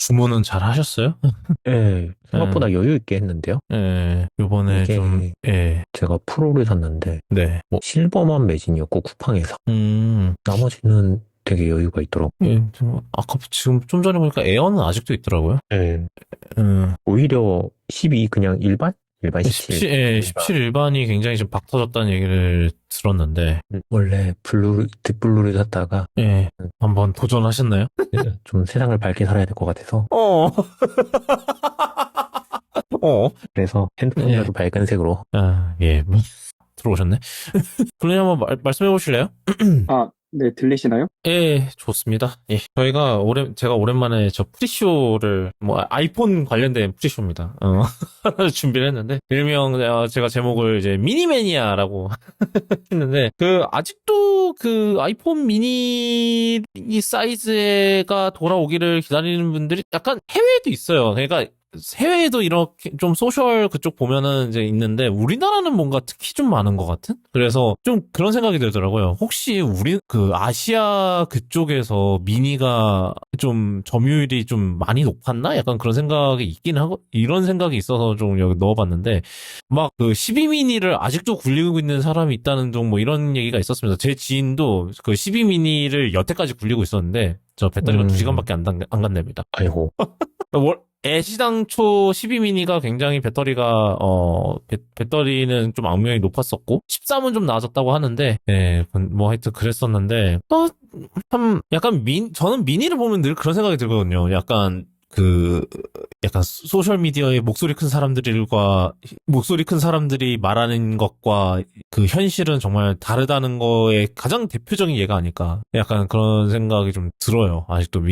주문은 잘 하셨어요? 예, 예, 생각보다 여유 있게 했는데요. 예, 요번에 좀, 이게 예, 제가 프로를 샀는데 네, 뭐 실버만 매진이었고 쿠팡에서 음, 나머지는 되게 여유가 있더라고. 예, 아까 지금 좀 전에 보니까 에어는 아직도 있더라고요. 예, 음, 오히려 12 그냥 일반? 일반 17. 17, 예, 거기가 17 일반이 굉장히 지금 박 터졌다는 얘기를 들었는데, 원래 블루, 딥블루를 샀다가 예, 한번 도전하셨나요? 좀 세상을 밝게 살아야 될 것 같아서 어, 어, 그래서 예, 핸드폰이라도 밝은 색으로. 아, 예, 들어오셨네. 블루님 한번 말씀해 보실래요? 아, 네, 들리시나요? 예, 좋습니다. 예. 제가 오랜만에 저 프리쇼를, 뭐, 아이폰 관련된 프리쇼입니다. 하나 준비를 했는데, 일명, 제가 제목을 이제 미니매니아라고 했는데, 아직도 아이폰 미니 사이즈가 돌아오기를 기다리는 분들이 약간 해외에도 있어요. 그러니까, 해외에도 이렇게 좀 소셜 그쪽 보면은 이제 있는데 우리나라는 뭔가 특히 좀 많은 것 같은? 그래서 좀 그런 생각이 들더라고요. 혹시 아시아 그쪽에서 미니가 좀 점유율이 좀 많이 높았나? 약간 그런 생각이 있긴 하고 이런 생각이 있어서 좀 여기 넣어봤는데 막 12미니를 아직도 굴리고 있는 사람이 있다는 좀 뭐 이런 얘기가 있었습니다. 제 지인도 12미니를 여태까지 굴리고 있었는데 저 배터리가 음, 2시간밖에 안 간답니다. 아이고. 애시당초 12미니가 굉장히 배터리는 좀 악명이 높았었고 13은 좀 나아졌다고 하는데 뭐 하여튼 그랬었는데 참 약간 저는 미니를 보면 늘 그런 생각이 들거든요. 그 약간 소셜 미디어에 목소리 큰 사람들이 말하는 것과 그 현실은 정말 다르다는 거에 가장 대표적인 예가 아닐까. 약간 그런 생각이 좀 들어요. 아직도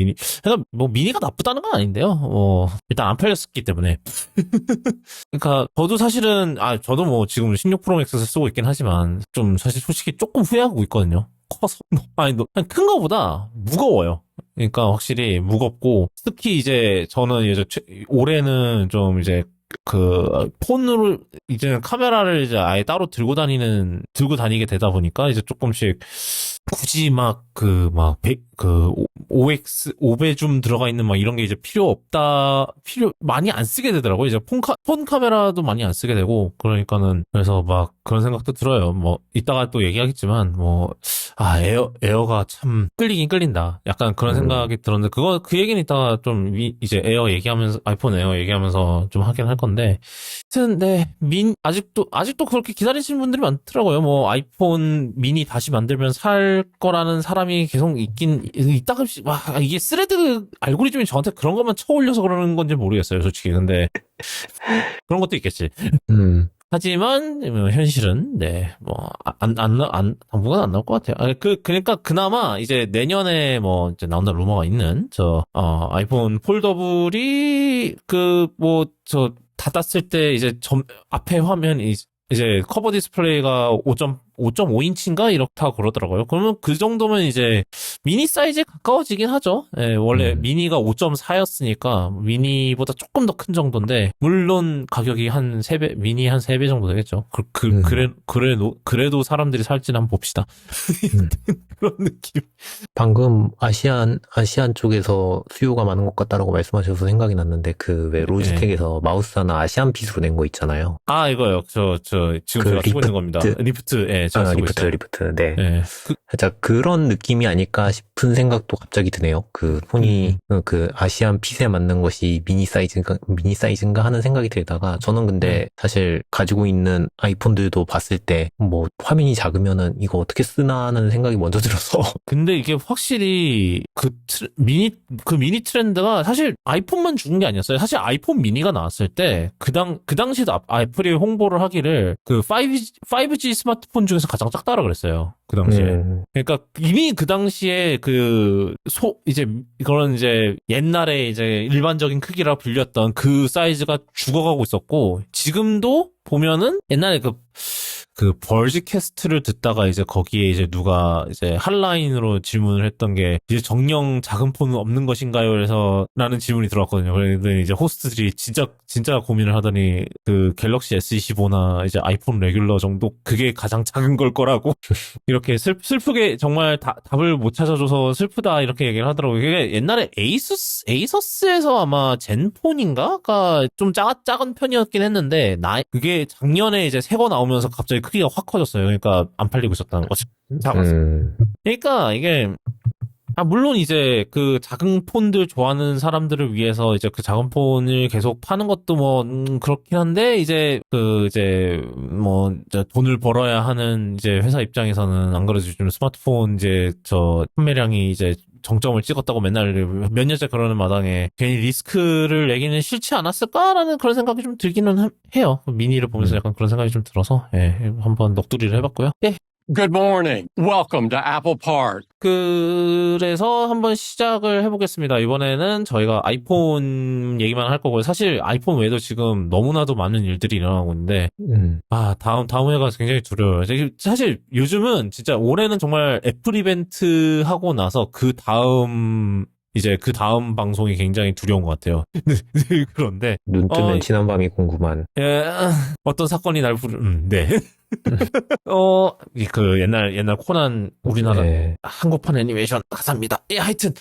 그러니까 뭐 미니가 나쁘다는 건 아닌데요. 일단 안 팔렸기 때문에. 그러니까 저도 뭐 지금 16 프로 맥스를 쓰고 있긴 하지만 좀 사실 솔직히 조금 후회하고 있거든요. 커서 큰 거보다 무거워요. 그러니까 확실히 무겁고 특히 이제 저는 이제 올해는 좀 이제 폰으로 이제 카메라를 이제 아예 따로 들고 다니게 되다 보니까 이제 조금씩 굳이 OX, 5배줌 들어가 있는 막 이런 게 이제 많이 안 쓰게 되더라고요. 이제 폰 카메라도 많이 안 쓰게 되고, 그래서 막 그런 생각도 들어요. 뭐, 이따가 또 얘기하겠지만, 에어가 참 끌리긴 끌린다. 약간 그런 음, 생각이 들었는데, 그 얘기는 이따가 좀, 이제 아이폰 에어 얘기하면서 좀 하긴 할 건데, 하여튼, 네, 아직도 그렇게 기다리시는 분들이 많더라고요. 뭐, 아이폰 미니 다시 만들면 살 거라는 사람이 계속 있다가씩, 와, 이게 스레드 알고리즘이 저한테 그런 것만 쳐올려서 그러는 건지 모르겠어요, 솔직히. 근데, 그런 것도 있겠지. 음, 하지만, 뭐 현실은, 네, 뭐, 당분간 안 나올 것 같아요. 그러니까 그나마 이제 내년에 뭐, 이제 나온다 루머가 있는, 아이폰 폴더블이, 닫았을 때 이제 앞에 화면이 이제 커버 디스플레이가 5.5인치인가 이렇다 그러더라고요. 그러면 그 정도면 이제 미니 사이즈에 가까워지긴 하죠. 예, 원래 음, 미니가 5.4였으니까 미니보다 조금 더 큰 정도인데 물론 가격이 한 3배, 미니 한 3배 정도 되겠죠. 음, 그래도 사람들이 살지는 한번 봅시다. 음. 그런 느낌. 방금 아시안 쪽에서 수요가 많은 것 같다라고 말씀하셔서 생각이 났는데 그 왜 예. 로지텍에서 마우스 하나 아시안 핏으로 낸 거 있잖아요. 아, 이거요. 지금 그 제가 쓰고 있는 겁니다. 리프트, 예, 제가 쓰고 있어요. 리프트. 네. 예. 살짝 그런 느낌이 아닐까 싶은 생각도 갑자기 드네요. 그 폰이 음, 그 아시안 핏에 맞는 것이 미니 사이즈인가 하는 생각이 들다가 저는 네. 근데 사실 가지고 있는 아이폰들도 봤을 때 뭐 화면이 작으면은 이거 어떻게 쓰나 하는 생각이 먼저 들어서 근데 이게 확실히 그 미니 트렌드가 사실 아이폰만 죽은 게 아니었어요. 사실 아이폰 미니가 나왔을 때 그 당시에도 애플이 홍보를 하기를 5G 스마트폰 중에서 가장 작다라 그랬어요. 그 당시에. 음, 그러니까 이미 그 당시에 이제 그런 이제 옛날에 이제 일반적인 크기라 불렸던 그 사이즈가 죽어가고 있었고 지금도 보면은 옛날에 그 벌즈 캐스트를 듣다가 이제 거기에 이제 누가 이제 한라인으로 질문을 했던 게 이제 정령 작은 폰은 없는 것인가요? 그래서 라는 질문이 들어왔거든요. 그랬더니 이제 호스트들이 진짜 고민을 하더니 그 갤럭시 S25나 이제 아이폰 레귤러 정도 그게 가장 작은 걸 거라고 이렇게 슬프게 정말 답을 못 찾아줘서 슬프다 이렇게 얘기를 하더라고요. 이게 옛날에 에이서스에서 아마 젠폰인가가 좀 작은 편이었긴 했는데 그게 작년에 이제 새 거 나오면서 갑자기 크기가 확 커졌어요. 그러니까 안 팔리고 있었다는 거죠. 그러니까 이게 물론 이제 그 작은 폰들 좋아하는 사람들을 위해서 이제 그 작은 폰을 계속 파는 것도 뭐 그렇긴 한데 이제 이제 돈을 벌어야 하는 이제 회사 입장에서는 안 그래도 요즘 스마트폰 이제 판매량이 이제 정점을 찍었다고 맨날 몇 년째 그러는 마당에 괜히 리스크를 내기는 싫지 않았을까라는 그런 생각이 좀 들기는 해요. 미니를 보면서 약간 그런 생각이 좀 들어서 한번 넋두리를 해봤고요. Good morning. Welcome to Apple Park. 그래서 한번 시작을 해보겠습니다. 이번에는 저희가 아이폰 얘기만 할 거고요. 사실 아이폰 외에도 지금 너무나도 많은 일들이 일어나고 있는데, 다음 회가 굉장히 두려워요. 사실 요즘은 진짜 올해는 정말 애플 이벤트 하고 나서 그 다음 방송이 굉장히 두려운 것 같아요. 그런데. 눈 뜨면 지난 밤이 궁금한. 어떤 사건이 날 네. 그 옛날 코난 우리나라 한국판 애니메이션 가사입니다. 하여튼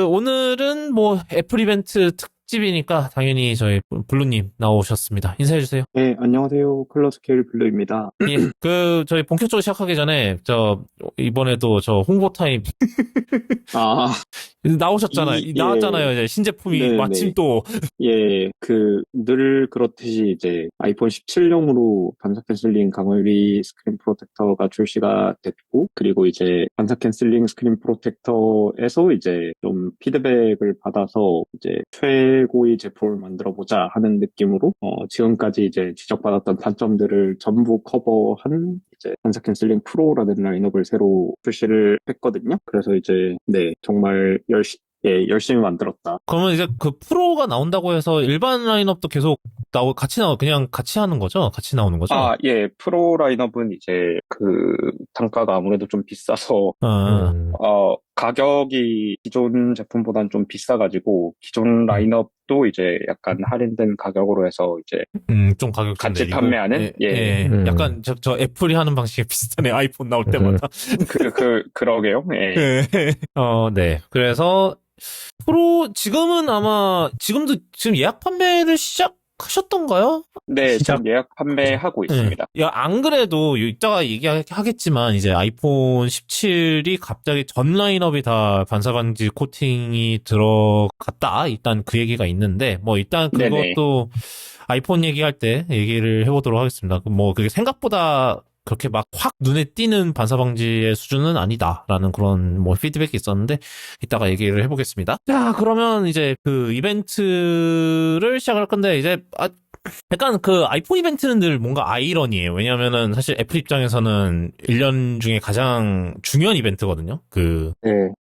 오늘은 뭐 애플 이벤트 특집이니까 당연히 저희 블루님 나오셨습니다. 인사해주세요. 네, 안녕하세요. 컬러 스케일 블루입니다. 저희 본격적으로 시작하기 전에 이번에도 홍보 타임 나오셨잖아요. 나왔잖아요. 이제 신제품이 네네. 마침 또 늘 그렇듯이 이제 아이폰 17용으로 반사 캔슬링 강화유리 스크린 프로텍터가 출시가 됐고, 그리고 이제 반사 캔슬링 스크린 프로텍터에서 이제 좀 피드백을 받아서 이제 최고의 제품을 만들어 보자 하는 느낌으로 지금까지 이제 지적받았던 단점들을 전부 커버한 이제 반사 캔슬링 프로라는 라인업을 새로 출시를 했거든요. 그래서 이제 정말 열심히 만들었다. 그러면 이제 그 프로가 나온다고 해서 일반 라인업도 계속 그냥 같이 하는 거죠? 같이 나오는 거죠? 프로 라인업은 이제 그 단가가 아무래도 좀 비싸서 가격이 기존 제품보다는 좀 비싸가지고 기존 라인업도 이제 약간 할인된 가격으로 해서 이제 좀 가격 좀 같이 내리고. 판매하는 약간 저 애플이 하는 방식이 비슷하네. 아이폰 나올 때마다. 그러게요. 네. 그래서 지금은 아마 지금 예약 판매를 시작하셨던가요? 네, 지금 예약 판매하고 있습니다. 안 그래도 이따가 얘기하겠지만 이제 아이폰 17이 갑자기 전 라인업이 다 반사방지 코팅이 들어갔다. 일단 그 얘기가 있는데 뭐 일단 그것도 아이폰 얘기할 때 얘기를 해보도록 하겠습니다. 뭐 그게 생각보다 그렇게 막 확 눈에 띄는 반사방지의 수준은 아니다라는 그런 뭐 피드백이 있었는데 이따가 얘기를 해보겠습니다. 자, 그러면 이제 그 이벤트를 시작할 건데 이제 약간 그 아이폰 이벤트는 늘 뭔가 아이러니해요. 왜냐면은 사실 애플 입장에서는 1년 중에 가장 중요한 이벤트거든요.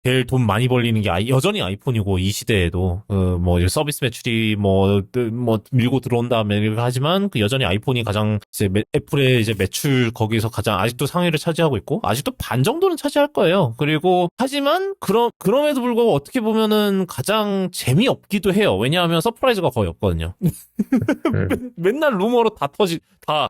제일 돈 많이 벌리는 게 여전히 아이폰이고 이 시대에도 뭐 서비스 매출이 뭐 밀고 들어온다면 이렇게 하지만 여전히 아이폰이 가장 이제 애플의 이제 매출 거기서 가장 아직도 상위를 차지하고 있고 아직도 반 정도는 차지할 거예요. 그리고 하지만 그럼에도 불구하고 어떻게 보면은 가장 재미없기도 해요. 왜냐하면 서프라이즈가 거의 없거든요. 맨날 루머로 다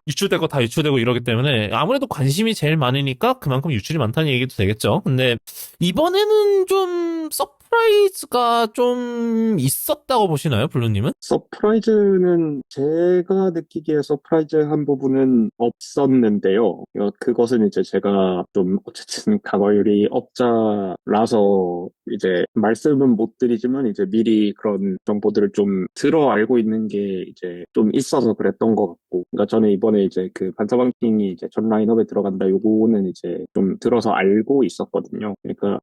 유출되고 이러기 때문에 아무래도 관심이 제일 많으니까 그만큼 유출이 많다는 얘기도 되겠죠. 근데 이번에는 좀 서프라이즈가 좀 있었다고 보시나요, 블루님은? 서프라이즈는 제가 느끼기에 서프라이즈한 부분은 없었는데요. 그것은 이제 제가 좀 어쨌든 강화유리 업자라서 이제 말씀은 못 드리지만 이제 미리 그런 정보들을 좀 들어 알고 있는 게 이제 좀 있어서 그랬던 것 같고, 그러니까 저는 이번에 이제 그 반사방킹이 이제 전 라인업에 들어간다 요거는 이제 좀 들어서 알고 있었거든요. 그러니까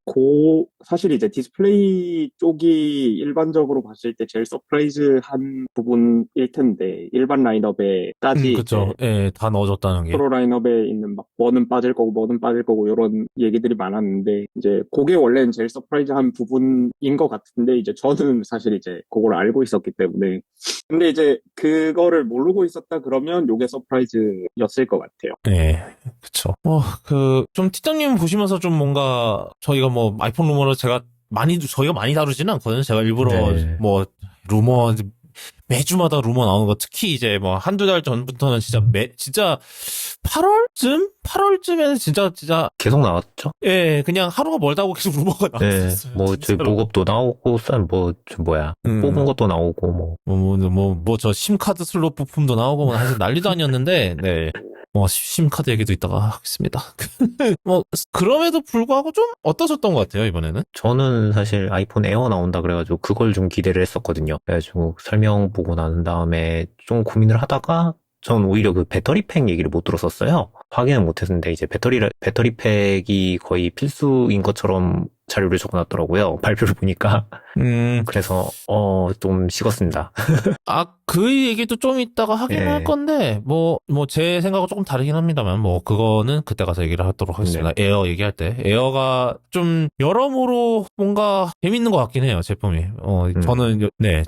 사실 이제 디스플레이 플레이 쪽이 일반적으로 봤을 때 제일 서프라이즈한 부분일 텐데 일반 라인업에까지 그쵸. 예, 다 넣어줬다는 게. 프로 라인업에 있는 막 뭐는 빠질 거고 뭐는 빠질 거고 이런 얘기들이 많았는데 이제 그게 원래는 제일 서프라이즈한 부분인 것 같은데 이제 저는 사실 이제 그걸 알고 있었기 때문에 근데 이제 그거를 모르고 있었다 그러면 요게 서프라이즈였을 것 같아요. 예, 그쵸. 좀 티장님 보시면서 좀 뭔가 저희가 뭐 아이폰 루머를 저희가 많이 다루지는 않거든요. 제가 일부러 네. 뭐 루머 매주마다 루머 나오는 거 특히 이제 뭐 한두 달 전부터는 진짜 8월쯤에는 진짜 계속 나왔죠? 예, 그냥 하루가 멀다고 계속 루머가 네. 나왔었어요. 뭐, 저희 진짜로. 목업도 나오고, 뽑은 것도 나오고, 저 심카드 슬롯 부품도 나오고, 뭐, 사실 난리도 아니었는데, 네. 심카드 얘기도 이따가 하겠습니다. 그럼에도 불구하고 좀 어떠셨던 것 같아요, 이번에는? 저는 사실 아이폰 에어 나온다 그래가지고 그걸 좀 기대를 했었거든요. 그래가지고 설명 보고 난 다음에 좀 고민을 하다가 전 오히려 그 배터리팩 얘기를 못 들었었어요. 확인은 못했는데 이제 배터리팩이 거의 필수인 것처럼 자료를 적어놨더라고요. 발표를 보니까. 그래서 좀 식었습니다. 그 얘기도 좀 이따가 하긴 예. 할 건데, 제 생각은 조금 다르긴 합니다만, 그거는 그때 가서 얘기를 하도록 하겠습니다. 에어 얘기할 때. 에어가 좀, 여러모로 뭔가 재밌는 것 같긴 해요, 제품이. 저는, 네,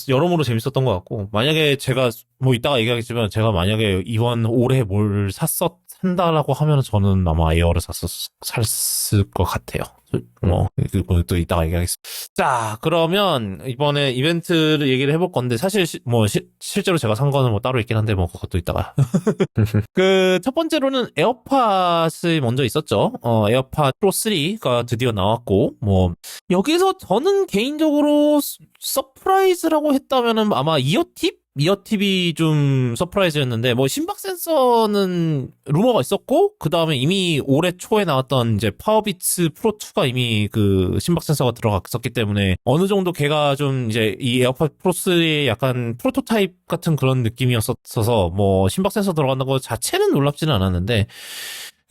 여러모로 재밌었던 것 같고, 만약에 제가, 이따가 얘기하겠지만, 제가 만약에 올해 뭘 산다라고 하면 저는 아마 에어를 샀을 것 같아요. 또 이따가 얘기하겠습니다. 자, 그러면 이번에 이벤트를 얘기를 해볼 건데, 사실, 실제로 제가 산 거는 따로 있긴 한데, 그것도 이따가. 첫 번째로는 에어팟이 먼저 있었죠. 에어팟 프로 3가 드디어 나왔고, 여기서 저는 개인적으로 서프라이즈라고 했다면은 아마 이어팁이 좀 서프라이즈였는데, 심박 센서는 루머가 있었고, 그 다음에 이미 올해 초에 나왔던 이제 파워비츠 프로 2가 이미 그 심박 센서가 들어갔었기 때문에, 어느 정도 걔가 좀 이제 이 에어팟 프로 3의 약간 프로토타입 같은 그런 느낌이었어서, 심박 센서 들어간다는 거 자체는 놀랍지는 않았는데,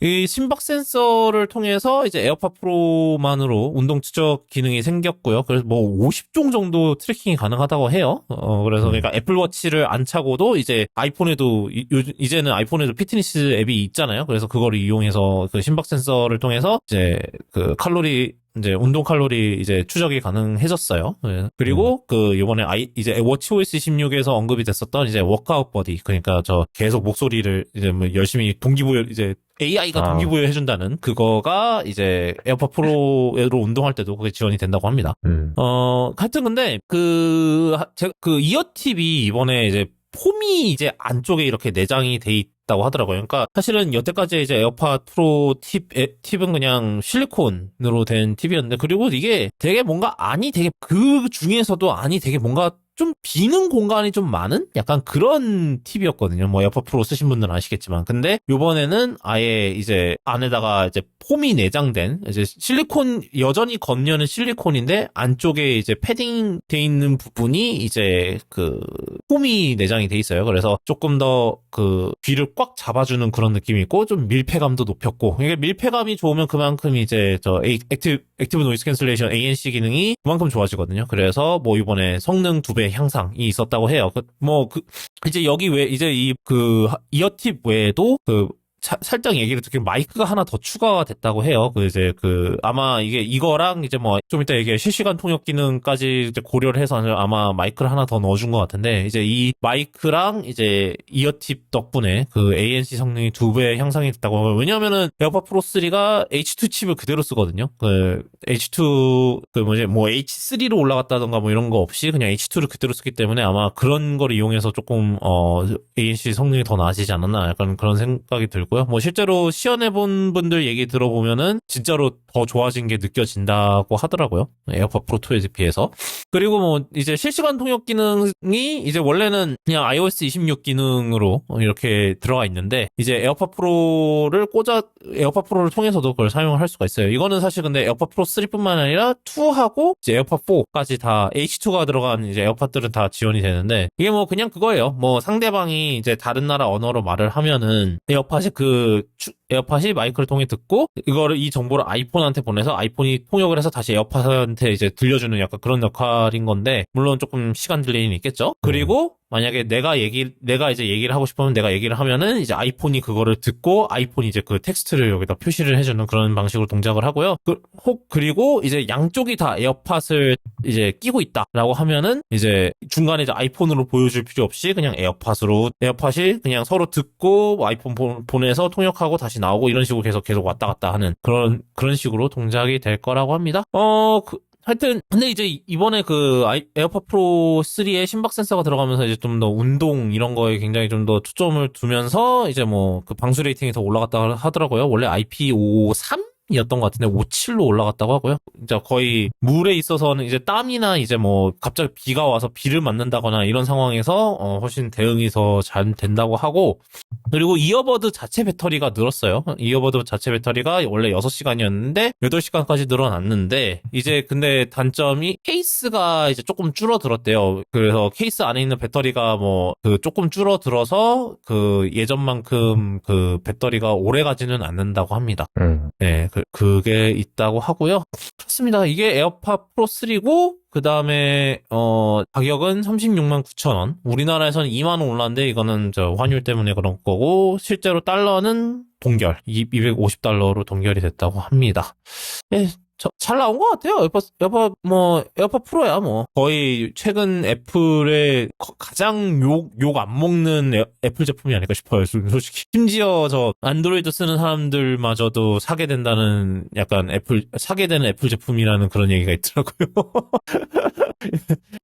이 심박 센서를 통해서 이제 에어팟 프로만으로 운동 추적 기능이 생겼고요. 그래서 50종 정도 트래킹이 가능하다고 해요. 그래서 그러니까 애플워치를 안 차고도 이제 이제는 아이폰에도 피트니스 앱이 있잖아요. 그래서 그거를 이용해서 그 심박 센서를 통해서 이제 그 운동 칼로리 이제 추적이 가능해졌어요. 네. 그리고 이번에 이제 워치OS 16에서 언급이 됐었던 이제 워크아웃 버디. 그러니까 계속 목소리를 이제 열심히 동기부여 이제 AI가 동기부여 해준다는 그거가 이제 에어팟 프로로 운동할 때도 그게 지원이 된다고 합니다. 하여튼 근데 그 이어팁이 이번에 이제 폼이 이제 안쪽에 이렇게 내장이 돼 있다고 하더라고요. 그러니까 사실은 여태까지 이제 에어팟 프로 팁은 그냥 실리콘으로 된 팁이었는데, 그리고 이게 되게 그 중에서도 되게 뭔가 좀 비는 공간이 좀 많은 약간 그런 팁이었거든요. 에어팟 프로 쓰신 분들은 아시겠지만. 근데 요번에는 아예 이제 안에다가 이제 폼이 내장된 이제 여전히 겉면은 실리콘인데 안쪽에 이제 패딩 돼 있는 부분이 이제 폼이 내장이 돼 있어요. 그래서 조금 더 귀를 꽉 잡아주는 그런 느낌이 있고, 좀 밀폐감도 높였고, 이게 밀폐감이 좋으면 그만큼 이제 액티브 노이즈 캔슬레이션 ANC 기능이 그만큼 좋아지거든요. 그래서 이번에 성능 2배 향상이 있었다고 해요. 이제 여기 이제 이어팁 외에도 살짝 얘기를 듣기로 마이크가 하나 더 추가가 됐다고 해요. 아마 이거랑 이제 좀 이따 실시간 통역 기능까지 이제 고려를 해서 아마 마이크를 하나 더 넣어준 것 같은데, 이제 이 마이크랑 이제 이어팁 덕분에 ANC 성능이 2배 향상이 됐다고 하고, 왜냐면은 에어팟 프로 3가 H2 칩을 그대로 쓰거든요. H2, H3로 올라갔다던가 이런 거 없이 그냥 H2를 그대로 쓰기 때문에 아마 그런 걸 이용해서 조금, ANC 성능이 더 나아지지 않았나, 약간 그런 생각이 들고, 실제로 시연해본 분들 얘기 들어보면은 진짜로 더 좋아진 게 느껴진다고 하더라고요. 에어팟 프로 2에 비해서. 그리고 이제 실시간 통역 기능이 이제 원래는 그냥 iOS 26 기능으로 이렇게 들어가 있는데, 이제 에어팟 프로를 통해서도 그걸 사용할 수가 있어요. 이거는 사실 근데 에어팟 프로 3뿐만 아니라 2하고 이제 에어팟 4까지 다 H2가 들어간 이제 에어팟들은 다 지원이 되는데, 이게 그냥 그거예요. 상대방이 이제 다른 나라 언어로 말을 하면은 에어팟이 에어팟이 마이크를 통해 듣고 이 정보를 아이폰한테 보내서 아이폰이 통역을 해서 다시 에어팟한테 이제 들려주는 약간 그런 역할인 건데 물론 조금 시간 딜레이는 있겠죠. 그리고 만약에 내가 이제 얘기를 하고 싶으면 내가 얘기를 하면은 이제 아이폰이 그거를 듣고 아이폰이 이제 그 텍스트를 여기다 표시를 해주는 그런 방식으로 동작을 하고요. 그리고 이제 양쪽이 다 에어팟을 이제 끼고 있다라고 하면은 이제 중간에 이제 아이폰으로 보여줄 필요 없이 그냥 에어팟이 그냥 서로 듣고 아이폰 보내서 통역하고 다시 나오고 이런 식으로 계속 왔다 갔다 하는 그런 식으로 동작이 될 거라고 합니다. 하여튼 근데 이제 이번에 그 에어팟 프로 3에 심박 센서가 들어가면서 이제 좀 더 운동 이런 거에 굉장히 좀 더 초점을 두면서 이제 뭐 그 방수 레이팅이 더 올라갔다 하더라고요. 원래 IP53 이었던 것 같은데 57로 올라갔다고 하고요. 이제 거의 물에 있어서는 이제 땀이나 이제 뭐 갑자기 비가 와서 비를 맞는다거나 이런 상황에서 훨씬 대응이 더 잘 된다고 하고 그리고 이어버드 자체 배터리가 늘었어요. 이어버드 자체 배터리가 원래 6시간이었는데 8시간까지 늘어났는데 이제 근데 단점이 케이스가 이제 조금 줄어들었대요. 그래서 케이스 안에 있는 배터리가 뭐 그 조금 줄어들어서 그 예전만큼 그 배터리가 오래 가지는 않는다고 합니다. 네, 그게 있다고 하고요. 그렇습니다. 이게 에어팟 프로 3고 그 다음에 가격은 36만 9천 원. 우리나라에서는 2만 원 올랐는데 이거는 저 환율 때문에 그런 거고 실제로 달러는 동결 250달러로 동결이 됐다고 합니다. 네, 잘 나온 것 같아요. 에어팟 프로야 뭐 거의 최근 애플의 가장 욕 안 먹는 애플 제품이 아닐까 싶어요. 솔직히 심지어 저 안드로이드 쓰는 사람들마저도 사게 되는 애플 제품이라는 그런 얘기가 있더라고요.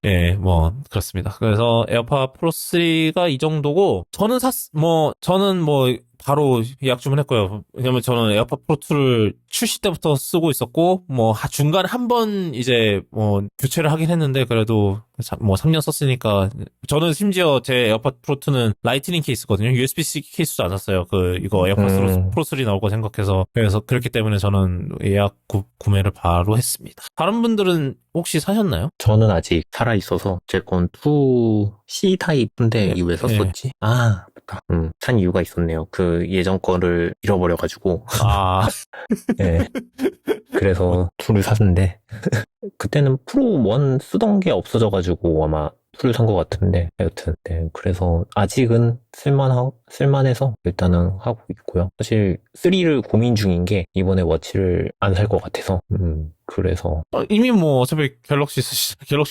예, 뭐 그렇습니다. 그래서 에어팟 프로 3가 이 정도고 저는 바로 예약 주문했고요. 왜냐면 저는 에어팟 프로 2를 출시 때부터 쓰고 있었고, 중간에 한 번 이제 교체를 하긴 했는데, 그래도 3년 썼으니까, 저는 심지어 제 에어팟 프로 2는 라이트닝 케이스거든요. USB-C 케이스도 안 샀어요. 이거 에어팟 프로 3 나올 거 생각해서. 그래서 그렇기 때문에 저는 예약 구매를 바로 했습니다. 다른 분들은 혹시 사셨나요? 저는 아직 살아있어서 제 건 2C 타입인데 이거 왜 썼었지? 맞다. 산 이유가 있었네요. 그 예전 거를 잃어버려가지고. 네. 그래서 2를 샀는데 그때는 프로 1 쓰던 게 없어져가지고 아마 2를 산 것 같은데 여튼 네. 그래서 아직은 쓸만해서 일단은 하고 있고요. 사실 3를 고민 중인 게 이번에 워치를 안 살 것 같아서 그래서 이미 어차피 갤럭시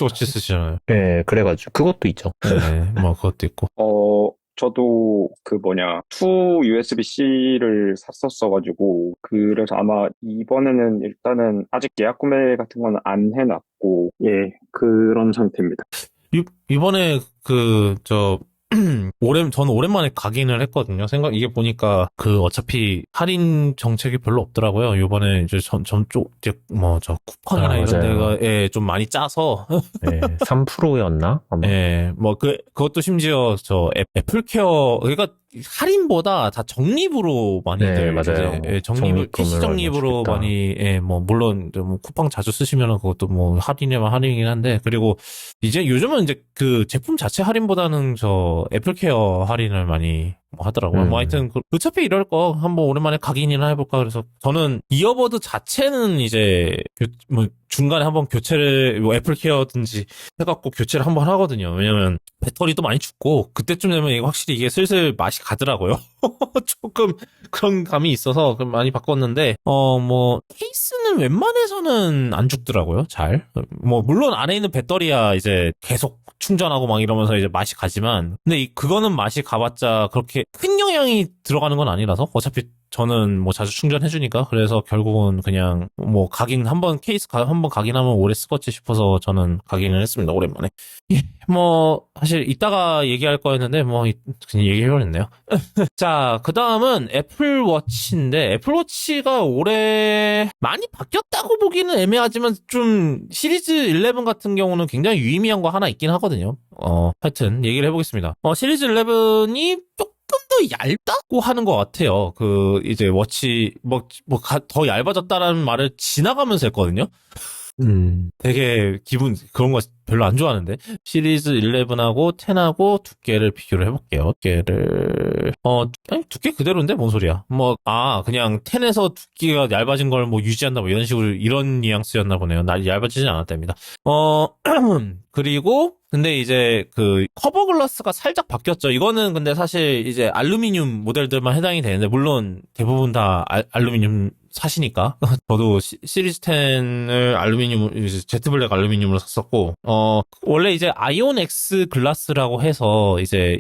워치 쓰시잖아요. 네, 그래가지고 그것도 있죠. 네, 그것도 있고. 저도 2 USB-C를 샀었어가지고, 그래서 아마 이번에는 일단은 아직 예약 구매 같은 건 안 해놨고, 예, 그런 상태입니다. 이번에 저는 오랜만에 각인을 했거든요. 이게 보니까 어차피 할인 정책이 별로 없더라고요. 이번에 이제 저 쿠팡이나 이런 맞아요. 데가 좀 많이 짜서. 네, 3%였나? 아마. 예, 그것도 심지어 애플케어, 그러니까 할인보다 다 적립으로 많이들. 네, 맞아요. PC 적립으로 많이, 물론, 쿠팡 자주 쓰시면은 그것도 할인이면 할인이긴 한데, 그리고 이제 요즘은 이제 제품 자체 할인보다는 애플케어 할인을 많이 하더라고요. 하여튼, 어차피 이럴 거 한번 오랜만에 각인이나 해볼까. 그래서 저는 이어버드 자체는 이제, 중간에 한번 교체를, 애플케어든지 해갖고 교체를 한번 하거든요. 왜냐면 배터리도 많이 죽고, 그때쯤 되면 확실히 이게 슬슬 맛이 가더라고요. 조금 그런 감이 있어서 많이 바꿨는데, 케이스는 웬만해서는 안 죽더라고요. 잘. 물론 안에 있는 배터리야 이제 계속 충전하고 막 이러면서 이제 맛이 가지만, 근데 그거는 맛이 가봤자 그렇게 큰 영향이 들어가는 건 아니라서, 어차피 저는 자주 충전해주니까, 그래서 결국은 그냥 각인 케이스 한번 각인하면 오래 쓰겠지 싶어서 저는 각인을 했습니다. 오랜만에. 예, 사실 이따가 얘기할 거였는데 그냥 얘기해버렸네요. 자, 그 다음은 애플워치인데, 애플워치가 올해 많이 바뀌었다고 보기는 애매하지만 좀 시리즈 11 같은 경우는 굉장히 유의미한 거 하나 있긴 하거든요. 하여튼 얘기를 해보겠습니다. 시리즈 11이 조금 더 얇다고 하는 것 같아요. 이제 워치, 더 얇아졌다라는 말을 지나가면서 했거든요. 되게 기분 그런 거 별로 안 좋아하는데 시리즈 11하고 10하고 두께를 비교를 해볼게요. 아니, 두께 그대로인데 뭔 소리야? 그냥 10에서 두께가 얇아진 걸 뭐 유지한다 뭐 이런 식으로 이런 뉘앙스였나 보네요. 얇아지진 않았답니다. 그리고 근데 이제 그 커버 글라스가 살짝 바뀌었죠. 이거는 근데 사실 이제 알루미늄 모델들만 해당이 되는데 물론 대부분 다 알루미늄 사시니까 저도 시리즈 10을 제트블랙 알루미늄으로 샀었고 원래 이제 아이온 X 글라스라고 해서 이제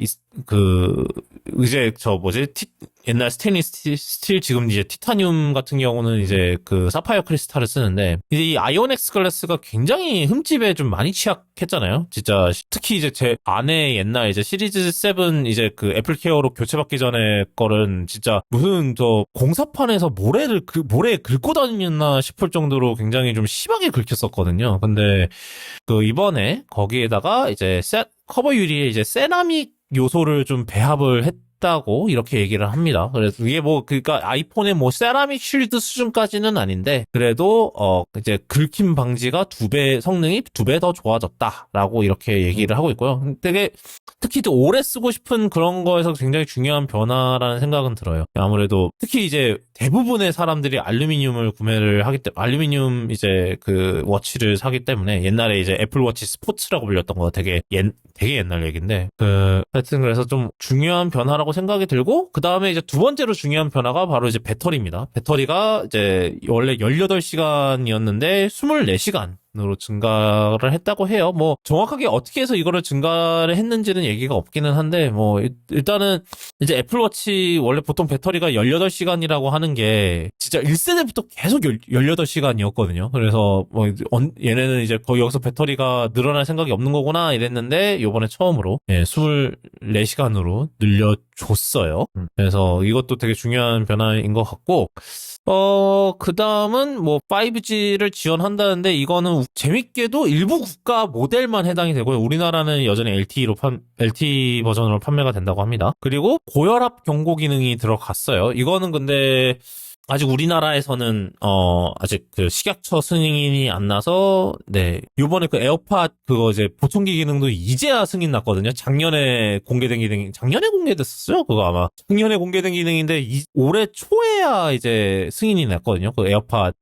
옛날 스테인리스 스틸 지금 이제 티타늄 같은 경우는 이제 그 사파이어 크리스탈을 쓰는데 이제 이 아이온 X 글라스가 굉장히 흠집에 좀 많이 취약했잖아요. 진짜 특히 이제 제 아내 옛날 이제 시리즈 7 이제 그 애플 케어로 교체받기 전에 거는 진짜 무슨 저 공사판에서 모래에 긁고 다녔나 싶을 정도로 굉장히 좀 심하게 긁혔었거든요. 근데 그 이번에 거기에다가 이제 커버 유리에 이제 세라믹 요소를 좀 배합을 했다고 이렇게 얘기를 합니다. 그래서 이게 그러니까 아이폰의 세라믹 쉴드 수준까지는 아닌데 그래도 이제 긁힘 방지가 성능이 2배 더 좋아졌다라고 이렇게 얘기를 하고 있고요. 되게 특히 또 오래 쓰고 싶은 그런 거에서 굉장히 중요한 변화라는 생각은 들어요. 아무래도 특히 이제 대부분의 사람들이 알루미늄을 구매를 하기 때문에 알루미늄 이제 그 워치를 사기 때문에 옛날에 이제 애플워치 스포츠라고 불렸던 거 되게 옛날 얘기인데 하여튼 그래서 좀 중요한 변화라고 생각이 들고 그 다음에 이제 두 번째로 중요한 변화가 바로 이제 배터리입니다. 배터리가 이제 원래 18시간이었는데 24시간 으로 증가를 했다고 해요. 정확하게 어떻게 해서 이거를 증가를 했는지는 얘기가 없기는 한데, 일단은 이제 애플워치 원래 보통 배터리가 18시간이라고 하는 게 진짜 1세대부터 계속 18시간이었거든요. 그래서 얘네는 이제 거의 여기서 배터리가 늘어날 생각이 없는 거구나 이랬는데, 요번에 처음으로 24시간으로 늘려줬어요. 그래서 이것도 되게 중요한 변화인 것 같고, 그 다음은 5G를 지원한다는데 이거는 재밌게도 일부 국가 모델만 해당이 되고요. 우리나라는 여전히 LTE 버전으로 판매가 된다고 합니다. 그리고 고혈압 경고 기능이 들어갔어요. 이거는 근데 아직 우리나라에서는 아직 그 식약처 승인이 안 나서 요번에 그 에어팟 그거 이제 보청기 기능도 이제야 승인 났거든요. 작년에 공개됐었어요. 그거 아마 작년에 공개된 기능인데 올해 초에야 이제 승인이 났거든요. 그 에어팟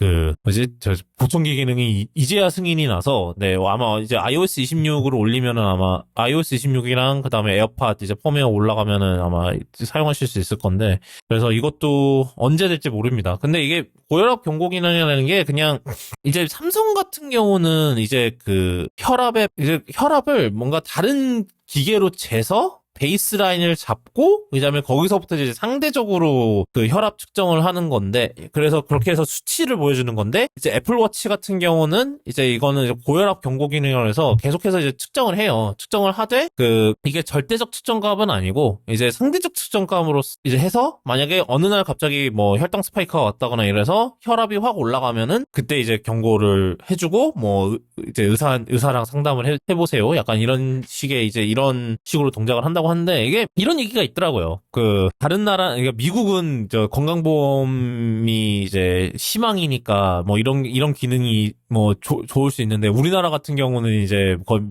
보청기 기능이 이제야 승인이 나서 아마 이제 iOS 26으로 올리면은 아마 iOS 26이랑 그다음에 에어팟 이제 펌웨어 올라가면은 아마 사용하실 수 있을 건데 그래서 이것도 언제 될지 모릅니다. 근데 이게 고혈압 경고 기능이라는 게 그냥 이제 삼성 같은 경우는 이제 그 혈압을 뭔가 다른 기계로 재서 베이스라인을 잡고 그다음에 거기서부터 이제 상대적으로 그 혈압 측정을 하는 건데 그래서 그렇게 해서 수치를 보여주는 건데 이제 애플워치 같은 경우는 이제 이거는 이제 고혈압 경고 기능이라고 해서 계속해서 이제 측정을 해요. 측정을 하되 이게 절대적 측정값은 아니고 이제 상대적 측정값으로 이제 해서 만약에 어느 날 갑자기 혈당 스파이크가 왔다거나 이래서 혈압이 확 올라가면은 그때 이제 경고를 해주고 이제 의사랑 상담을 해보세요. 약간 이런 식의 이제 이런 식으로 동작을 한다고 하는데 이게 이런 얘기가 있더라고요. 다른 나라 그러니까 미국은 건강보험이 이제 희망이니까 이런 기능이 좋을 수 있는데 우리나라 같은 경우는 이제 거의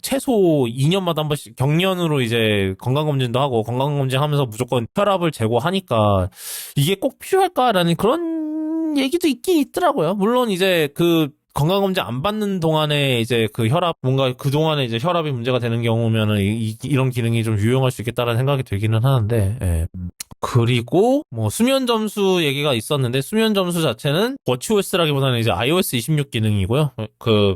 최소 2년마다 한 번씩 경련으로 이제 건강검진도 하고 건강검진 하면서 무조건 혈압을 재고 하니까 이게 꼭 필요할까라는 그런 얘기도 있긴 있더라고요. 물론 이제 건강검진 안 받는 동안에 이제 뭔가 그동안에 이제 혈압이 문제가 되는 경우면은 이런 기능이 좀 유용할 수 있겠다라는 생각이 들기는 하는데, 예. 그리고 수면 점수 얘기가 있었는데 수면 점수 자체는 워치OS라기보다는 이제 iOS 26 기능이고요.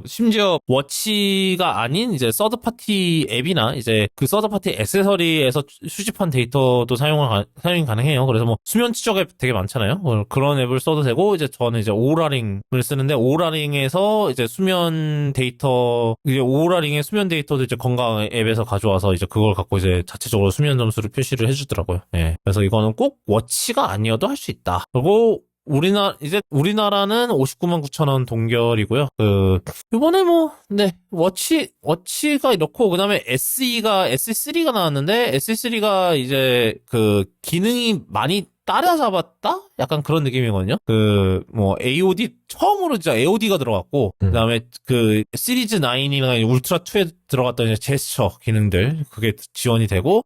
심지어 워치가 아닌 이제 서드 파티 앱이나 이제 그 서드 파티 액세서리에서 수집한 데이터도 사용이 가능해요. 그래서 수면 추적 앱 되게 많잖아요. 그런 앱을 써도 되고 이제 저는 이제 오라링을 쓰는데 오라링에서 이제 수면 데이터 이제 오라링의 수면 데이터도 이제 건강 앱에서 가져와서 이제 그걸 갖고 이제 자체적으로 수면 점수를 표시를 해주더라고요. 예. 그래서 이거는 꼭 워치가 아니어도 할 수 있다. 그리고 우리나라는 59만 9천 원 동결이고요. 이번에 워치가 이렇고, 그 다음에 SE3가 나왔는데, SE3가 이제 기능이 많이 따라잡았다? 약간 그런 느낌이거든요. AOD, 처음으로 진짜 AOD가 들어갔고, 그 다음에 시리즈 9이나 울트라 2에 들어갔던 이제 제스처 기능들, 그게 지원이 되고,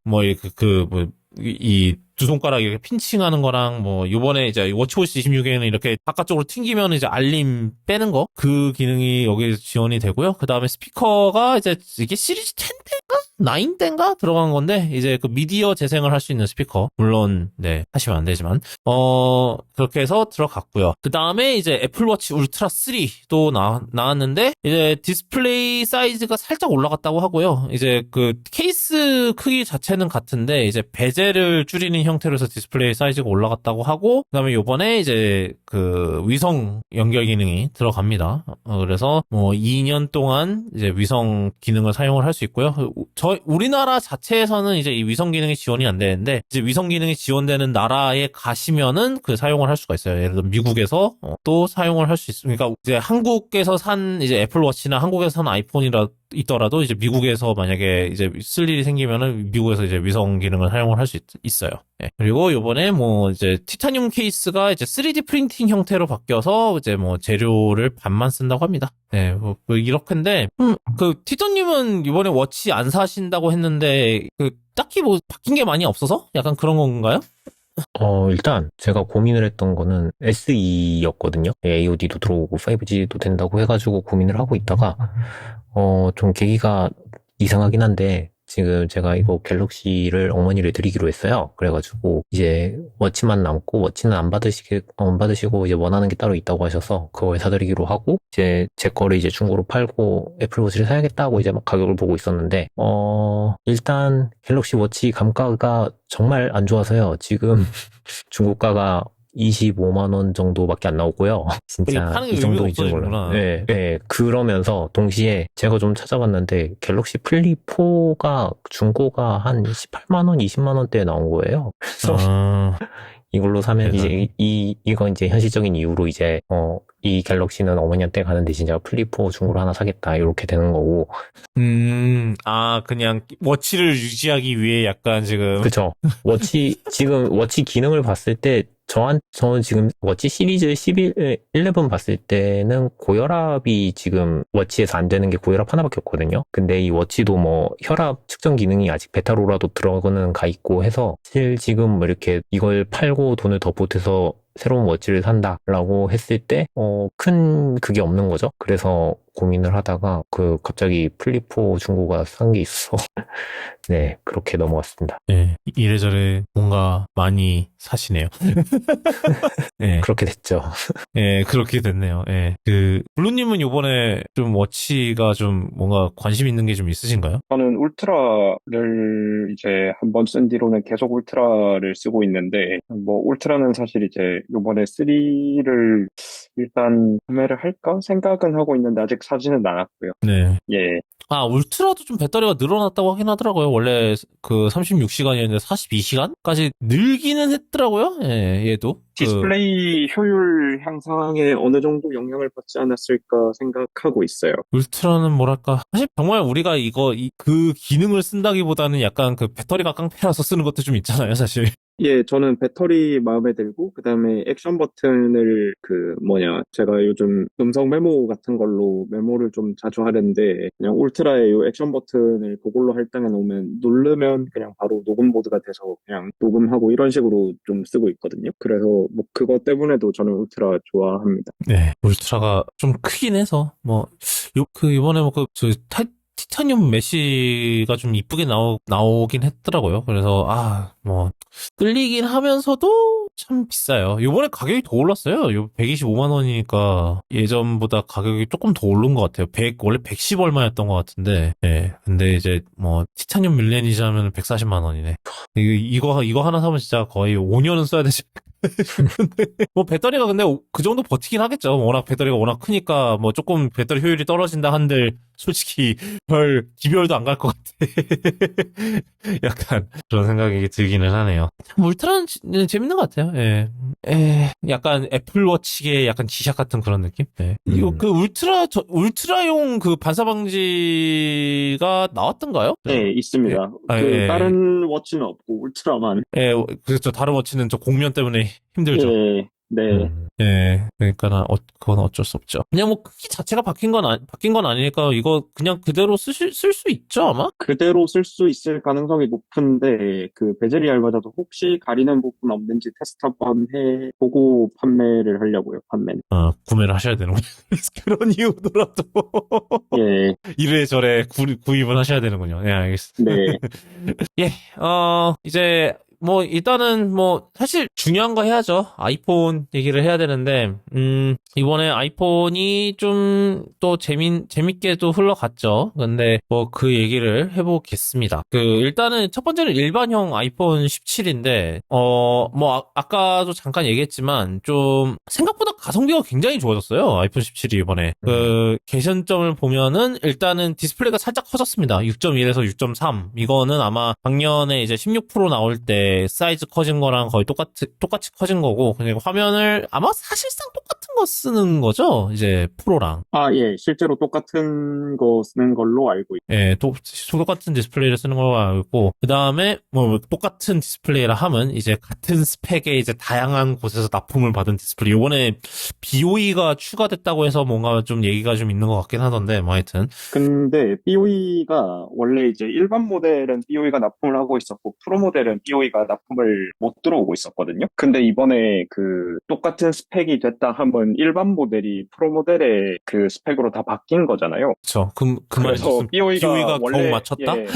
이 두 손가락 이렇게 핀칭하는 거랑 요번에 이제 워치OS 26에는 이렇게 바깥쪽으로 튕기면 이제 알림 빼는 거, 그 기능이 여기에 지원이 되고요. 그 다음에 스피커가 이제 이게 시리즈 10대인가? 9대인가? 들어간 건데, 이제 미디어 재생을 할 수 있는 스피커. 물론, 네, 하시면 안 되지만. 그렇게 해서 들어갔고요. 그 다음에 이제 애플워치 울트라 3도 나왔는데, 이제 디스플레이 사이즈가 살짝 올라갔다고 하고요. 이제 케이스 크기 자체는 같은데, 이제 베젤을 줄이는 형태로 해서 디스플레이 사이즈가 올라갔다고 하고, 그 다음에 요번에 이제 위성 연결 기능이 들어갑니다. 그래서 2년 동안 이제 위성 기능을 사용을 할 수 있고요. 우리나라 자체에서는 이제 이 위성 기능이 지원이 안 되는데, 이제 위성 기능이 지원되는 나라에 가시면은 사용을 할 수가 있어요. 예를 들어 미국에서 또 사용을 할 수 있으니까, 그러니까 이제 한국에서 산 이제 애플워치나 한국에서 산 아이폰이라 있더라도 이제 미국에서 만약에 이제 쓸 일이 생기면은 미국에서 이제 위성 기능을 사용을 할 수 있어요. 네. 그리고 요번에 이제 티타늄 케이스가 이제 3D 프린팅 형태로 바뀌어서 이제 재료를 반만 쓴다고 합니다. 네. 이렇게인데, 티타늄은 이번에 워치 안 사신다고 했는데, 딱히 바뀐 게 많이 없어서? 약간 그런 건가요? 일단 제가 고민을 했던 거는 SE였거든요. AOD도 들어오고 5G도 된다고 해가지고 고민을 하고 있다가 좀 계기가 이상하긴 한데, 지금 제가 이거 갤럭시를 어머니를 드리기로 했어요. 그래가지고 이제 워치만 남고, 워치는 안 받으시고 이제 원하는 게 따로 있다고 하셔서 그걸 사드리기로 하고, 이제 제 거를 이제 중고로 팔고 애플워치를 사야겠다고 이제 막 가격을 보고 있었는데, 일단 갤럭시 워치 감가가 정말 안 좋아서요. 지금 중고가가 25만 원 정도밖에 안 나오고요. 진짜 파는 게 이 정도인지 몰라. 네, 네. 그러면서 동시에 제가 좀 찾아봤는데 갤럭시 플립 4가 중고가 한 18만 원, 20만 원대에 나온 거예요. 그래서 이걸로 사면 이제 이거 이제 현실적인 이유로 이제 이 갤럭시는 어머니한테 가는 대신 제가 플립 4 중고로 하나 사겠다 이렇게 되는 거고. 그냥 워치를 유지하기 위해 약간 지금. 그쵸. 지금 워치 기능을 봤을 때 저는 지금 워치 시리즈 11 봤을 때는 고혈압이 지금 워치에서 안 되는 게 고혈압 하나밖에 없거든요. 근데 이 워치도 혈압 측정 기능이 아직 베타로라도 들어가는 가 있고 해서, 사실 지금 이렇게 이걸 팔고 돈을 더 보태서 새로운 워치를 산다라고 했을 때 큰 그게 없는 거죠. 그래서 고민을 하다가 갑자기 플립 4 중고가 산 게 있어. 네, 그렇게 넘어갔습니다. 네, 이래저래 뭔가 많이 사시네요. 네. 그렇게 됐죠. 네, 그렇게 됐네요. 네. 블루님은 요번에 좀 워치가 좀 뭔가 관심 있는 게 좀 있으신가요? 저는 울트라를 이제 한번 쓴 뒤로는 계속 울트라를 쓰고 있는데, 울트라는 사실 이제 요번에 3를 일단 구매를 할까 생각은 하고 있는데 아직 사지는 않았고요. 네. 예. 울트라도 좀 배터리가 늘어났다고 하긴 하더라고요. 원래 36시간이었는데 42시간까지 늘기는 했더라고요. 예, 얘도. 디스플레이 효율 향상에 어느 정도 영향을 받지 않았을까 생각하고 있어요. 울트라는 뭐랄까. 사실 정말 우리가 그 기능을 쓴다기보다는 약간 배터리가 깡패라서 쓰는 것도 좀 있잖아요, 사실. 예, 저는 배터리 마음에 들고, 그 다음에 액션 버튼을 제가 요즘 음성 메모 같은 걸로 메모를 좀 자주 하는데, 그냥 울트라의 요 액션 버튼을 그걸로 할당해 놓으면 누르면 그냥 바로 녹음 모드가 돼서 그냥 녹음하고 이런 식으로 좀 쓰고 있거든요. 그래서 그거 때문에도 저는 울트라 좋아합니다. 네, 울트라가 좀 크긴 해서, 이번에 티타늄 메쉬가 좀 이쁘게 나오긴 했더라고요. 그래서, 끌리긴 하면서도 참 비싸요. 요번에 가격이 더 올랐어요. 125만 원이니까 예전보다 가격이 조금 더 오른 것 같아요. 원래 110 얼마였던 것 같은데, 예. 근데 이제 티타늄 밀레니즘 하면 140만 원이네. 이거 하나 사면 진짜 거의 5년은 써야 되지. 뭐 배터리가 근데 그 정도 버티긴 하겠죠. 워낙 배터리가 워낙 크니까 뭐 조금 배터리 효율이 떨어진다 한들 솔직히 별 기별도 안 갈 것 같아. 약간 그런 생각이 들기는 하네요. 참 울트라는 재밌는 것 같아요. 예. 약간 애플워치계 약간 지샥 같은 그런 느낌? 예. 이거 그 울트라용 그 반사 방지가 나왔던가요? 네, 있습니다. 다른 워치는 없고 울트라만. 예, 그렇죠. 다른 워치는 저 공면 때문에 힘들죠. 예, 네. 예, 그러니까 그건 어쩔 수 없죠. 그냥 뭐 크기 자체가 바뀐 건 아니니까 이거 그냥 그대로 쓸 수 있죠, 아마? 그대로 쓸 수 있을 가능성이 높은데, 그 베젤이 얇아져도 혹시 가리는 부분 없는지 테스트 한번 해보고 판매를 하려고요, 판매는. 구매를 하셔야 되는군요. 그런 이유더라도. 예, 이래저래 구입을 하셔야 되는군요. 예, 알겠습니다. 네. 예, 이제, 뭐, 일단은 뭐, 사실 중요한 거 해야죠. 아이폰 얘기를 해야 되는데, 이번에 아이폰이 좀 또 재밌게도 흘러갔죠. 근데 뭐 그 얘기를 해보겠습니다. 일단은 첫 번째는 일반형 아이폰 17인데, 뭐, 아까도 잠깐 얘기했지만, 좀, 생각보다 가성비가 굉장히 좋아졌어요. 아이폰 17이 이번에. 개선점을 보면은, 일단은 디스플레이가 살짝 커졌습니다. 6.1에서 6.3. 이거는 아마 작년에 이제 16 프로 나올 때 사이즈 커진 거랑 거의 똑같이 커진 거고, 그리고 화면을 아마 사실상 똑같은 거 쓰는 거죠? 이제 프로랑. 예, 실제로 똑같은 거 쓰는 걸로 알고 있어요. 예, 똑같은 디스플레이를 쓰는 걸로 알고 있고, 그 다음에 뭐 똑같은 디스플레이라 하면 이제 같은 스펙의 이제 다양한 곳에서 납품을 받은 디스플레이. 요번에 BOE가 추가됐다고 해서 뭔가 좀 얘기가 좀 있는 것 같긴 하던데, 뭐 하여튼. 근데 BOE가 원래 이제 일반 모델은 BOE가 납품을 하고 있었고 프로 모델은 BOE가 납품을 못 들어오고 있었거든요. 근데 이번에 그 똑같은 스펙이 됐다 하면 일반 모델이 프로 모델의 그 스펙으로 다 바뀐 거잖아요. 그쵸. 그 말이 그래서 무슨 BOE가 원래 겨우 맞췄다? 예,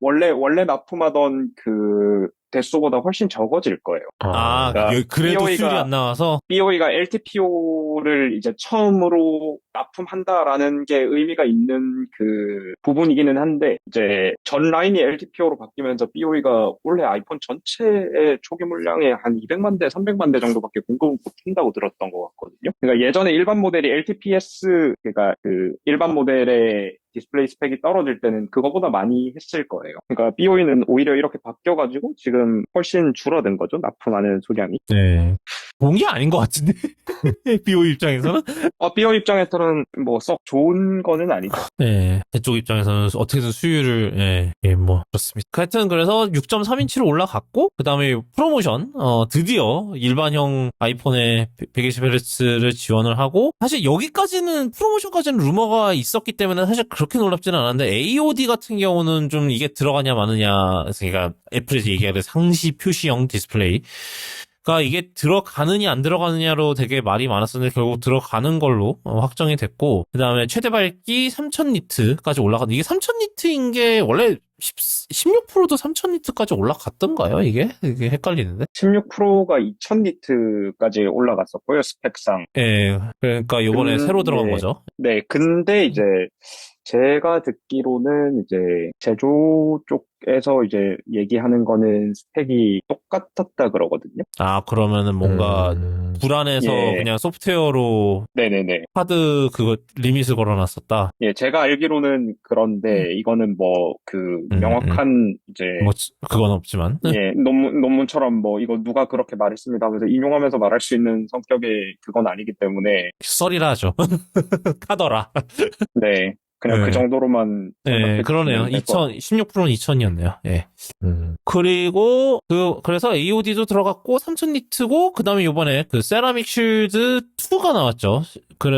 원래 납품하던 그 대수보다 훨씬 적어질 거예요. 그러니까 그래도 BOE 가 수율이 안 나와서? BOE가 LTPO를 이제 처음으로 납품한다라는 게 의미가 있는 그 부분이기는 한데, 이제 전 라인이 LTPO로 바뀌면서 BOE가 원래 아이폰 전체의 초기 물량의 한 200만 대, 300만 대 정도밖에 공급을 못한다고 들었던 것 같거든요. 그러니까 예전에 일반 모델이 LTPS, 그러니까 그 일반 모델의 디스플레이 스펙이 떨어질 때는 그거보다 많이 했을 거예요. 그러니까 BOE는 오히려 이렇게 바뀌어가지고 지금 훨씬 줄어든 거죠. 납품하는 수량이. 네. 좋은 게 아닌 것 같은데? BOE 입장에서는? BOE 입장에서는 뭐 썩 좋은 거는 아니죠. 네. 그쪽 입장에서는 어떻게든 수율을, 뭐, 그렇습니다. 하여튼, 그래서 6.3인치로 올라갔고, 그 다음에 프로모션, 드디어 일반형 아이폰에 120Hz를 지원을 하고, 사실 여기까지는, 프로모션까지는 루머가 있었기 때문에 사실 그렇게 놀랍지는 않았는데, AOD 같은 경우는 좀 이게 들어가냐 마느냐, 그러니까 애플에서 얘기하는 상시 표시형 디스플레이. 그러니까 이게 들어가느냐 안 들어가느냐로 되게 말이 많았었는데 결국 들어가는 걸로 확정이 됐고, 그 다음에 최대 밝기 3000니트까지 올라갔는데, 이게 3000니트인 게 원래 16 프로도 3000니트까지 올라갔던가요? 이게 헷갈리는데. 16 프로가 2000니트까지 올라갔었고요, 스펙상. 예, 그러니까 요번에 새로 들어간 거죠. 네, 근데 이제 제가 듣기로는 이제 제조 쪽에서 이제 얘기하는 거는 스펙이 똑같았다 그러거든요. 그러면은 뭔가 불안해서 예. 그냥 소프트웨어로 네네네. 하드 그거 리밋을 걸어놨었다. 예, 제가 알기로는 그런데 이거는 뭐 그 명확한 이제 뭐 그건 없지만. 예, 논문처럼 뭐 이거 누가 그렇게 말했습니다 하면서 인용하면서 말할 수 있는 성격의 그건 아니기 때문에 썰이라 하죠. 카더라. 네. 그냥 네. 그 정도로만 네, 그러네요. 16 프로는 2000이었네요. 예. 그리고 그래서 AOD도 들어갔고 3000니트고 그다음에 이번에 그 세라믹 쉴드 2가 나왔죠.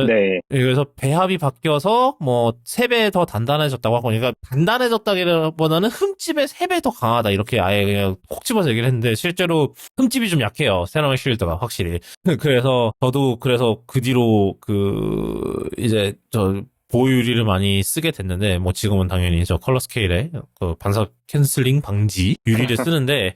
네. 그래서 배합이 바뀌어서 뭐 3배 더 단단해졌다고 하고, 그러니까 단단해졌다기보다는 흠집에 3배 더 강하다 이렇게 아예 그냥 콕 집어서 얘기를 했는데, 실제로 흠집이 좀 약해요. 세라믹 쉴드가 확실히. 그래서 저도 그 뒤로 이제 보호유리를 많이 쓰게 됐는데, 뭐 지금은 당연히 저 컬러 스케일에 그 반사 캔슬링 방지 유리를 쓰는데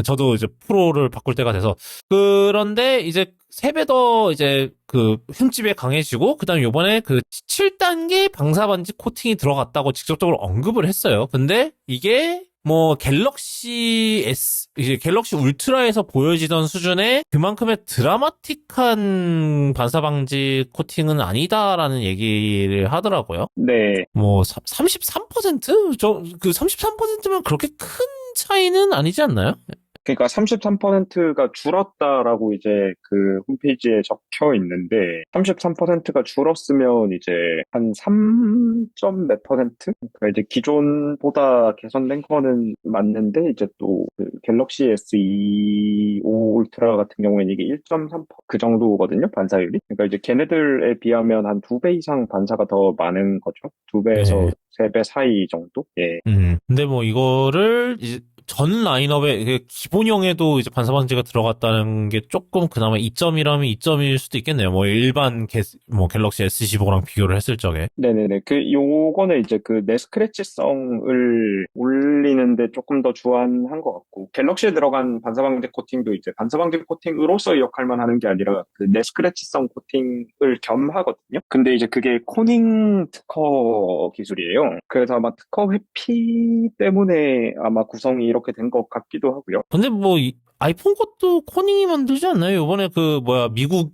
저도 이제 프로를 바꿀 때가 돼서, 그런데 이제 3배 더 이제 그 흠집에 강해지고, 그다음에 요번에 그 7단계 방사 반지 코팅이 들어갔다고 직접적으로 언급을 했어요. 근데 이게 뭐 이제 갤럭시 울트라에서 보여지던 수준의 그만큼의 드라마틱한 반사 방지 코팅은 아니다라는 얘기를 하더라고요. 네. 뭐 33%? 그 33%면 그렇게 큰 차이는 아니지 않나요? 그러니까 33%가 줄었다라고 이제 그 홈페이지에 적혀 있는데 33%가 줄었으면 이제 한 3점 몇 퍼센트? 그러니까 이제 기존보다 개선된 거는 맞는데 이제 또 그 갤럭시 S25 울트라 같은 경우에는 이게 1.3%그 정도거든요, 반사율이. 그러니까 이제 걔네들에 비하면 한 2배 이상 반사가 더 많은 거죠. 2배에서 네. 3배 사이 정도? 예. 근데 뭐 이거를 이제 전 라인업에 기본형에도 이제 반사 방지가 들어갔다는 게 조금 그나마 이점이라면 이점일 수도 있겠네요. 뭐 일반 뭐 갤럭시 S25랑 비교를 했을 적에. 네네네. 요거는 이제 그 내 스크래치성을 올리는데 조금 더 주안한 것 같고, 갤럭시에 들어간 반사방지 코팅도 이제 반사방지 코팅으로서의 역할만 하는 게 아니라 그 내 스크래치성 코팅을 겸하거든요. 근데 이제 그게 코닝 특허 기술이에요. 그래서 아마 특허 회피 때문에 아마 구성이 이렇게 된 것 같기도 하고요. 근데 뭐 아이폰 것도 코닝이 만들지 않나요? 이번에 그 뭐야 미국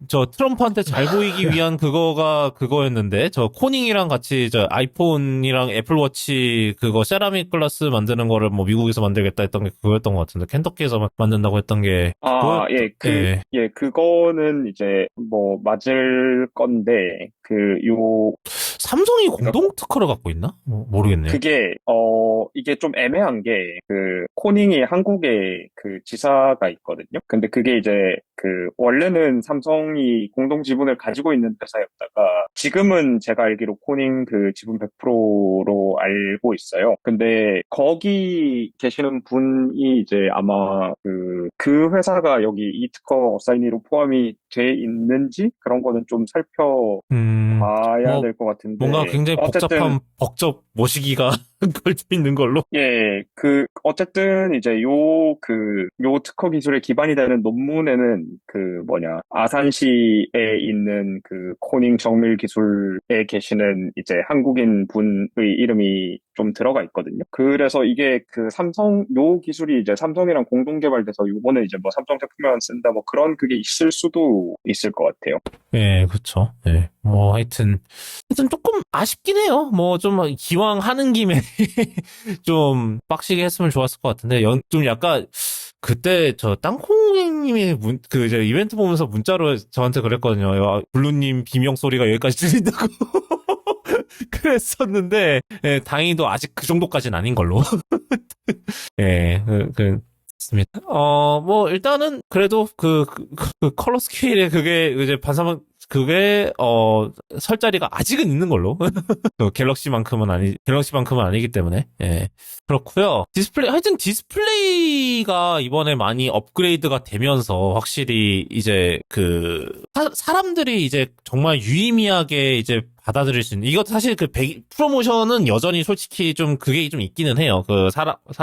저 트럼프한테 잘 보이기 위한 그거가 그거였는데 저 코닝이랑 같이 저 아이폰이랑 애플워치 그거 세라믹 글라스 만드는 거를 뭐 미국에서 만들겠다 했던 게 그거였던 것 같은데 켄터키에서 만든다고 했던 게 예. 그거는 이제 뭐 맞을 건데 삼성이 공동 특허를 갖고 있나? 모르겠네요. 이게 좀 애매한 게, 코닝이 한국에 그 지사가 있거든요. 근데 그게 이제, 원래는 삼성이 공동 지분을 가지고 있는 회사였다가, 지금은 제가 알기로 코닝 그 지분 100%로 알고 있어요. 근데 거기 계시는 분이 이제 아마 그 회사가 여기 이 특허 어사이니로 포함이 돼 있는지 그런 거는 좀 살펴봐야 될 것 같은데. 뭔가 굉장히 복잡한 법적 모시기가 걸쳐 있는 걸로. 예, 어쨌든 이제 요 특허 기술에 기반이 되는 논문에는 아산시에 있는 그 코닝 정밀 기술에 계시는 이제 한국인 분의 이름이 좀 들어가 있거든요. 그래서 이게 요 기술이 이제 삼성이랑 공동 개발돼서 요거는 이제 뭐 삼성 제품에만 쓴다 뭐 그런 그게 있을 수도 있을 것 같아요. 예, 그쵸. 예. 뭐, 하여튼 조금 아쉽긴 해요. 뭐, 좀, 기왕 하는 김에, 좀, 빡시게 했으면 좋았을 것 같은데, 좀 약간, 그때, 땅콩님이 이제 이벤트 보면서 문자로 저한테 그랬거든요. 야, 블루님 비명 소리가 여기까지 들린다고. 그랬었는데, 예, 다행히도 아직 그 정도까지는 아닌 걸로. 예, 맞습니다. 뭐, 일단은, 그래도 컬러 스케일에 그게, 이제 그게, 설 자리가 아직은 있는 걸로. 갤럭시만큼은 아니기 때문에. 예. 그렇고요 하여튼 디스플레이가 이번에 많이 업그레이드가 되면서 확실히 이제 사람들이 이제 정말 유의미하게 이제 받아들일 수 있는, 이것도 사실 프로모션은 여전히 솔직히 좀 그게 좀 있기는 해요.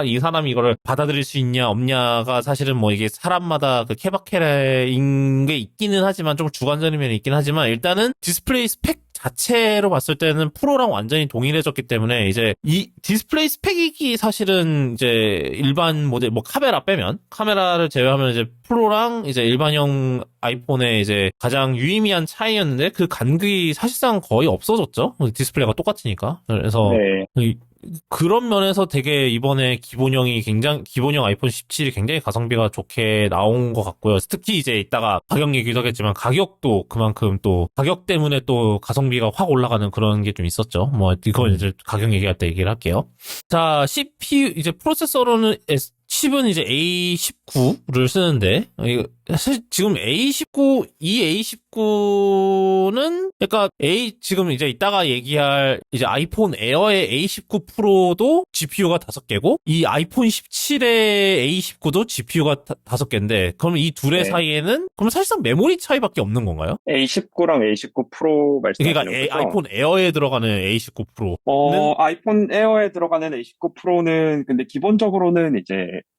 이 사람이 이거를 받아들일 수 있냐, 없냐가 사실은 뭐 이게 사람마다 케바케인 게 있기는 하지만 좀 주관적인 면이 있긴 하지만 일단은 디스플레이 스펙 자체로 봤을 때는 프로랑 완전히 동일해졌기 때문에 이제 이 디스플레이 스펙이 사실은 이제 일반 모델, 뭐 카메라를 제외하면 이제 프로랑 이제 일반형 아이폰의 이제 가장 유의미한 차이였는데 그 간극이 사실상 거의 없어졌죠. 디스플레이가 똑같으니까. 그래서 네. 그런 면에서 되게 이번에 기본형 아이폰 17이 굉장히 가성비가 좋게 나온 것 같고요. 특히 이제 이따가 가격 얘기도 하겠지만 가격도 그만큼 또 가격 때문에 또 가성비가 확 올라가는 그런 게 좀 있었죠. 뭐 이건 이제 가격 얘기할 때 얘기를 할게요. 자, CPU 이제 프로세서로는 칩은 이제 A19를 쓰는데, 사실 지금 이 A19는, 그러니까 지금 이제 이따가 얘기할 이제 아이폰 에어의 A19 프로도 GPU가 5개고, 이 아이폰 17의 A19도 GPU가 5개인데, 그럼 이 둘의 사이에는, 그럼 사실상 메모리 차이밖에 없는 건가요? A19랑 A19 프로 말씀하시는 그러니까 거죠? 아이폰 에어에 들어가는 A19 프로. 아이폰 에어에 들어가는 A19 프로는 근데 기본적으로는 이제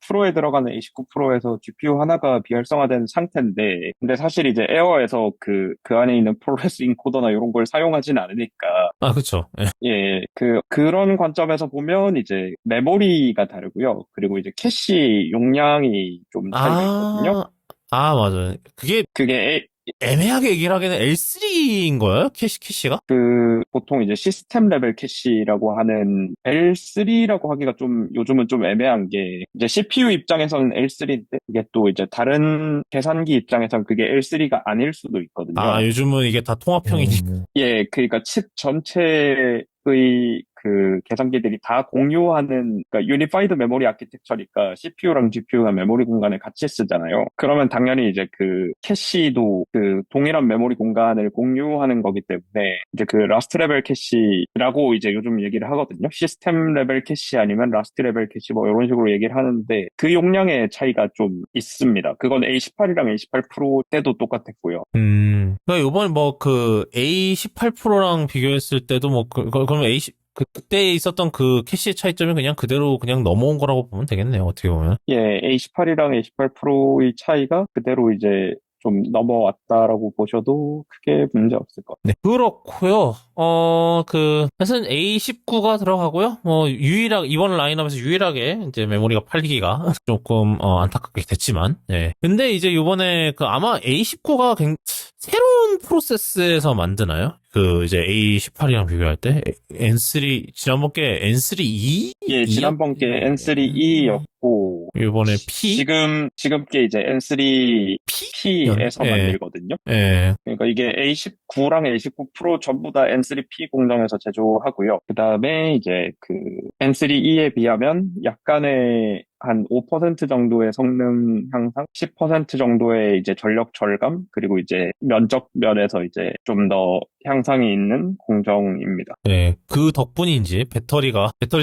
프로에 들어가는 A19 프로에서 GPU 하나가 비활성화된 상태인데, 근데 사실 이제 에어에서 그 안에 있는 프로레스 인코더나 이런 걸 사용하진 않으니까, 아, 그쵸. 예. 예, 그런 관점에서 보면 이제 메모리가 다르고요. 그리고 이제 캐시 용량이 좀 차이가 있거든요. 맞아요. 그게 그게 애매하게 얘기를 하기에는 L3인 거예요? 캐시가? 보통 이제 시스템 레벨 캐시라고 하는 L3라고 하기가 좀 요즘은 좀 애매한 게 이제 CPU 입장에서는 L3인데 이게 또 이제 다른 계산기 입장에서는 그게 L3가 아닐 수도 있거든요. 요즘은 이게 다 통합형이니까. 예, 그러니까 칩 전체의 그 계산기들이 다 공유하는, 그러니까 유니파이드 메모리 아키텍처니까 CPU랑 GPU가 메모리 공간을 같이 쓰잖아요. 그러면 당연히 이제 그 캐시도 그 동일한 메모리 공간을 공유하는 거기 때문에 이제 그 라스트 레벨 캐시라고 이제 요즘 얘기를 하거든요. 시스템 레벨 캐시 아니면 라스트 레벨 캐시 뭐 이런 식으로 얘기를 하는데 그 용량의 차이가 좀 있습니다. 그건 A18이랑 A18 프로 때도 똑같았고요. 그러니까 요번에 뭐 그 A18 프로랑 비교했을 때도 뭐 그러면 그때 있었던 그 캐시의 차이점이 그냥 그대로 그냥 넘어온 거라고 보면 되겠네요. 어떻게 보면. 예, A18이랑 A18 프로의 차이가 그대로 이제 좀 넘어왔다라고 보셔도 크게 문제 없을 것 같아요. 네. 그렇고요. 사실 A19가 들어가고요. 이번 라인업에서 유일하게 이제 메모리가 8기가 조금, 안타깝게 됐지만, 예. 근데 이제 요번에 아마 A19가 새로운 프로세스에서 만드나요? 이제 A18이랑 비교할 때? 지난번 게 N3E? 예, 지난번 게 N3E였고, 요번에 P? 지금 게 이제 N3 P에서 예. 만들거든요. 예. 그러니까 이게 A19랑 A19 프로 전부 다 N3P 공정에서 제조하고요. 그 다음에 이제 N3E에 비하면 약간의 한 5% 정도의 성능 향상, 10% 정도의 이제 전력 절감, 그리고 이제 면적 면에서 이제 좀 더 향상이 있는 공정입니다. 네, 그 덕분인지 배터리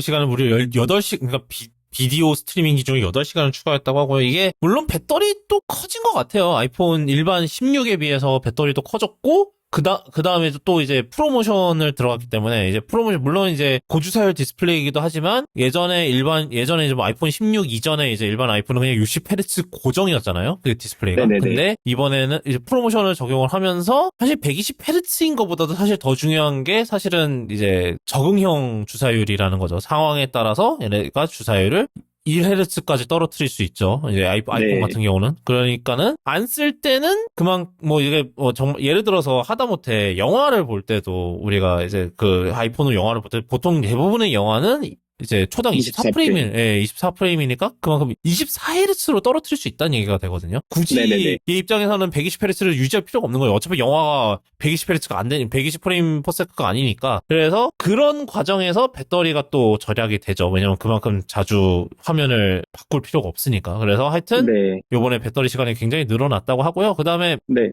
시간을 무려 8시, 그러니까 비디오 스트리밍 기준으로 8시간을 추가했다고 하고요. 이게 물론 배터리도 커진 것 같아요. 아이폰 일반 16에 비해서 배터리도 커졌고 그 다음에 또 이제 프로모션을 들어갔기 때문에 이제 물론 이제 고주사율 디스플레이이기도 하지만 예전에 이제 뭐 아이폰 16 이전에 이제 일반 아이폰은 그냥 60Hz 고정이었잖아요. 그 디스플레이가. 네네네. 근데 이번에는 이제 프로모션을 적용을 하면서 사실 120Hz인 것보다도 사실 더 중요한 게 사실은 이제 적응형 주사율이라는 거죠. 상황에 따라서 얘네가 주사율을 1Hz까지 떨어뜨릴 수 있죠. 이제 아이폰 네. 같은 경우는. 그러니까는 안 쓸 때는 이게 정말 예를 들어서 하다못해 영화를 볼 때도 우리가 이제 아이폰으로 영화를 볼 때 보통 대부분의 영화는 이제 초당 24프레임, 24프레임이니까 그만큼 24Hz로 떨어뜨릴 수 있다는 얘기가 되거든요. 굳이 네네네. 이 입장에서는 120Hz를 유지할 필요가 없는 거예요. 어차피 영화가 120Hz가 안 되니 120프레임 퍼 세컨드가 아니니까. 그래서 그런 과정에서 배터리가 또 절약이 되죠. 왜냐면 그만큼 자주 화면을 바꿀 필요가 없으니까. 그래서 하여튼 네. 요번에 배터리 시간이 굉장히 늘어났다고 하고요. 그다음에 네.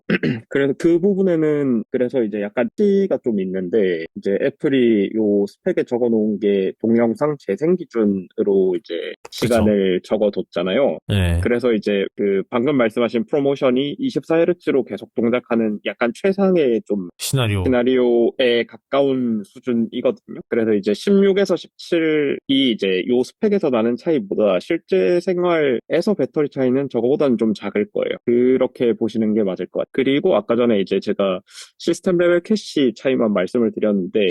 그래서 그 부분에는 그래서 이제 약간 띠가 좀 있는데 이제 애플이 요 스펙에 적어 놓은 게 동영상 재생 기준으로 이제 시간을 적어뒀잖아요. 네. 그래서 이제 방금 말씀하신 프로모션이 24Hz로 계속 동작하는 약간 최상의 좀 시나리오에 가까운 수준이거든요. 그래서 이제 16에서 17이 이제 요 스펙에서 나는 차이보다 실제 생활에서 배터리 차이는 저거보다는 좀 작을 거예요. 그렇게 보시는 게 맞을 것 같아요. 그리고 아까 전에 이제 제가 시스템 레벨 캐시 차이만 말씀을 드렸는데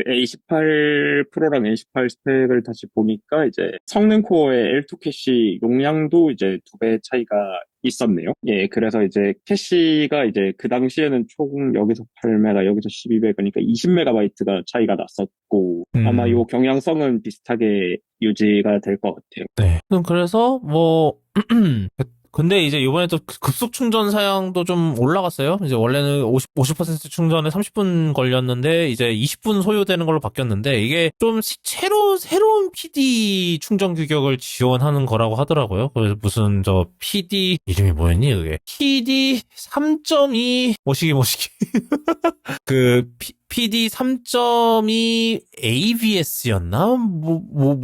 A18 프로랑 A18 스펙을 다시 보니까 이제 성능 코어의 L2 캐시 용량도 이제 2배 차이가 있었네요. 예, 그래서 이제 캐시가 이제 그 당시에는 총 여기서 8메가, 여기서 12메가, 그러니까 20메가바이트가 차이가 났었고, 아마 요 경향성은 비슷하게 유지가 될 것 같아요. 네. 그래서 근데 이제 이번에 또 급속 충전 사양도 좀 올라갔어요. 이제 원래는 50% 충전에 30분 걸렸는데 이제 20분 소요되는 걸로 바뀌었는데 이게 좀 새로운 PD 충전 규격을 지원하는 거라고 하더라고요. 그래서 무슨 PD 이름이 뭐였니 그게? PD 3.2 모시기 PD 3.2 ABS였나?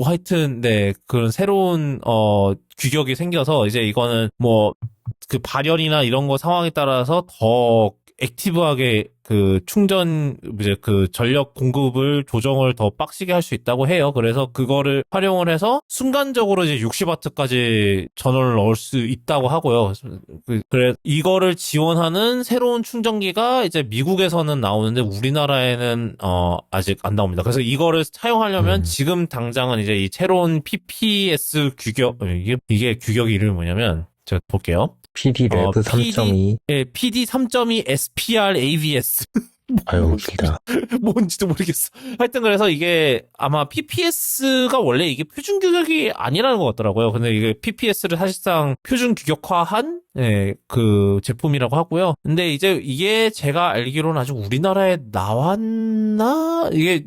하여튼, 네, 그런 새로운, 규격이 생겨서, 이제 이거는 발열이나 이런 거 상황에 따라서 더 액티브하게 그 충전 이제 그 전력 공급을 조정을 더 빡시게 할 수 있다고 해요. 그래서 그거를 활용을 해서 순간적으로 이제 60W까지 전원을 넣을 수 있다고 하고요. 그래 이거를 지원하는 새로운 충전기가 이제 미국에서는 나오는데 우리나라에는 아직 안 나옵니다. 그래서 이거를 사용하려면 지금 당장은 이제 이 새로운 PPS 규격 이게 규격 이름이 뭐냐면 제가 볼게요. PD 레브 3.2. 예, PD 3.2 SPR AVS. 아유, 길다. 뭔지도 모르겠어. 하여튼 그래서 이게 아마 PPS가 원래 이게 표준 규격이 아니라는 것 같더라고요. 근데 이게 PPS를 사실상 표준 규격화한 그 제품이라고 하고요. 근데 이제 이게 제가 알기로는 아직 우리나라에 나왔나? 이게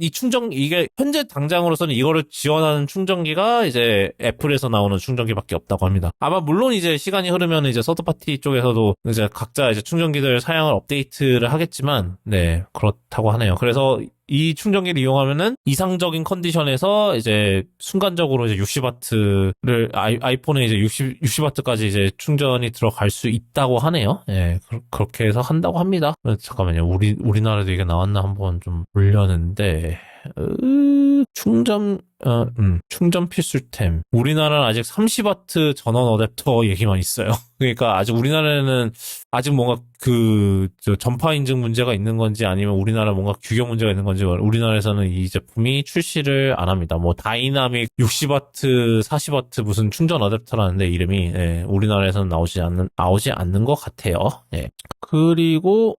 현재 당장으로서는 이거를 지원하는 충전기가 이제 애플에서 나오는 충전기밖에 없다고 합니다. 아마 물론 이제 시간이 흐르면 이제 서드파티 쪽에서도 이제 각자 이제 충전기들 사양을 업데이트를 하겠지만, 네, 그렇다고 하네요. 그래서 이 충전기를 이용하면은 이상적인 컨디션에서 이제 순간적으로 이제 60W를 아이폰에 이제 60W까지 이제 충전이 들어갈 수 있다고 하네요. 예, 그렇게 해서 한다고 합니다. 잠깐만요. 우리나라도 이게 나왔나 한번 좀 보려는데, 충전 필수템. 우리나라는 아직 30W 전원 어댑터 얘기만 있어요. 그러니까 아직 우리나라는 아직 뭔가 전파 인증 문제가 있는 건지 아니면 우리나라 뭔가 규격 문제가 있는 건지 우리나라에서는 이 제품이 출시를 안 합니다. 뭐 다이나믹 60W, 40W 무슨 충전 어댑터라는데 이름이 우리나라에서는 나오지 않는 것 같아요. 예. 그리고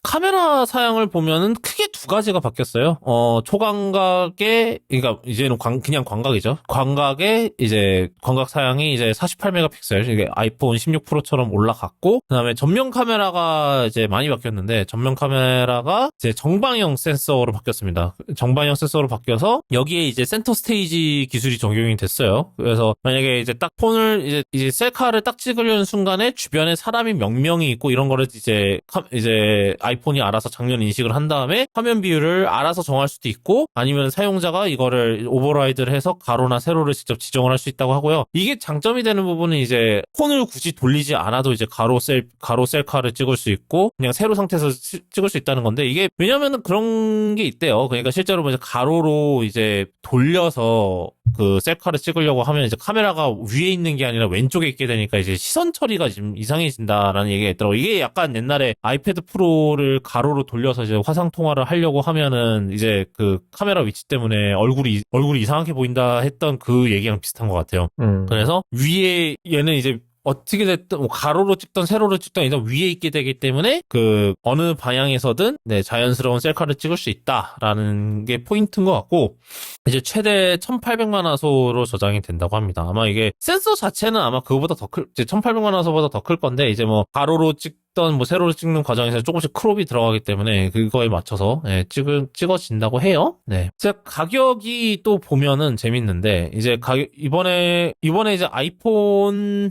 카메라 사양을 보면은 크게 두 가지가 바뀌었어요. 초광각에, 그러니까 이제는 그냥 광각이죠. 광각에 이제 광각 사양이 이제 48메가픽셀, 이게 아이폰 16 프로처럼 올라갔고, 그다음에 전면 카메라가 이제 많이 바뀌었는데, 전면 카메라가 이제 정방형 센서로 바뀌었습니다. 정방형 센서로 바뀌어서 여기에 이제 센터 스테이지 기술이 적용이 됐어요. 그래서 만약에 이제 딱 폰을 이제 셀카를 딱 찍으려는 순간에 주변에 사람이 몇 명이 있고 이런 거를 이제 아이폰이 알아서 장면 인식을 한 다음에 화면 비율을 알아서 정할 수도 있고 아니면 사용자가 이거를 오버라이드를 해서 가로나 세로를 직접 지정을 할 수 있다고 하고요. 이게 장점이 되는 부분은 이제 폰을 굳이 돌리지 않아도 이제 가로 셀카를 찍을 수 있고 그냥 세로 상태에서 찍을 수 있다는 건데 이게 왜냐면은 그런 게 있대요. 그러니까 실제로 뭐 이제 가로로 이제 돌려서 그 셀카를 찍으려고 하면 이제 카메라가 위에 있는 게 아니라 왼쪽에 있게 되니까 이제 시선 처리가 지금 이상해진다라는 얘기가 있더라고요. 이게 약간 옛날에 아이패드 프로를 가로로 돌려서 이제 화상 통화를 하려고 하면은 이제 그 카메라 위치 때문에 얼굴이 이상하게 보인다 했던 그 얘기랑 비슷한 것 같아요. 그래서 위에 얘는 이제 어떻게 됐든 뭐 가로로 찍던 세로로 찍던 일단 위에 있게 되기 때문에 그 어느 방향에서든 자연스러운 셀카를 찍을 수 있다라는 게 포인트인 것 같고 이제 최대 1800만 화소로 저장이 된다고 합니다. 아마 이게 센서 자체는 아마 그거보다 더 이제 1800만 화소보다 더 클 건데 이제 뭐 가로로 찍던 뭐 세로로 찍는 과정에서 조금씩 크롭이 들어가기 때문에 그거에 맞춰서 찍어진다고 해요. 네. 제가 가격이 또 보면은 재밌는데 이제 이번에 이제 아이폰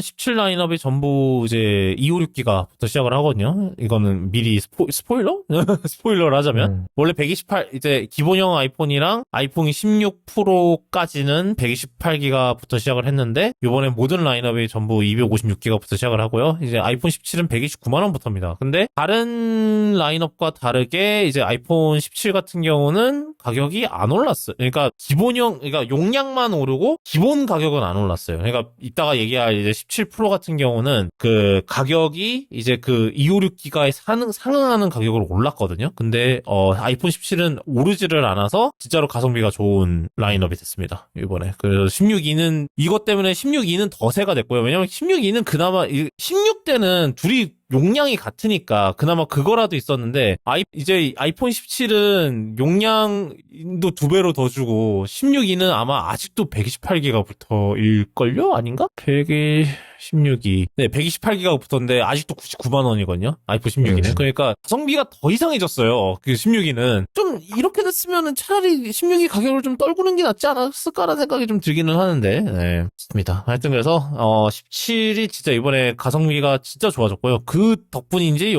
17 라인업이 전부 이제 256기가부터 시작을 하거든요. 이거는 미리 스포일러? 스포일러를 하자면 원래 128 이제 기본형 아이폰이랑 아이폰 16 프로까지는 128기가부터 시작을 했는데 이번에 모든 라인업이 전부 256기가부터 시작을 하고요. 이제 아이폰 17은 129만 원부터입니다. 근데 다른 라인업과 다르게 이제 아이폰 17 같은 경우는 가격이 안 올랐어요. 그러니까 그러니까 용량만 오르고 기본 가격은 안 올랐어요. 그러니까 이따가 얘기할 이제 17 프로 같은 경우는 그 가격이 이제 그 256기가에 상응하는 가격으로 올랐거든요. 근데 아이폰 17은 오르지를 않아서 진짜로 가성비가 좋은 라인업이 됐습니다. 이번에. 그래서 16E는 이것 때문에 16E는 더 세가 됐고요. 왜냐면 16E는 그나마 16대는 둘이 용량이 같으니까 그나마 그거라도 있었는데 이제 아이폰 17은 용량도 2배로 더 주고 16E는 아마 아직도 128기가부터일걸요? 아닌가? 116E. 네, 128기가부터인데 아직도 99만 원이거든요. 아이폰 16E는. 그러니까 가성비가 더 이상해졌어요. 그 16E는. 좀 이렇게 됐으면은 차라리 16E 가격을 좀 떨구는 게 낫지 않았을까라는 생각이 좀 들기는 하는데. 네. 좋습니다. 하여튼 그래서 17이 진짜 이번에 가성비가 진짜 좋아졌고요. 그 덕분인지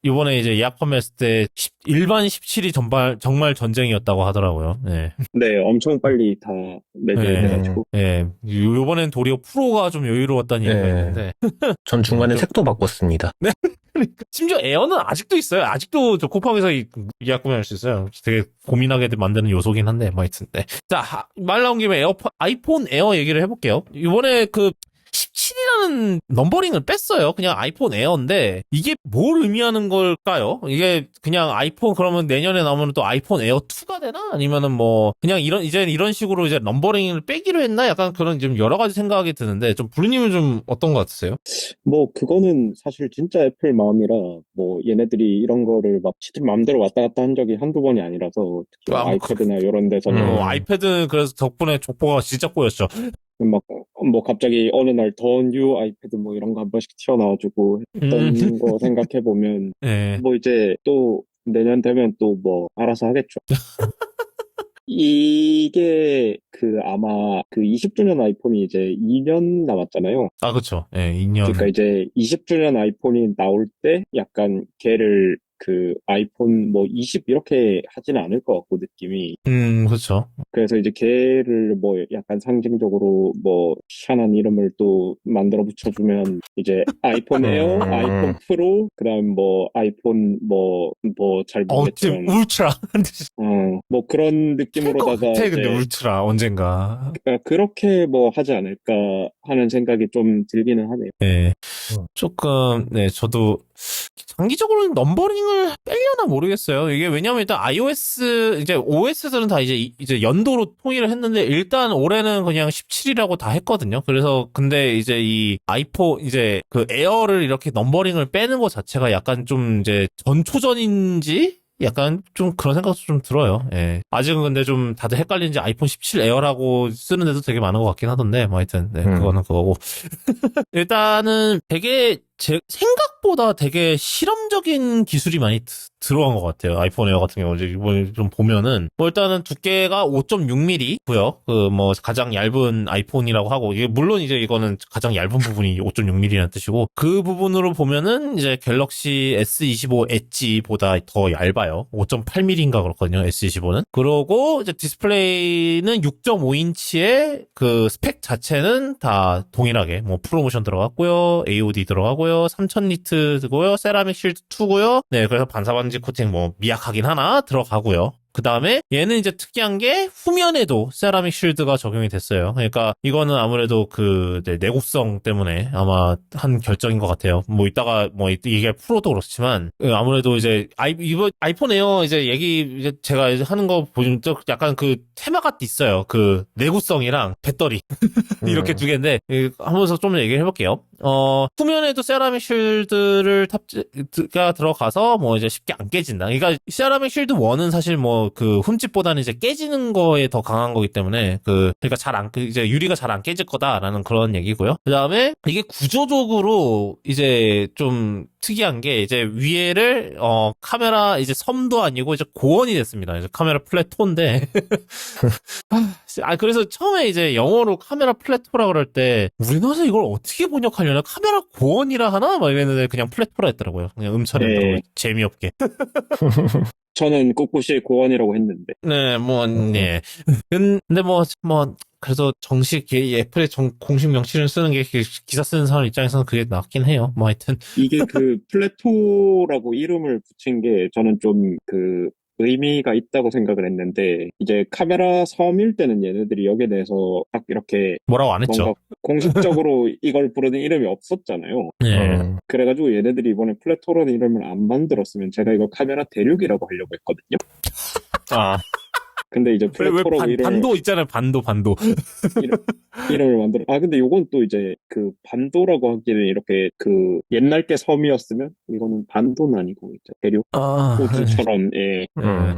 이번에 이제 예약 판매했을 때 일반 17이 정말 전쟁이었다고 하더라고요. 네. 네, 엄청 빨리 다 매진돼가지고. 예. 요번엔 도리어 프로가 좀 여유로웠다는 얘기가 네. 있는데. 전 중간에 좀- 색도 바꿨습니다. 심지어 에어는 아직도 있어요. 아직도 저 쿠팡에서 예약 구매할 수 있어요. 되게 고민하게 만드는 요소긴 한데, 뭐 하여튼. 네. 자, 말 나온 김에 아이폰 에어 얘기를 해볼게요. 이번에 그 17이라는 넘버링을 뺐어요. 그냥 아이폰 에어인데 이게 뭘 의미하는 걸까요? 이게 그냥 아이폰 그러면 내년에 나오면 또 아이폰 에어 2가 되나? 아니면은 뭐 그냥 이런 식으로 이제 넘버링을 빼기로 했나? 약간 그런 좀 여러 가지 생각이 드는데 좀 부르님은 좀 어떤 것 같으세요? 뭐, 그거는 사실 진짜 애플 마음이라, 뭐, 얘네들이 이런 거를 막 시스템 마음대로 왔다 갔다 한 적이 한두 번이 아니라서, 특히 아, 뭐 아이패드나 이런 데서는 아이패드는 그래서 덕분에 족보가 진짜 꼬였죠. 막, 뭐, 갑자기 어느 날 더 뉴 아이패드 뭐 이런 거 한 번씩 튀어나와주고 했던 거 생각해보면, 네. 뭐 이제 또 내년 되면 또 뭐 알아서 하겠죠. 이게 아마 20주년 아이폰이 이제 2년 남았잖아요. 아, 그쵸. 예, 2년. 그러니까 이제 20주년 아이폰이 나올 때 약간 걔를 아이폰 뭐 20 이렇게 하지는 않을 것 같고 느낌이. 그쵸. 그래서 이제 걔를 뭐 약간 상징적으로 뭐 희한한 이름을 또 만들어 붙여주면 이제 아이폰 에어, 아이폰 프로, 그다음 뭐 아이폰 뭐 잘 지금 모르겠지만 울트라. 뭐 그런 느낌으로다가 같아, 근데 이제 울트라, 언젠가. 그러니까 그렇게 뭐 하지 않을까 하는 생각이 좀 들기는 하네요. 네. 조금, 네, 저도, 장기적으로는 넘버링을 빼려나 모르겠어요. 이게 왜냐면 일단 iOS, 이제 OS들은 다 이제 연도로 통일을 했는데, 일단 올해는 그냥 17이라고 다 했거든요. 그래서, 근데 이제 이 아이폰, 이제 그 에어를 이렇게 넘버링을 빼는 것 자체가 약간 좀 이제 전초전인지? 약간 좀 그런 생각도 좀 들어요. 예. 아직은 근데 좀 다들 헷갈리는지 아이폰 17 에어라고 쓰는 데도 되게 많은 것 같긴 하던데, 뭐 하여튼, 네, 그거는 그거고. 일단은 되게 생각보다 되게 실험적인 기술이 많이 들어간 것 같아요. 아이폰 에어 같은 경우 이번에 좀 보면은 뭐 일단은 두께가 5.6mm고요. 그 뭐 가장 얇은 아이폰이라고 하고 이게 물론 이제 이거는 가장 얇은 부분이 5.6mm라는 뜻이고 그 부분으로 보면은 이제 갤럭시 S25 엣지보다 더 얇아요. 5.8mm인가 그렇거든요. S25는. 그러고 이제 디스플레이는 6.5인치의 그 스펙 자체는 다 동일하게 뭐 프로모션 들어갔고요. AOD 들어가고요. 3000니트고요. 세라믹 실드 2고요. 네, 그래서 반사반지 코팅 뭐 미약하긴 하나 들어가고요. 그 다음에 얘는 이제 특이한 게 후면에도 세라믹 쉴드가 적용이 됐어요. 그러니까 이거는 아무래도 내구성 때문에 아마 한 결정인 것 같아요. 뭐 이따가 뭐 이게 프로도 그렇지만 아무래도 이제 이번 아이폰 에어 이제 이제 제가 이제 하는 거 보시면 또 약간 그 테마가 있어요. 그 내구성이랑 배터리 이렇게 두 개인데 하면서 좀 얘기를 해볼게요. 후면에도 세라믹 쉴드를 가 들어가서 뭐 이제 쉽게 안 깨진다. 그러니까 세라믹 쉴드 1은 사실 뭐 그 흠집보다는 이제 깨지는 거에 더 강한 거기 때문에 그러니까 이제 유리가 잘 안 깨질 거다라는 그런 얘기고요. 그 다음에 이게 구조적으로 이제 좀 특이한 게 이제 위에를 카메라 이제 섬도 아니고 이제 고원이 됐습니다. 이제 카메라 플래토인데 그래서 처음에 이제 영어로 카메라 플래토라 그럴 때 우리나라에서 이걸 어떻게 번역하려나 카메라 고원이라 하나 막 이랬는데 그냥 플래토라 했더라고요. 그냥 음처리더라고요. 네. 재미없게. 저는 꿋꿋이 고원이라고 했는데. 네, 네. 근데 그래서 정식 애플의 공식 명칭을 쓰는 게 기사 쓰는 사람 입장에서는 그게 낫긴 해요. 뭐 하여튼 이게 플래토라고 이름을 붙인 게 저는 좀 의미가 있다고 생각을 했는데, 이제 카메라 섬일 때는 얘네들이 여기에 대해서 딱 이렇게 뭐라고 안 했죠. 뭔가 공식적으로 이걸 부르는 이름이 없었잖아요. 네. 그래가지고 얘네들이 이번에 플래토라는 이름을 안 만들었으면 제가 이거 카메라 대륙이라고 하려고 했거든요. 근데 이제 플래토라고 반도 있잖아요. 반도. 이름을 만들어. 근데 요건 또 이제 반도라고 하기는 이렇게 옛날 게 섬이었으면 이거는 반도는 아니고 이제 대륙 호주처럼 예.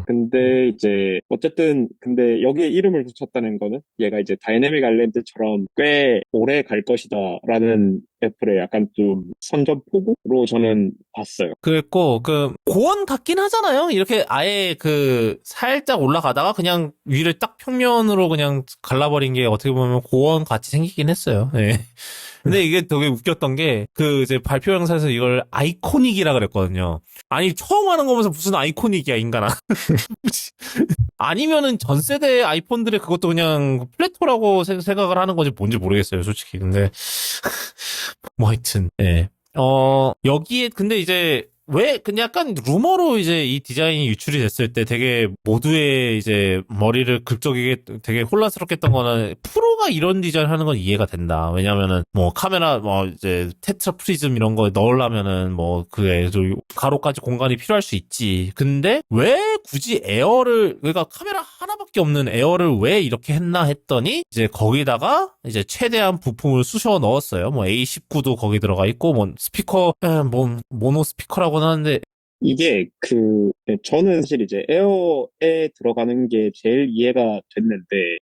근데 이제 어쨌든 근데 여기에 이름을 붙였다는 거는 얘가 이제 다이내믹 아일랜드처럼 꽤 오래 갈 것이다라는 애플의 약간 좀 선전포고로 저는 봤어요. 그랬고 고원 같긴 하잖아요. 이렇게 아예 살짝 올라가다가 그냥 위를 딱 평면으로 그냥 갈라버린 게 어떻게 보면 고원 같이 생기긴 했어요. 네. 근데 이게 되게 웃겼던 게, 이제 발표 영상에서 이걸 아이코닉이라 그랬거든요. 아니, 처음 하는 거면서 무슨 아이코닉이야, 인간아. 아니면은 전 세대 아이폰들의 그것도 그냥 플래토라고 생각을 하는 건지 뭔지 모르겠어요, 솔직히. 근데, 뭐 하여튼, 예. 여기에, 근데 이제, 왜, 근데 약간 루머로 이제 이 디자인이 유출이 됐을 때 되게 모두의 이제 머리를 극적이게 되게 혼란스럽게 했던 거는 프로가 이런 디자인 하는 건 이해가 된다. 왜냐면은 뭐 카메라 뭐 이제 테트라 프리즘 이런 거 넣으려면은 뭐 그게 가로까지 공간이 필요할 수 있지. 근데 왜 굳이 에어를, 그러니까 카메라 하나밖에 없는 에어를 왜 이렇게 했나 했더니 이제 거기다가 이제 최대한 부품을 쑤셔 넣었어요. 뭐 A19도 거기 들어가 있고 뭐 스피커, 뭐 모노 스피커라고 하는데 이게 네, 저는 사실 이제 에어에 들어가는 게 제일 이해가 됐는데,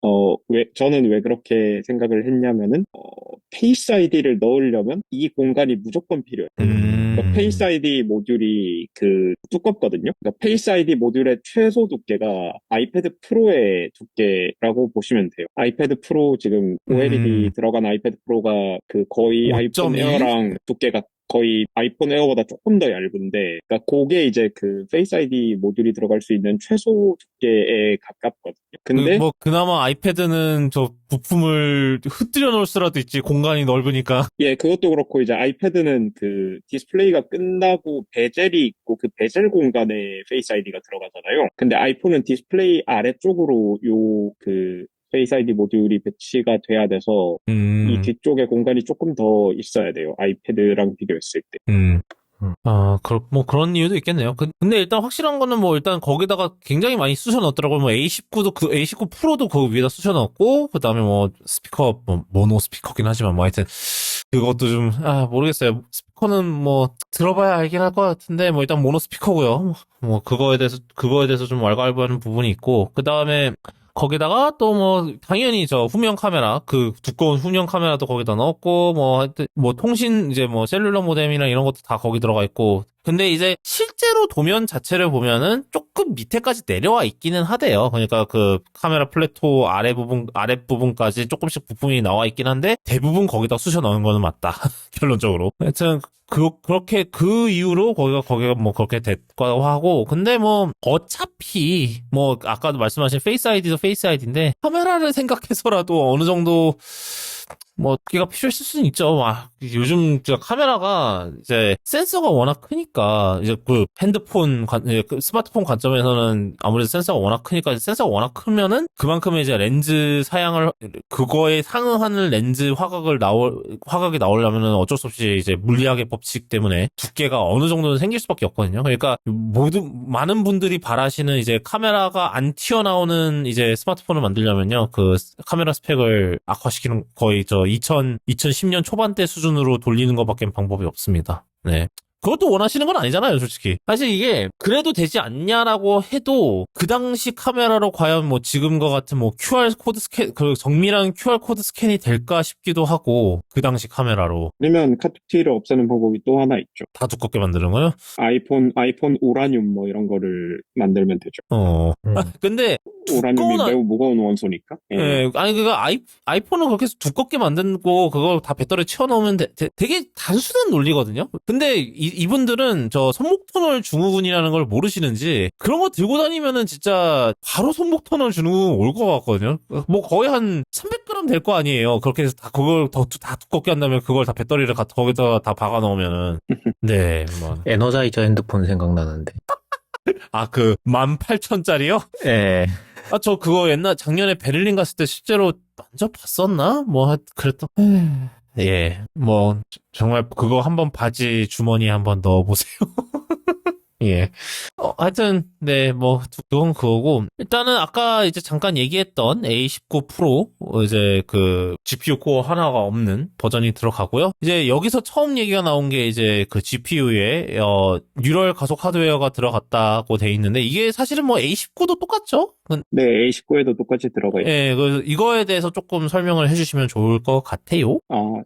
저는 왜 그렇게 생각을 했냐면은, 페이스 아이디를 넣으려면 이 공간이 무조건 필요해요. 그러니까 페이스 아이디 모듈이 두껍거든요. 그러니까 페이스 아이디 모듈의 최소 두께가 아이패드 프로의 두께라고 보시면 돼요. 아이패드 프로 지금 OLED 들어간 아이패드 프로가 거의 아이폰 5.1? 에어랑 두께가 거의 아이폰 에어보다 조금 더 얇은데, 그러니까 그게 이제 페이스 아이디 모듈이 들어갈 수 있는 최소 두께에 가깝거든요. 근데 뭐 그나마 아이패드는 저 부품을 흩뜨려 놓을 수라도 있지, 공간이 넓으니까. 예, 그것도 그렇고 이제 아이패드는 디스플레이가 끝나고 베젤이 있고 그 베젤 공간에 페이스 아이디가 들어가잖아요. 근데 아이폰은 디스플레이 아래쪽으로 페이스 아이디 모듈이 배치가 돼야 돼서 이 뒤쪽에 공간이 조금 더 있어야 돼요. 아이패드랑 비교했을 때. 뭐 그런 이유도 있겠네요. 근데 일단 확실한 거는 뭐 일단 거기다가 굉장히 많이 쑤셔 넣었더라고요. 뭐 A19도 A19 프로도 그 위에다 쑤셔 넣었고, 그 다음에 뭐 스피커, 뭐 모노 스피커긴 하지만 뭐 하여튼 그것도 좀, 모르겠어요. 스피커는 뭐 들어봐야 알긴 할 것 같은데 뭐 일단 모노 스피커고요. 뭐 그거에 대해서 좀 왈가왈부하는 부분이 있고, 그 다음에 거기다가 또 뭐 당연히 저 후면 카메라, 그 두꺼운 후면 카메라도 거기다 넣었고, 뭐 하여튼 뭐 통신 이제 뭐 셀룰러 모뎀이랑 이런 것도 다 거기 들어가 있고. 근데 이제 실제로 도면 자체를 보면은 조금 밑에까지 내려와 있기는 하대요. 그러니까 그 카메라 플래토 아랫부분까지 조금씩 부품이 나와 있긴 한데 대부분 거기다 쑤셔 넣은 거는 맞다. 결론적으로. 하여튼 그렇게 그 이후로 거기가 뭐 그렇게 됐다고 하고. 근데 뭐 어차피 뭐 아까도 말씀하신 페이스 아이디도 페이스 아이디인데 카메라를 생각해서라도 어느 정도 뭐 그게가 필요했을 수는 있죠. 요즘 카메라가 이제 센서가 워낙 크니까 이제 스마트폰 관점에서는 아무래도 센서가 워낙 크니까, 센서가 워낙 크면은 그만큼 이제 렌즈 사양을, 그거에 상응하는 렌즈 화각이 나오려면은 어쩔 수 없이 이제 물리학의 법칙 때문에 두께가 어느 정도는 생길 수밖에 없거든요. 그러니까 많은 분들이 바라시는 이제 카메라가 안 튀어나오는 이제 스마트폰을 만들려면요, 그 카메라 스펙을 악화시키는, 거의 2010년 초반대 수준으로 돌리는 것밖에 방법이 없습니다. 네. 그것도 원하시는 건 아니잖아요, 솔직히. 사실 이게 그래도 되지 않냐라고 해도 그 당시 카메라로 과연 뭐 지금과 같은 뭐 QR 코드 스캔, 정밀한 QR 코드 스캔이 될까 싶기도 하고, 그 당시 카메라로. 아니면 카툭티를 없애는 방법이 또 하나 있죠. 다 두껍게 만드는 거요? 아이폰 우라늄 뭐 이런 거를 만들면 되죠. 근데 우라늄이 매우 무거운 원소니까. 예, 아니 아이폰은 그렇게 해서 두껍게 만들고 그걸 다 배터리에 채워넣으면 되게 단순한 논리거든요. 근데 이분들은 저 손목 터널 증후군이라는 걸 모르시는지 그런 거 들고 다니면은 진짜 바로 손목 터널 증후군 올 것 같거든요. 뭐 거의 한 300g 될 거 아니에요. 그렇게 해서 그걸 다 두껍게 한다면 그걸 다 배터리를 거기다 다 박아 넣으면은. 네, 뭐. 에너자이저 핸드폰 생각나는데. 18,000짜리요? 예. 저 그거 작년에 베를린 갔을 때 실제로 만져봤었나? 뭐, 그랬던. 예, 뭐, 정말 그거 한번 바지 주머니에 한번 넣어보세요. 예. 하여튼, 네, 뭐, 그건 그거고. 일단은 아까 이제 잠깐 얘기했던 A19 프로, 이제 GPU 코어 하나가 없는 버전이 들어가고요. 이제 여기서 처음 얘기가 나온 게 이제 GPU에, 뉴럴 가속 하드웨어가 들어갔다고 돼 있는데, 이게 사실은 뭐 A19도 똑같죠? 네, A19에도 똑같이 들어가요. 예, 그래서 이거에 대해서 조금 설명을 해주시면 좋을 것 같아요.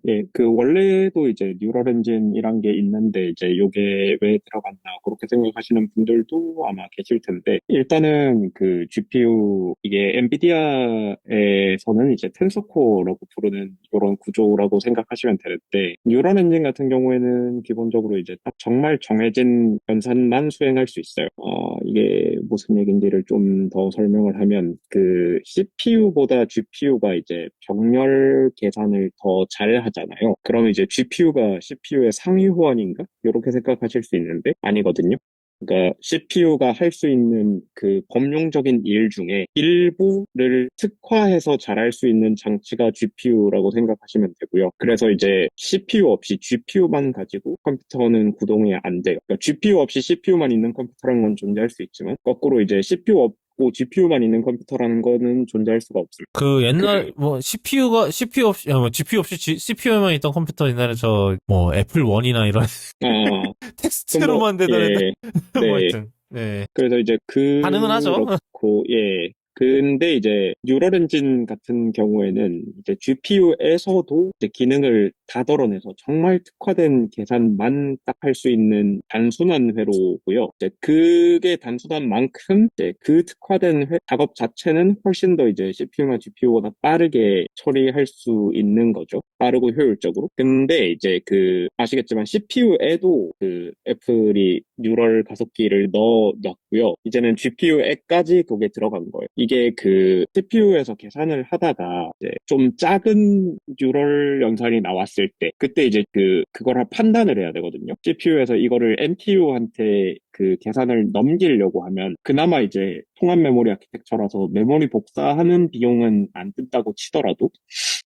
예, 원래도 이제 뉴럴 엔진이란 게 있는데, 이제 요게 왜 들어갔나, 그렇게 생각 생각하시는 분들도 아마 계실 텐데, 일단은 그 GPU, 이게 엔비디아에서는 이제 텐서코어라고 부르는 이런 구조라고 생각하시면 되는데, 뉴럴 엔진 같은 경우에는 기본적으로 이제 딱 정말 정해진 연산만 수행할 수 있어요. 이게 무슨 얘기인지를 좀 더 설명을 하면, 그 CPU보다 GPU가 이제 병렬 계산을 더 잘 하잖아요. 그럼 이제 GPU가 CPU의 상위 호환인가? 이렇게 생각하실 수 있는데 아니거든요. 그러니까 CPU가 할 수 있는 그 범용적인 일 중에 일부를 특화해서 잘할 수 있는 장치가 GPU라고 생각하시면 되고요. 그래서 이제 CPU 없이 GPU만 가지고 컴퓨터는 구동이 안 돼요. 그러니까 GPU 없이 CPU만 있는 컴퓨터라는 건 존재할 수 있지만, 거꾸로 이제 CPU 없고 GPU만 있는 컴퓨터라는 거는 존재할 수가 없습니다. 그 옛날 뭐 CPU 없이 GPU 없이 CPU에만 있던 컴퓨터 옛날에 저 뭐 애플 원이나 이런 아, 텍스트로만 되던 애들 예, 뭐 네. 하여튼 네. 그래서 이제 가능은 하죠. 그렇고, 예. 근데 이제 뉴럴 엔진 같은 경우에는 이제 GPU에서도 이제 기능을 다 덜어내서 정말 특화된 계산만 딱 할 수 있는 단순한 회로고요. 이제 그게 단순한 만큼 이제 그 특화된 작업 자체는 훨씬 더 이제 CPU나 GPU보다 빠르게 처리할 수 있는 거죠. 빠르고 효율적으로. 근데 이제 그 아시겠지만 CPU에도 그 애플이 뉴럴 가속기를 넣었고요. 이제는 GPU에까지 그게 들어간 거예요. 이게 그 CPU에서 계산을 하다가 이제 좀 작은 뉴럴 연산이 나왔을 때, 그때 이제 그걸 판단을 해야 되거든요. CPU에서 이거를 NPU한테 그 계산을 넘기려고 하면 그나마 이제 통합 메모리 아키텍처라서 메모리 복사하는 비용은 안 든다고 치더라도,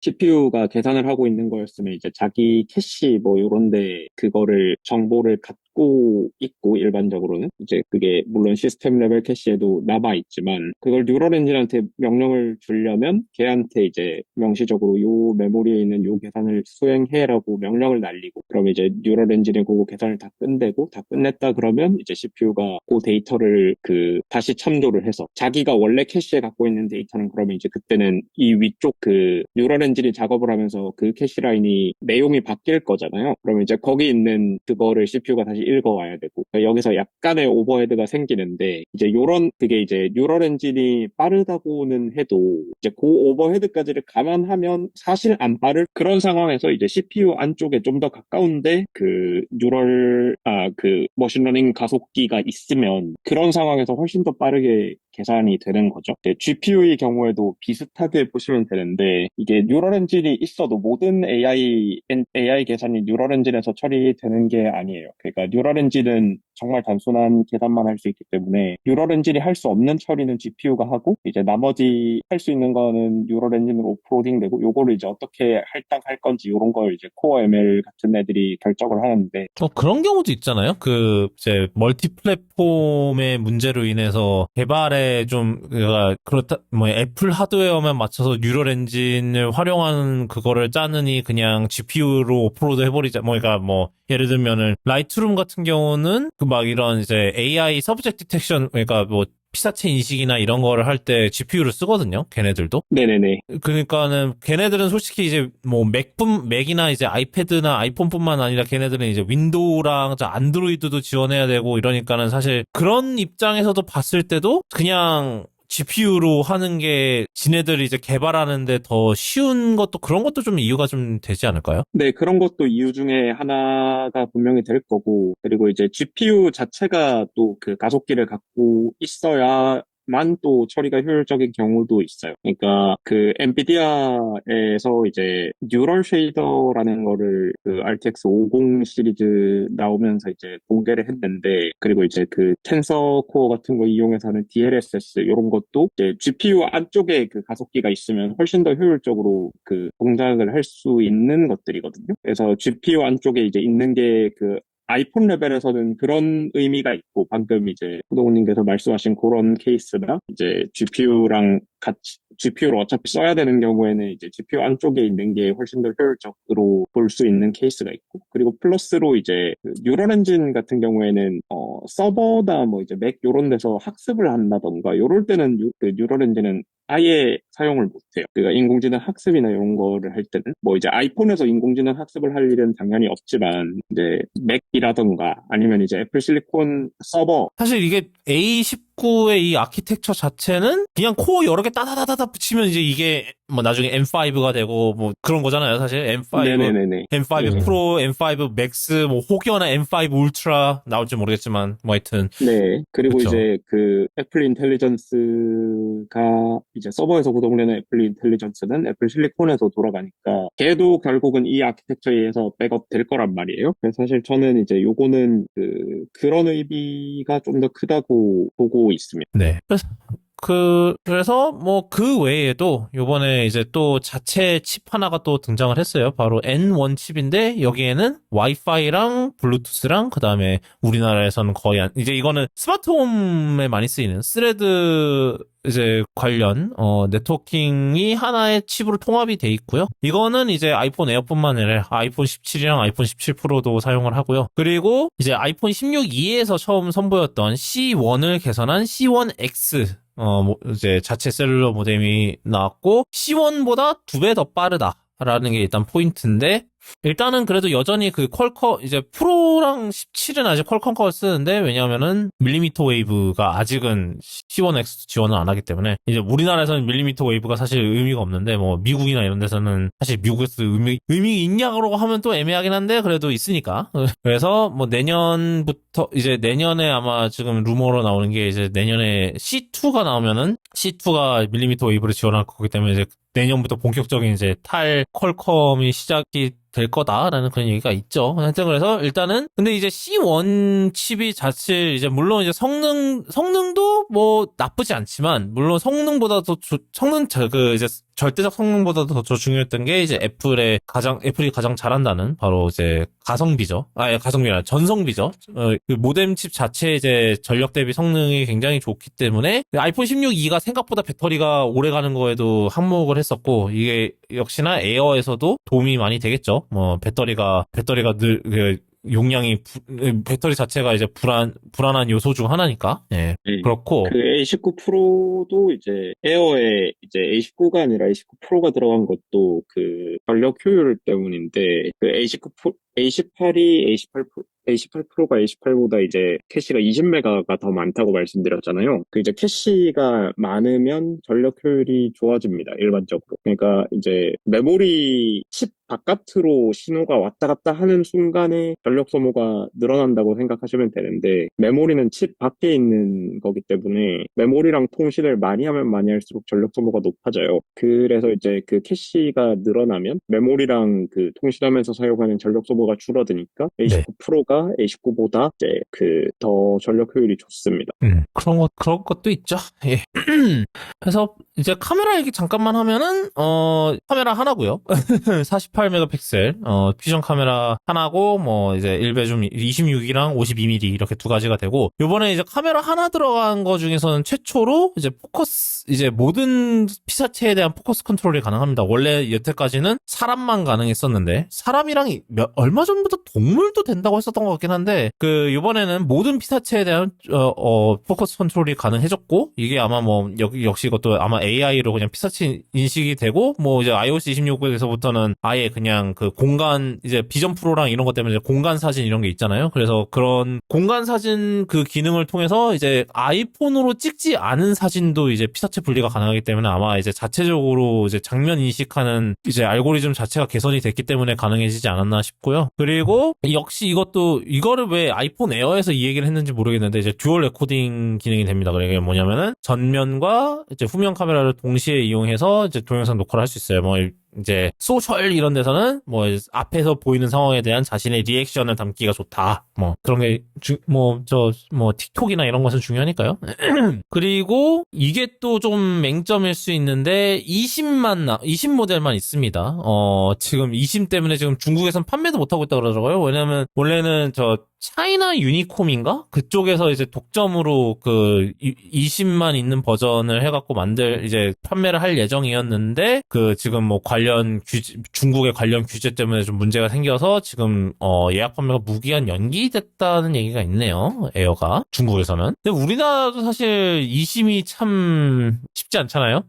CPU가 계산을 하고 있는 거였으면 이제 자기 캐시 뭐 요런데 그거를 정보를 갖고 있고, 일반적으로는 이제 그게 물론 시스템 레벨 캐시에도 남아 있지만, 그걸 뉴럴 엔진한테 명령을 주려면 걔한테 이제 명시적으로 요 메모리에 있는 요 계산을 수행해라고 명령을 날리고, 그럼 이제 뉴럴 엔진이 그거 계산을 다 끝내고, 다 끝냈다 그러면 이제 CPU가 그 데이터를 다시 참조를 해서, 자기가 원래 캐시에 갖고 있는 데이터는 그러면 이제 그때는 이 위쪽 그 뉴럴 엔진이 작업을 하면서 그 캐시 라인이 내용이 바뀔 거잖아요. 그러면 이제 거기 있는 그거를 CPU가 다시 읽어와야 되고, 그러니까 여기서 약간의 오버헤드가 생기는데, 이제 그게 이제 뉴럴 엔진이 빠르다고는 해도 이제 그 오버헤드까지를 감안하면 사실 안 빠를 그런 상황에서 이제 CPU 안쪽에 좀 더 가까운데 그 머신러닝 가속기가 있으면 그런 상황에서 훨씬 더 빠르게 계산이 되는 거죠. GPU의 경우에도 비슷하게 보시면 되는데, 이게 뉴럴 엔진이 있어도 모든 AI 계산이 뉴럴 엔진에서 처리되는 게 아니에요. 그러니까 뉴럴 엔진은 정말 단순한 계산만 할 수 있기 때문에 뉴럴 엔진이 할 수 없는 처리는 GPU가 하고, 이제 나머지 할 수 있는 거는 뉴럴 엔진으로 오프로딩 되고, 요거를 이제 어떻게 할당할 건지 이런 걸 이제 코어 ML 같은 애들이 결정을 하는데. 그런 경우도 있잖아요. 이제 멀티 플랫폼의 문제로 인해서 개발에 그렇다 뭐 애플 하드웨어만 맞춰서 뉴럴 엔진을 활용하는 그거를 짜느니 그냥 GPU로 오프로드 해버리자. 그러니까 예를 들면은 라이트룸 같은 경우는 이런 이제 AI 서브젝트 디텍션, 그러니까 피사체 인식이나 이런 거를 할 때 GPU를 쓰거든요. 걔네들도. 네네네. 그러니까는 걔네들은 솔직히 이제 맥이나 이제 아이패드나 아이폰뿐만 아니라 걔네들은 이제 윈도우랑 안드로이드도 지원해야 되고 이러니까는 사실 그런 입장에서도 봤을 때도 그냥 GPU로 하는 게 지네들이 이제 개발하는데 더 쉬운 것도, 그런 것도 좀 이유가 좀 되지 않을까요? 네, 그런 것도 이유 중에 하나가 분명히 될 거고, 그리고 이제 GPU 자체가 또 그 가속기를 갖고 있어야만 또 처리가 효율적인 경우도 있어요. 그러니까 그 엔비디아에서 이제 뉴럴 쉐이더라는 거를 그 RTX 50 시리즈 나오면서 이제 공개를 했는데, 그리고 이제 그 텐서 코어 같은 거 이용해서 하는 DLSS 이런 것도 이제 GPU 안쪽에 그 가속기가 있으면 훨씬 더 효율적으로 그 동작을 할 수 있는 것들이거든요. 그래서 GPU 안쪽에 이제 있는 게 그 아이폰 레벨에서는 그런 의미가 있고, 방금 이제 후동훈님께서 말씀하신 그런 케이스나 이제 GPU랑 같이 GPU를 어차피 써야 되는 경우에는 이제 GPU 안쪽에 있는 게 훨씬 더 효율적으로 볼 수 있는 케이스가 있고, 그리고 플러스로 이제 그 뉴럴 엔진 같은 경우에는 서버나 뭐 이제 맥 요런 데서 학습을 한다던가 요럴 때는 그 뉴럴 엔진은 아예 사용을 못해요. 그러니까 인공지능 학습이나 이런 거를 할 때는 뭐 이제 아이폰에서 인공지능 학습을 할 일은 당연히 없지만 이제 맥이라던가 아니면 이제 애플 실리콘 서버. 사실 이게 A19의 이 아키텍처 자체는 그냥 코어 여러 개 따다다다다 붙이면 이제 이게 뭐 나중에 M5가 되고 뭐 그런 거잖아요. 사실 M5, 네네네네. M5 프로, M5 맥스, 뭐 혹여나 M5 울트라 나올지 모르겠지만 뭐 하여튼 네. 그리고 그쵸. 이제 그 애플 인텔리전스가 이제 서버에서 구동되는 애플 인텔리전스는 애플 실리콘에서 돌아가니까 걔도 결국은 이 아키텍처에 의해서 백업 될 거란 말이에요. 그래서 사실 저는 이제 요거는 그런 의미가 좀 더 크다고 보고 있습니다. 네. 그래서 뭐 그 외에도 요번에 이제 또 자체 칩 하나가 또 등장을 했어요. 바로 N1 칩인데 여기에는 와이파이랑 블루투스랑 그다음에 우리나라에서는 거의 이제 이거는 스마트홈에 많이 쓰이는 스레드 이제 관련 네트워킹이 하나의 칩으로 통합이 돼 있고요. 이거는 이제 아이폰 에어뿐만 아니라 아이폰 17이랑 아이폰 17 프로도 사용을 하고요. 그리고 이제 아이폰 16E에서 처음 선보였던 C1을 개선한 C1X 이제 자체 셀룰러 모뎀이 나왔고, C1보다 2배 더 빠르다라는 게 일단 포인트인데, 일단은 그래도 여전히 그 퀄컴, 이제 프로랑 17은 아직 퀄컴 걸 쓰는데, 왜냐하면은 밀리미터 웨이브가 아직은 C1X 지원을 안 하기 때문에, 이제 우리나라에서는 밀리미터 웨이브가 사실 의미가 없는데, 뭐, 미국이나 이런 데서는 사실 미국에서 의미 있냐고 하면 또 애매하긴 한데, 그래도 있으니까. 그래서 뭐 내년부터, 이제 내년에 아마 지금 루머로 나오는 게 이제 내년에 C2가 나오면은, C2가 밀리미터 웨이브를 지원할 거기 때문에 이제 내년부터 본격적인 이제 탈 퀄컴이 시작이 될 거다라는 그런 얘기가 있죠. 하여튼 그래서 일단은 근데 이제 C1 칩이 자체 이제 물론 이제 성능도 뭐 나쁘지 않지만 물론 성능보다 더 이제 절대적 성능보다도 더 중요했던 게 이제 애플이 가장 잘한다는 바로 이제 가성비죠. 가성비 아니라 전성비죠. 그 모뎀 칩 자체 이제 전력 대비 성능이 굉장히 좋기 때문에 아이폰 16E가 생각보다 배터리가 오래 가는 거에도 한몫을 했었고 이게 역시나 에어에서도 도움이 많이 되겠죠. 뭐 배터리가 용량이 배터리 자체가 이제 불안한 요소 중 하나니까. 예. 네. 그렇고 그 A19 프로도 이제 에어에 이제 A19가 아니라 A19 프로가 들어간 것도 그 전력 효율 때문인데 그 A18 프로가 A18보다 이제 캐시가 20메가가 더 많다고 말씀드렸잖아요. 그 이제 캐시가 많으면 전력 효율이 좋아집니다. 일반적으로. 그러니까 이제 메모리 칩 바깥으로 신호가 왔다 갔다 하는 순간에 전력 소모가 늘어난다고 생각하시면 되는데 메모리는 칩 밖에 있는 거기 때문에 메모리랑 통신을 많이 하면 많이 할수록 전력 소모가 높아져요. 그래서 이제 그 캐시가 늘어나면 메모리랑 그 통신하면서 사용하는 전력 소모가 줄어드니까 A19 프로가 A19보다 이제 더 전력 효율이 좋습니다. 그런 것도 있죠. 예. 그래서 이제 카메라 얘기 잠깐만 하면은 카메라 하나고요. 48메가픽셀 퓨전 카메라 하나고 뭐 이제 일배줌 26이랑 52mm 이렇게 두 가지가 되고 요번에 이제 카메라 하나 들어간 거 중에서는 최초로 이제 이제 모든 피사체에 대한 포커스 컨트롤이 가능합니다. 원래 여태까지는 사람만 가능했었는데 사람이랑 얼마 전부터 동물도 된다고 했었던 것 같긴 한데 요번에는 모든 피사체에 대한 포커스 컨트롤이 가능해졌고 이게 아마 뭐 역시 이것도 아마 AI로 그냥 피사체 인식이 되고 뭐 이제 iOS 26에서부터는 아예 그냥 그 공간 이제 비전 프로랑 이런 것 때문에 이제 공간 사진 이런 게 있잖아요. 그래서 그런 공간 사진 그 기능을 통해서 이제 아이폰으로 찍지 않은 사진도 이제 피사체 분리가 가능하기 때문에 아마 이제 자체적으로 이제 장면 인식하는 이제 알고리즘 자체가 개선이 됐기 때문에 가능해지지 않았나 싶고요. 그리고 역시 이거를 왜 아이폰 에어에서 이 얘기를 했는지 모르겠는데 이제 듀얼 레코딩 기능이 됩니다. 그게 뭐냐면은 전면과 이제 후면 카메라를 동시에 이용해서 이제 동영상 녹화를 할 수 있어요. 뭐 이제 소셜 이런 데서는 뭐 앞에서 보이는 상황에 대한 자신의 리액션을 담기가 좋다. 뭐 그런 게 틱톡이나 이런 것은 중요하니까요. 그리고 이게 또 좀 맹점일 수 있는데 20 모델만 있습니다. 지금 20 때문에 지금 중국에선 판매도 못하고 있다고 그러더라고요. 왜냐면 원래는 차이나 유니콤인가? 그쪽에서 이제 독점으로 20만 있는 버전을 해갖고 이제 판매를 할 예정이었는데, 지금 뭐 중국의 관련 규제 때문에 좀 문제가 생겨서 지금, 예약 판매가 무기한 연기됐다는 얘기가 있네요. 에어가. 중국에서는. 근데 우리나라도 사실 20이 참 쉽지 않잖아요?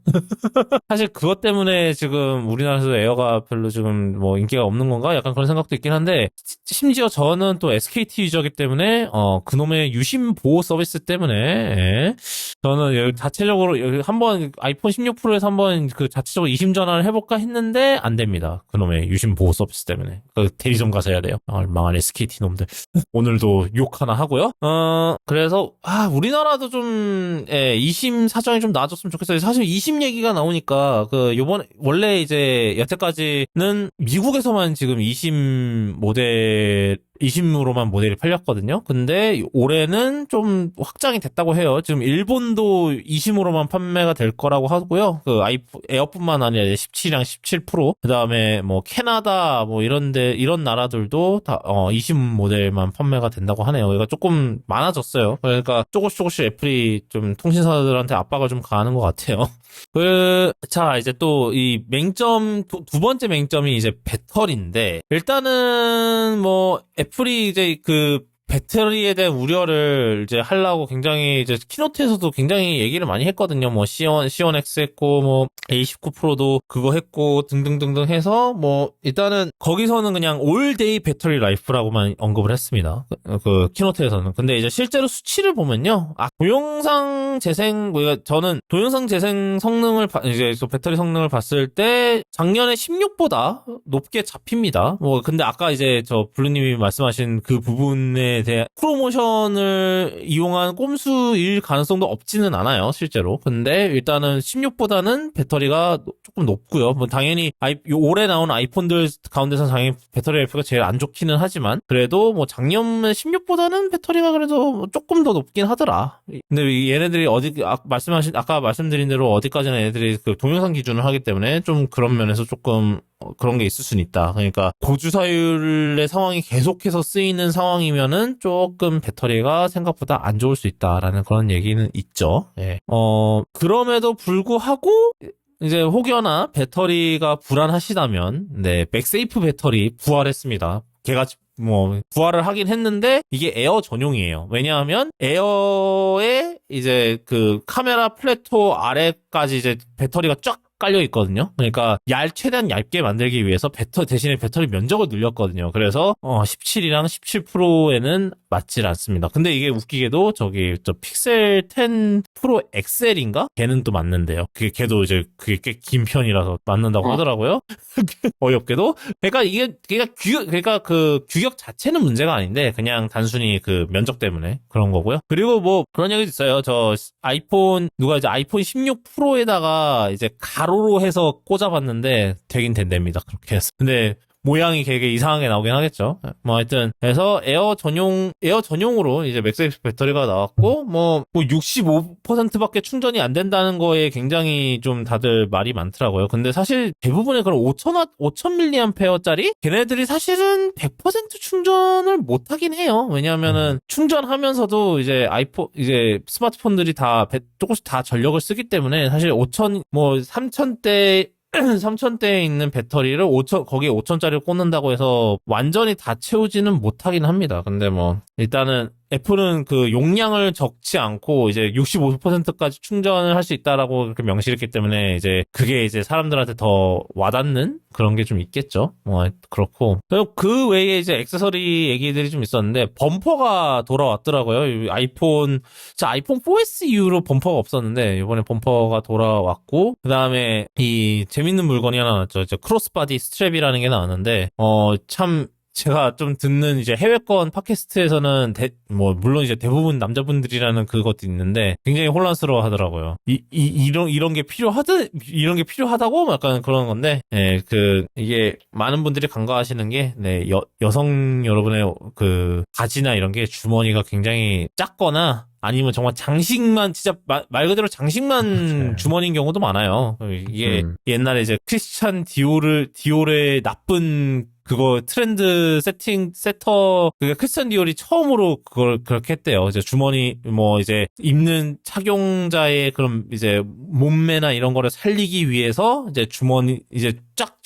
사실 그것 때문에 지금 우리나라에서 에어가 별로 지금 뭐 인기가 없는 건가? 약간 그런 생각도 있긴 한데, 심지어 저는 또 SKT 유저이기 때문에 그놈의 유심 보호 서비스 때문에 저는 자체적으로 한번 아이폰 16 프로에서 한번 자체적으로 이심 전환을 해볼까 했는데 안 됩니다. 그놈의 유심 보호 서비스 때문에 대리점 가서 해야 돼요. 망한 SKT 놈들. 오늘도 욕 하나 하고요. 그래서 우리나라도 좀 이심 사정이 좀 나아졌으면 좋겠어요. 사실 이심 얘기가 나오니까 요번에 원래 이제 여태까지는 미국에서만 지금 이심으로만 모델이 팔렸거든요. 근데 올해는 좀 확장이 됐다고 해요. 지금 일본도 이심으로만 판매가 될 거라고 하고요. 에어뿐만 아니라 17이랑 17 프로, 그 다음에 뭐 캐나다 뭐 이런 나라들도 다 이심 모델만 판매가 된다고 하네요. 그러니까 조금 많아졌어요. 그러니까 조금씩 애플이 좀 통신사들한테 압박을 좀 가하는 것 같아요. 자, 이제 또 이 맹점, 두 번째 맹점이 이제 배터리인데, 일단은 뭐 애플이 이제 배터리에 대한 우려를 이제 하려고 굉장히 이제 키노트에서도 굉장히 얘기를 많이 했거든요. 뭐 C1X 했고 뭐 A19 프로도 그거 했고 등등등등 해서 뭐 일단은 거기서는 그냥 올데이 배터리 라이프라고만 언급을 했습니다. 키노트에서는. 근데 이제 실제로 수치를 보면요. 동영상 재생 저는 동영상 재생 성능을 이제 배터리 성능을 봤을 때 작년에 16보다 높게 잡힙니다. 뭐 근데 아까 이제 블루님이 말씀하신 그 부분에 대한 프로모션을 이용한 꼼수일 가능성도 없지는 않아요, 실제로. 근데 일단은 16보다는 배터리가 조금 높고요. 뭐 당연히 올해 나온 아이폰들 가운데서 당연히 배터리 라이프가 제일 안 좋기는 하지만 그래도 뭐 작년 16보다는 배터리가 그래도 조금 더 높긴 하더라. 근데 얘네들이 아까 말씀드린 대로 어디까지나 얘네들이 동영상 기준을 하기 때문에 좀 그런 면에서 조금 그런 게 있을 수는 있다. 그러니까 고주사율의 상황이 계속해서 쓰이는 상황이면은 조금 배터리가 생각보다 안 좋을 수 있다라는 그런 얘기는 있죠. 예. 그럼에도 불구하고 이제 혹여나 배터리가 불안하시다면 맥세이프 배터리 부활했습니다. 걔가 뭐 부활을 하긴 했는데 이게 에어 전용이에요. 왜냐하면 에어에 이제 카메라 플래토 아래까지 이제 배터리가 쫙 깔려 있거든요. 그러니까 최대한 얇게 만들기 위해서 대신에 배터리 면적을 늘렸거든요. 그래서 17이랑 17 프로에는 맞질 않습니다. 근데 이게 웃기게도 픽셀 10 프로 XL인가? 걔는 또 맞는데요. 걔도 이제 그게 꽤 긴 편이라서 맞는다고 하더라고요. 어이없게도. 그러니까 규격 자체는 문제가 아닌데 그냥 단순히 면적 때문에 그런 거고요. 그리고 뭐 그런 얘기도 있어요. 누가 이제 아이폰 16 프로에다가 이제 가로로 해서 꽂아봤는데 되긴 된답니다. 그렇게 해서. 근데 모양이 되게 이상하게 나오긴 하겠죠. 뭐 하여튼 그래서 에어 전용으로 이제 맥세이프 배터리가 나왔고 뭐 65%밖에 충전이 안 된다는 거에 굉장히 좀 다들 말이 많더라고요. 근데 사실 대부분의 그런 5000mAh짜리 걔네들이 사실은 100% 충전을 못 하긴 해요. 왜냐하면은 충전하면서도 이제 스마트폰들이 조금씩 다 전력을 쓰기 때문에 사실 3000대에 있는 배터리를 거기에 5000짜리를 꽂는다고 해서 완전히 다 채우지는 못하긴 합니다. 근데 뭐 일단은 애플은 용량을 적지 않고 이제 65%까지 충전을 할 수 있다라고 그렇게 명시했기 때문에 이제 그게 이제 사람들한테 더 와닿는 그런 게 좀 있겠죠. 그렇고. 그리고 그 외에 이제 액세서리 얘기들이 좀 있었는데 범퍼가 돌아왔더라고요. 아이폰 4S 이후로 범퍼가 없었는데 이번에 범퍼가 돌아왔고 그다음에 이 재밌는 물건이 하나 나왔죠. 크로스바디 스트랩이라는 게 나왔는데 참 제가 좀 듣는 이제 해외권 팟캐스트에서는 물론 이제 대부분 남자분들이라는 그것도 있는데 굉장히 혼란스러워 하더라고요. 이런 게 필요하다고? 약간 그런 건데, 예, 이게 많은 분들이 간과하시는 게, 네, 여성 여러분의 그 바지나 이런 게 주머니가 굉장히 작거나 아니면 정말 장식만 진짜 말 그대로 장식만 맞아요. 주머니인 경우도 많아요. 이게 옛날에 이제 크리스찬 디올의 나쁜 그거 트렌드 세터 그게 크리스찬 디올이 처음으로 그걸 그렇게 했대요. 이제 주머니 뭐 이제 입는 착용자의 그런 이제 몸매나 이런 거를 살리기 위해서 이제 주머니 이제 쫙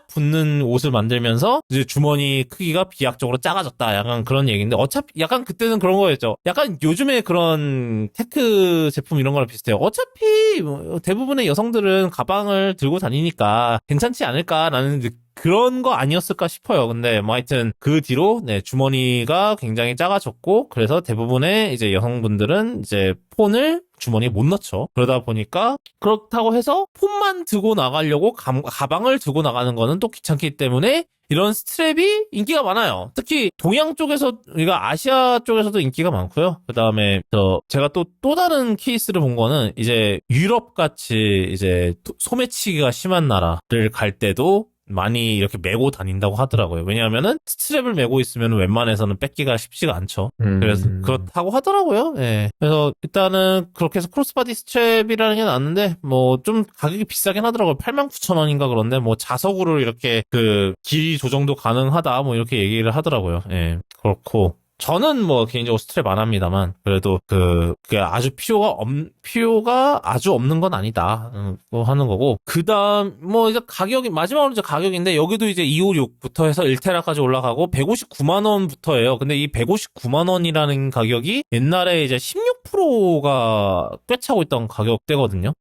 붙는 옷을 만들면서 이제 주머니 크기가 비약적으로 작아졌다. 약간 그런 얘기인데 어차피 약간 그때는 그런 거였죠. 약간 요즘에 그런 테크 제품 이런 거랑 비슷해요. 어차피 뭐 대부분의 여성들은 가방을 들고 다니니까 괜찮지 않을까라는 그런 거 아니었을까 싶어요. 근데 뭐 하여튼 그 뒤로 네, 주머니가 굉장히 작아졌고 그래서 대부분의 이제 여성분들은 이제 폰을 주머니에 못 넣죠. 그러다 보니까 그렇다고 해서 폰만 들고 나가려고 가방을 들고 나가는 거는 또 귀찮기 때문에 이런 스트랩이 인기가 많아요. 특히 동양 쪽에서, 그러니까 아시아 쪽에서도 인기가 많고요. 그 다음에 제가 또 다른 케이스를 본 거는 이제 유럽 같이 이제 소매치기가 심한 나라를 갈 때도 많이 이렇게 메고 다닌다고 하더라고요. 왜냐하면은 스트랩을 메고 있으면 웬만해서는 뺏기가 쉽지가 않죠. 그래서 그렇다고 하더라고요. 예. 그래서 일단은 그렇게 해서 크로스바디 스트랩이라는 게 나왔는데 뭐 좀 가격이 비싸긴 하더라고요. 89,000원인가 그런데 뭐 자석으로 이렇게 그 길이 조정도 가능하다 뭐 이렇게 얘기를 하더라고요. 예. 그렇고 저는 뭐 개인적으로 스트랩 안 합니다만 그래도 그게 아주 필요가 아주 없는 건 아니다 하는 거고 그다음 뭐 이제 가격이 마지막으로 이제 가격인데 여기도 이제 256부터 해서 1테라까지 올라가고 159만 원부터예요. 근데 이 159만 원이라는 가격이 옛날에 이제 16%가 꿰차고 있던 가격대거든요.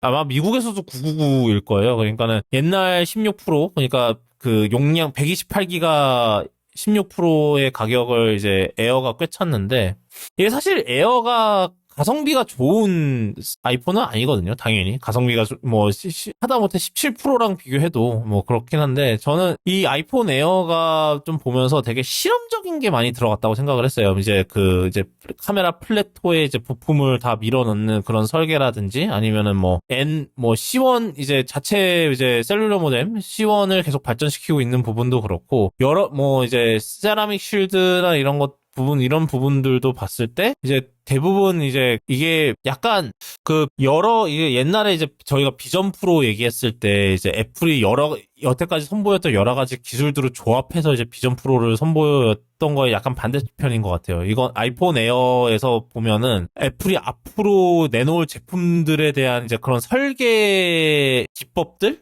아마 미국에서도 999일 거예요. 그러니까는 옛날 16% 그러니까 그 용량 128기가 16%의 가격을 이제 에어가 꿰찼는데 이게 사실 에어가 가성비가 좋은 아이폰은 아니거든요. 당연히 가성비가 뭐 하다못해 17%랑 비교해도 뭐 그렇긴 한데 저는 이 아이폰 에어가 좀 보면서 되게 실험적인 게 많이 들어갔다고 생각을 했어요. 이제 이제 카메라 플랫토에 이제 부품을 다 밀어넣는 그런 설계라든지 아니면은 뭐 C1 이제 자체 이제 셀룰러 모뎀 C1을 계속 발전시키고 있는 부분도 그렇고 여러 뭐 이제 세라믹 쉴드나 이런 부분들도 봤을 때 이제 대부분 이제 이게 약간 이게 옛날에 이제 저희가 비전 프로 얘기했을 때 이제 애플이 여태까지 선보였던 여러 가지 기술들을 조합해서 이제 비전 프로를 선보였던 거에 약간 반대편인 것 같아요. 이건 아이폰 에어에서 보면은 애플이 앞으로 내놓을 제품들에 대한 이제 그런 설계 기법들?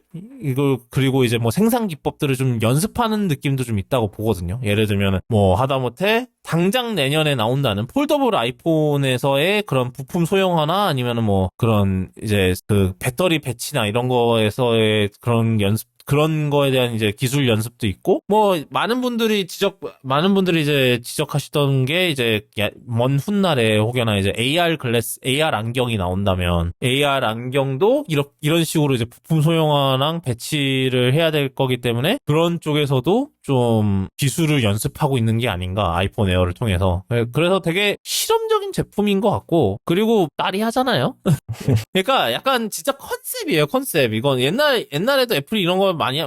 그리고 이제 뭐 생산 기법들을 좀 연습하는 느낌도 좀 있다고 보거든요. 예를 들면은 뭐 하다못해 당장 내년에 나온다는 폴더블 아이폰에서의 그런 부품 소형화나 아니면은 뭐 그런 이제 배터리 배치나 이런 거에서의 그런 거에 대한 이제 기술 연습도 있고, 뭐, 많은 분들이 이제 지적하시던 게 이제 먼 훗날에 혹여나 이제 AR 안경이 나온다면, AR 안경도 이런 식으로 이제 부품 소형화랑 배치를 해야 될 거기 때문에 그런 쪽에서도 좀 기술을 연습하고 있는 게 아닌가, 아이폰 에어를 통해서. 그래서 되게 실험적인 제품인 것 같고, 그리고 딸이 하잖아요? 그러니까 약간 진짜 컨셉이에요, 컨셉. 이건 옛날에도 애플이 이런 걸 많이,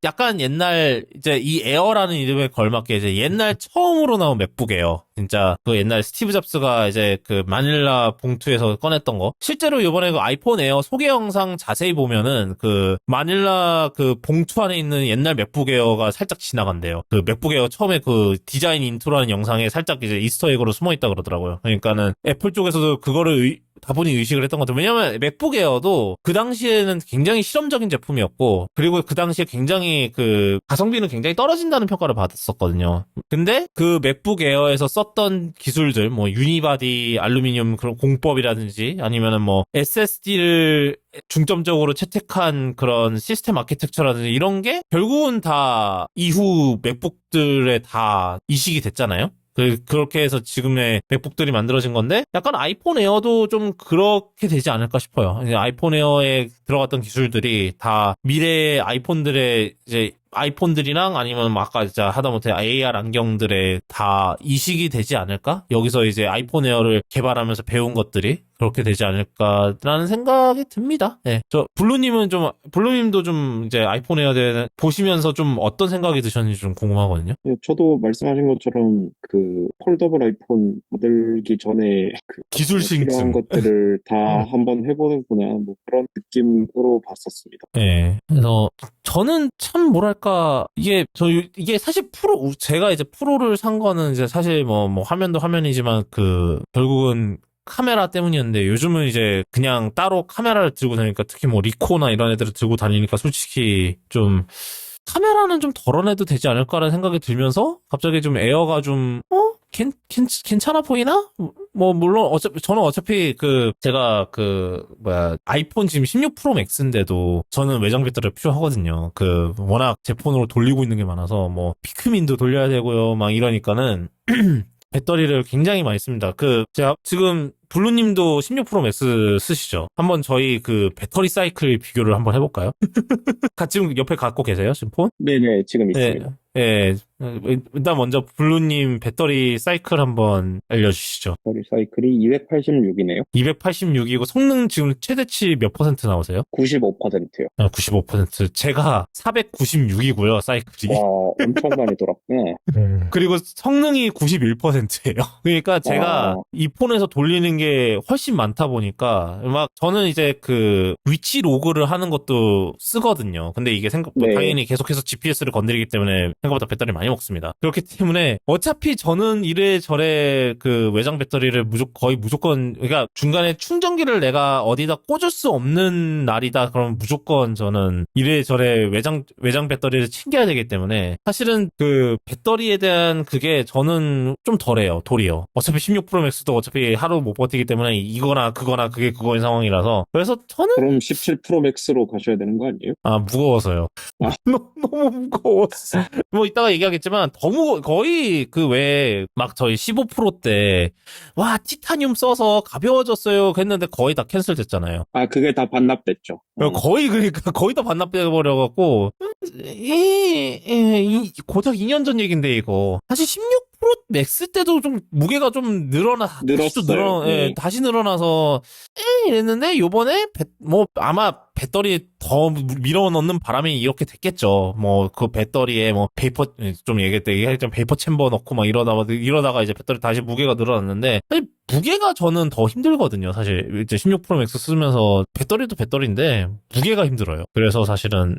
약간 옛날, 이제 이 에어라는 이름에 걸맞게 이제 옛날 처음으로 나온 맥북 에어. 진짜 그 옛날 스티브 잡스가 이제 그 마닐라 봉투에서 꺼냈던 거. 실제로 이번에 그 아이폰 에어 소개 영상 자세히 보면은 그 마닐라 그 봉투 안에 있는 옛날 맥북 에어가 살짝 지나간대요. 그 맥북 에어 처음에 그 디자인 인트로라는 영상에 살짝 이제 이스터에그로 숨어 있다 그러더라고요. 그러니까는 애플 쪽에서도 그거를 다분히 의식을 했던 것 같아요. 왜냐면 맥북 에어도 그 당시에는 굉장히 실험적인 제품이었고 그리고 그 당시에 굉장히 그 가성비는 굉장히 떨어진다는 평가를 받았었거든요. 근데 그 맥북 에어에서 썼던 기술들 뭐 유니바디 알루미늄 그런 공법이라든지 아니면은 뭐 SSD를 중점적으로 채택한 그런 시스템 아키텍처라든지 이런 게 결국은 다 이후 맥북들에 다 이식이 됐잖아요. 그렇게 해서 지금의 맥북들이 만들어진 건데 약간 아이폰 에어도 좀 그렇게 되지 않을까 싶어요. 이제 아이폰 에어에 들어갔던 기술들이 다 미래의 아이폰들의 이제 아이폰들이랑 아니면 뭐 아까 진짜 하다못해 AR 안경들에 다 이식이 되지 않을까? 여기서 이제 아이폰 에어를 개발하면서 배운 것들이 그렇게 되지 않을까라는 생각이 듭니다. 네. 블루님도 좀 이제 아이폰 에어 보시면서 좀 어떤 생각이 드셨는지 좀 궁금하거든요. 예, 저도 말씀하신 것처럼 그 폴더블 아이폰 만들기 전에 그 기술 필요한 싱증. 것들을 다 한번 해보는구나 뭐 그런 느낌으로 봤었습니다. 네. 그래서 저는 참 뭐랄까 이게 사실 제가 이제 프로를 산 거는 이제 사실 뭐 화면도 화면이지만 결국은 카메라 때문이었는데 요즘은 이제 그냥 따로 카메라를 들고 다니니까 특히 뭐 리코나 이런 애들을 들고 다니니까 솔직히 좀 카메라는 좀 덜어내도 되지 않을까라는 생각이 들면서 갑자기 좀 에어가 좀 괜찮아 보이나? 뭐 물론 저는 어차피 제가 아이폰 지금 16 프로 맥스인데도 저는 외장 배터리가 필요하거든요. 워낙 제 폰으로 돌리고 있는 게 많아서 뭐 피크민도 돌려야 되고요. 막 이러니까는 배터리를 굉장히 많이 씁니다. 제가 지금 블루님도 16 프로 맥스 쓰시죠? 한번 저희 배터리 사이클 비교를 한번 해볼까요? 지금 옆에 갖고 계세요? 지금 폰? 네네, 지금 네. 있습니다. 예. 일단 먼저 블루님 배터리 사이클 한번 알려주시죠. 배터리 사이클이 286이네요. 286이고 성능 지금 최대치 몇 퍼센트 나오세요? 95%요. 95%. 제가 496이고요, 사이클이. 와, 엄청 많이 돌았구나. 그리고 성능이 91%예요. 그러니까 제가 이 폰에서 돌리는 게 훨씬 많다 보니까 저는 이제 위치 로그를 하는 것도 쓰거든요. 근데 이게 네. 당연히 계속해서 GPS를 건드리기 때문에 생각보다 배터리 많이 먹습니다. 그렇기 때문에 어차피 저는 이래저래 외장 배터리를 거의 무조건, 그러니까 중간에 충전기를 내가 어디다 꽂을 수 없는 날이다 그러면 무조건 저는 이래저래 외장 배터리를 챙겨야 되기 때문에 사실은 배터리에 대한 그게 저는 좀 덜해요. 도리어. 어차피 16 프로 맥스도 어차피 하루 못 버티기 때문에 이거나 그거나 그게 그거인 상황이라서 그래서 저는 그럼 17 프로 맥스로 가셔야 되는 거 아니에요? 무거워서요. 너무 무거웠어. 뭐 이따가 얘기하겠지만 거의 저희 15 프로 때 와 티타늄 써서 가벼워졌어요 했는데 거의 다 캔슬 됐잖아요. 그게 다 반납됐죠. 거의 다 반납돼버려갖고 고작 2년 전 얘긴데 이거 사실 16 프로 맥스 때도 좀 무게가 좀 늘었어요. 네. 다시 늘어나서 이랬는데 요번에 아마 배터리 더 밀어 넣는 바람에 이렇게 됐겠죠. 배터리에 얘기했던 베이퍼 챔버 넣고 막 이러다가 이제 배터리 다시 무게가 늘어났는데 사실 무게가 저는 더 힘들거든요. 사실 이제 16 프로 맥스 쓰면서 배터리도 배터리인데 무게가 힘들어요. 그래서 사실은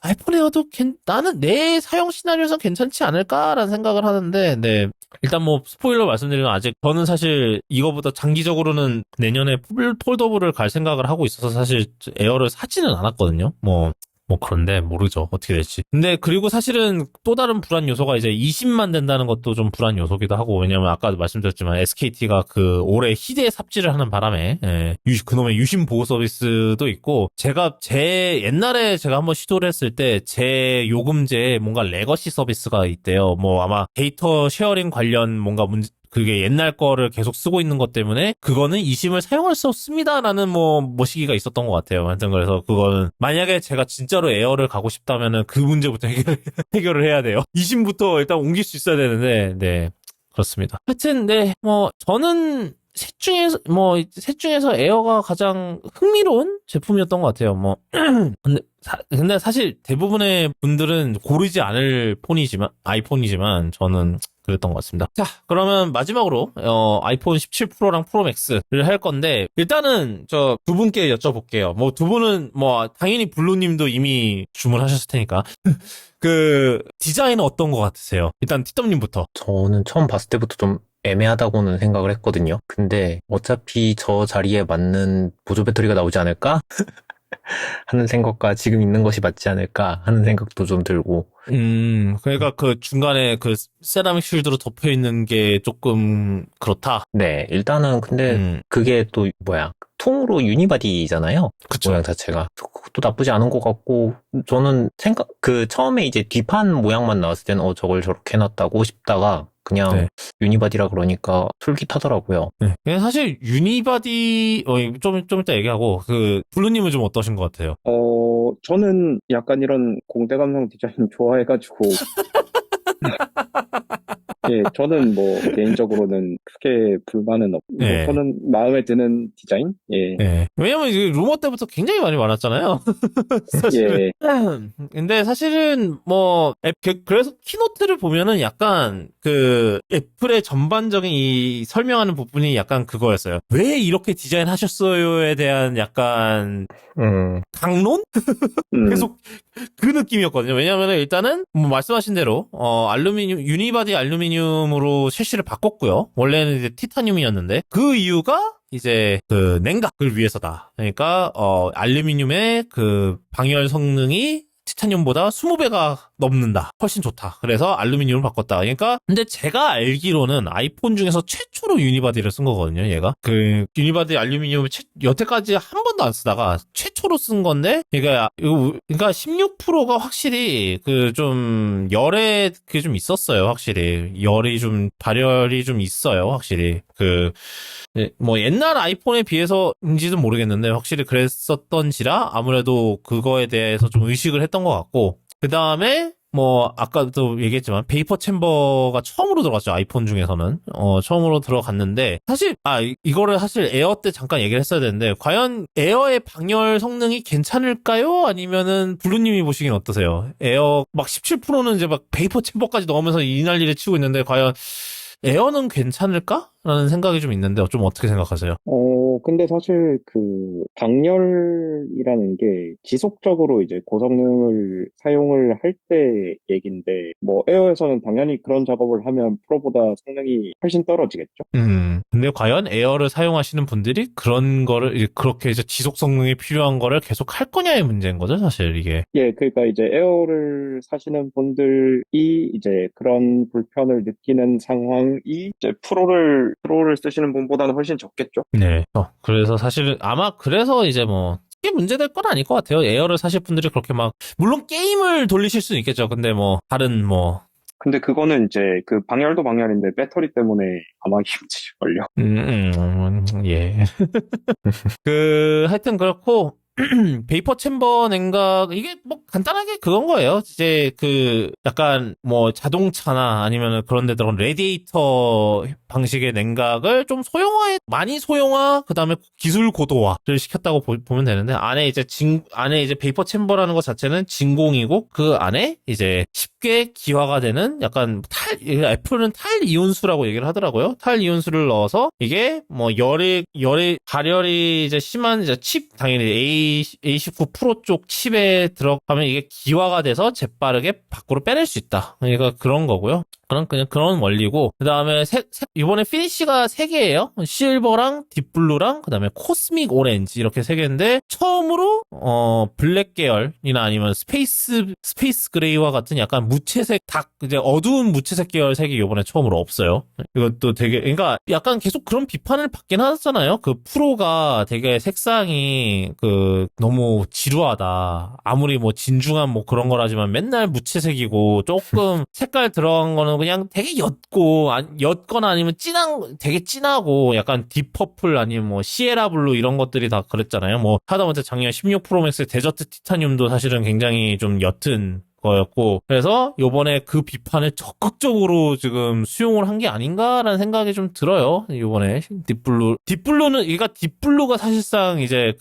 아이폰 에어도 나는 내 사용 시나리오에서 괜찮지 않을까라는 생각을 하는데 네. 일단 스포일러 말씀드리면 아직 저는 사실 이거보다 장기적으로는 내년에 폴더블을 갈 생각을 하고 있어서 사실 에어를 사지는 않았거든요. 그런데 모르죠. 어떻게 될지. 근데 그리고 사실은 또 다른 불안 요소가 이제 20만 된다는 것도 좀 불안 요소기도 하고, 왜냐면 아까도 말씀드렸지만 SKT가 올해 희대 삽질을 하는 바람에 그놈의 유심 보호 서비스도 있고, 옛날에 제가 한번 시도를 했을 때 제 요금제에 뭔가 레거시 서비스가 있대요. 아마 데이터 쉐어링 관련 뭔가 그게 옛날 거를 계속 쓰고 있는 것 때문에 그거는 이심을 사용할 수 없습니다라는 시기가 있었던 것 같아요. 하여튼 그래서 그거는 만약에 제가 진짜로 에어를 가고 싶다면은 그 문제부터 해결을 해야 돼요. 이심부터 일단 옮길 수 있어야 되는데 네 그렇습니다. 하여튼 네 저는 셋 중에서 에어가 가장 흥미로운 제품이었던 것 같아요. 근데 사실 대부분의 분들은 고르지 않을 아이폰이지만 저는 그랬던 것 같습니다. 자, 그러면 마지막으로 아이폰 17 프로랑 프로 맥스를 할 건데 일단은 저 두 분께 여쭤볼게요. 두 분은 당연히 블루님도 이미 주문하셨을 테니까 디자인은 어떤 것 같으세요? 일단 티덤님부터. 저는 처음 봤을 때부터 좀 애매하다고는 생각을 했거든요. 근데 어차피 저 자리에 맞는 보조 배터리가 나오지 않을까? 하는 생각과 지금 있는 것이 맞지 않을까 하는 생각도 좀 들고. 그러니까 중간에 세라믹 쉴드로 덮여 있는 게 조금 그렇다. 네, 일단은 근데 그게 또 통으로 유니바디잖아요. 그쵸. 모양 자체가. 그것도 나쁘지 않은 것 같고, 저는 처음에 이제 뒷판 모양만 나왔을 때는 저걸 저렇게 해놨다고 싶다가, 그냥 네. 유니바디라 그러니까 솔깃하더라고요. 네. 그냥 사실 유니바디 좀 이따 얘기하고 그 블루님은 좀 어떠신 것 같아요? 저는 약간 이런 공대 감성 디자인 좋아해가지고, 예, 저는 뭐, 개인적으로는 크게 불만은 없고, 네. 저는 마음에 드는 디자인? 예, 네. 왜냐면 이게 루머 때부터 굉장히 많이 많았잖아요. 사실은. 예, 근데 사실은 뭐 그래서 키노트를 보면은 약간 그 애플의 전반적인 이 설명하는 부분이 약간 그거였어요. 왜 이렇게 디자인하셨어요에 대한 약간 강론? 계속 그 느낌이었거든요. 왜냐하면 일단은 뭐 말씀하신 대로 알루미늄 유니바디 알루미늄으로 셰시를 바꿨고요. 원래는 이제 티타늄이었는데 그 이유가 이제 그 냉각을 위해서다. 그러니까 알루미늄의 그 방열 성능이 티타늄보다 20배가 넘는다. 훨씬 좋다. 그래서 알루미늄을 바꿨다. 그러니까 근데 제가 알기로는 아이폰 중에서 최초로 유니바디를 쓴 거거든요. 얘가 그 유니바디 알루미늄을 여태까지 한 번도 안 쓰다가 최초로 쓴 건데 그러니까 16 프로가 확실히 그 좀 열에 그게 좀 있었어요. 확실히 열이 좀 발열이 좀 있어요. 확실히 뭐 옛날 아이폰에 비해서인지도 모르겠는데 확실히 그랬었던지라 아무래도 그거에 대해서 좀 의식을 했던 것 같고 그 다음에 뭐 아까도 얘기했지만 베이퍼 챔버가 처음으로 들어갔죠. 아이폰 중에서는 처음으로 들어갔는데 사실 이거를 사실 에어 때 잠깐 얘기를 했어야 되는데 과연 에어의 방열 성능이 괜찮을까요? 아니면은 블루님이 보시기엔 어떠세요? 에어 막 17%는 이제 막 베이퍼 챔버까지 넣으면서 이 난리를 치고 있는데 과연 에어는 괜찮을까? 라는 생각이 좀 있는데 좀 어떻게 생각하세요? 근데 사실 그 방열이라는 게 지속적으로 이제 고성능을 사용을 할 때 얘긴데 뭐 에어에서는 당연히 그런 작업을 하면 프로보다 성능이 훨씬 떨어지겠죠. 근데 과연 에어를 사용하시는 분들이 그런 거를 그렇게 이제 지속 성능이 필요한 거를 계속 할 거냐의 문제인 거죠, 사실 이게. 예, 그러니까 이제 에어를 사시는 분들이 이제 그런 불편을 느끼는 상황이 이제 프로를 쓰시는 분보다는 훨씬 적겠죠. 네. 그래서 사실은 아마 그래서 이제 뭐 크게 문제될 건 아닐 것 같아요. 에어를 사실 분들이 그렇게 막 물론 게임을 돌리실 수는 있겠죠. 근데 뭐 다른 뭐 근데 그거는 이제 그 방열도 방열인데 배터리 때문에 아마 힘드실걸요. 예. 하여튼 그렇고, 베이퍼 챔버 냉각, 이게 뭐 간단하게 그건 거예요. 이제 약간 뭐 자동차나 아니면 그런 데 들어간 레디에이터 방식의 냉각을 좀 많이 소형화, 그 다음에 기술 고도화를 시켰다고 보면 되는데, 안에 이제 베이퍼 챔버라는 것 자체는 진공이고, 그 안에 이제 쉽게 기화가 되는 약간 애플은 탈 이온수라고 얘기를 하더라고요. 탈 이온수를 넣어서 이게 뭐 발열이 이제 심한 이제 칩, 당연히 A19 프로 쪽 칩에 들어가면 이게 기화가 돼서 재빠르게 밖으로 빼낼 수 있다. 그러니까 그런 거고요. 그냥 그런 원리고, 그 다음에 이번에 피니쉬가 3개예요. 실버랑 딥블루랑 그 다음에 코스믹 오렌지 이렇게 3개인데 처음으로 블랙 계열이나 아니면 스페이스 그레이와 같은 약간 무채색 이제 어두운 무채색 계열 색이 이번에 처음으로 없어요. 이것도 되게 그러니까 약간 계속 그런 비판을 받긴 하잖아요. 그 프로가 되게 색상이 너무 지루하다. 아무리 뭐 진중한 뭐 그런 거라지만 맨날 무채색이고 조금 색깔 들어간 거는 그냥 되게 옅거나 아니면 되게 진하고 약간 딥퍼플 아니면 뭐 시에라 블루 이런 것들이 다 그랬잖아요. 뭐 하다못해 작년 16 프로 맥스 데저트 티타늄도 사실은 굉장히 좀 옅은 거였고, 그래서 요번에 그 비판을 적극적으로 지금 수용을 한 게 아닌가라는 생각이 좀 들어요. 요번에 그러니까 딥블루가 사실상 이제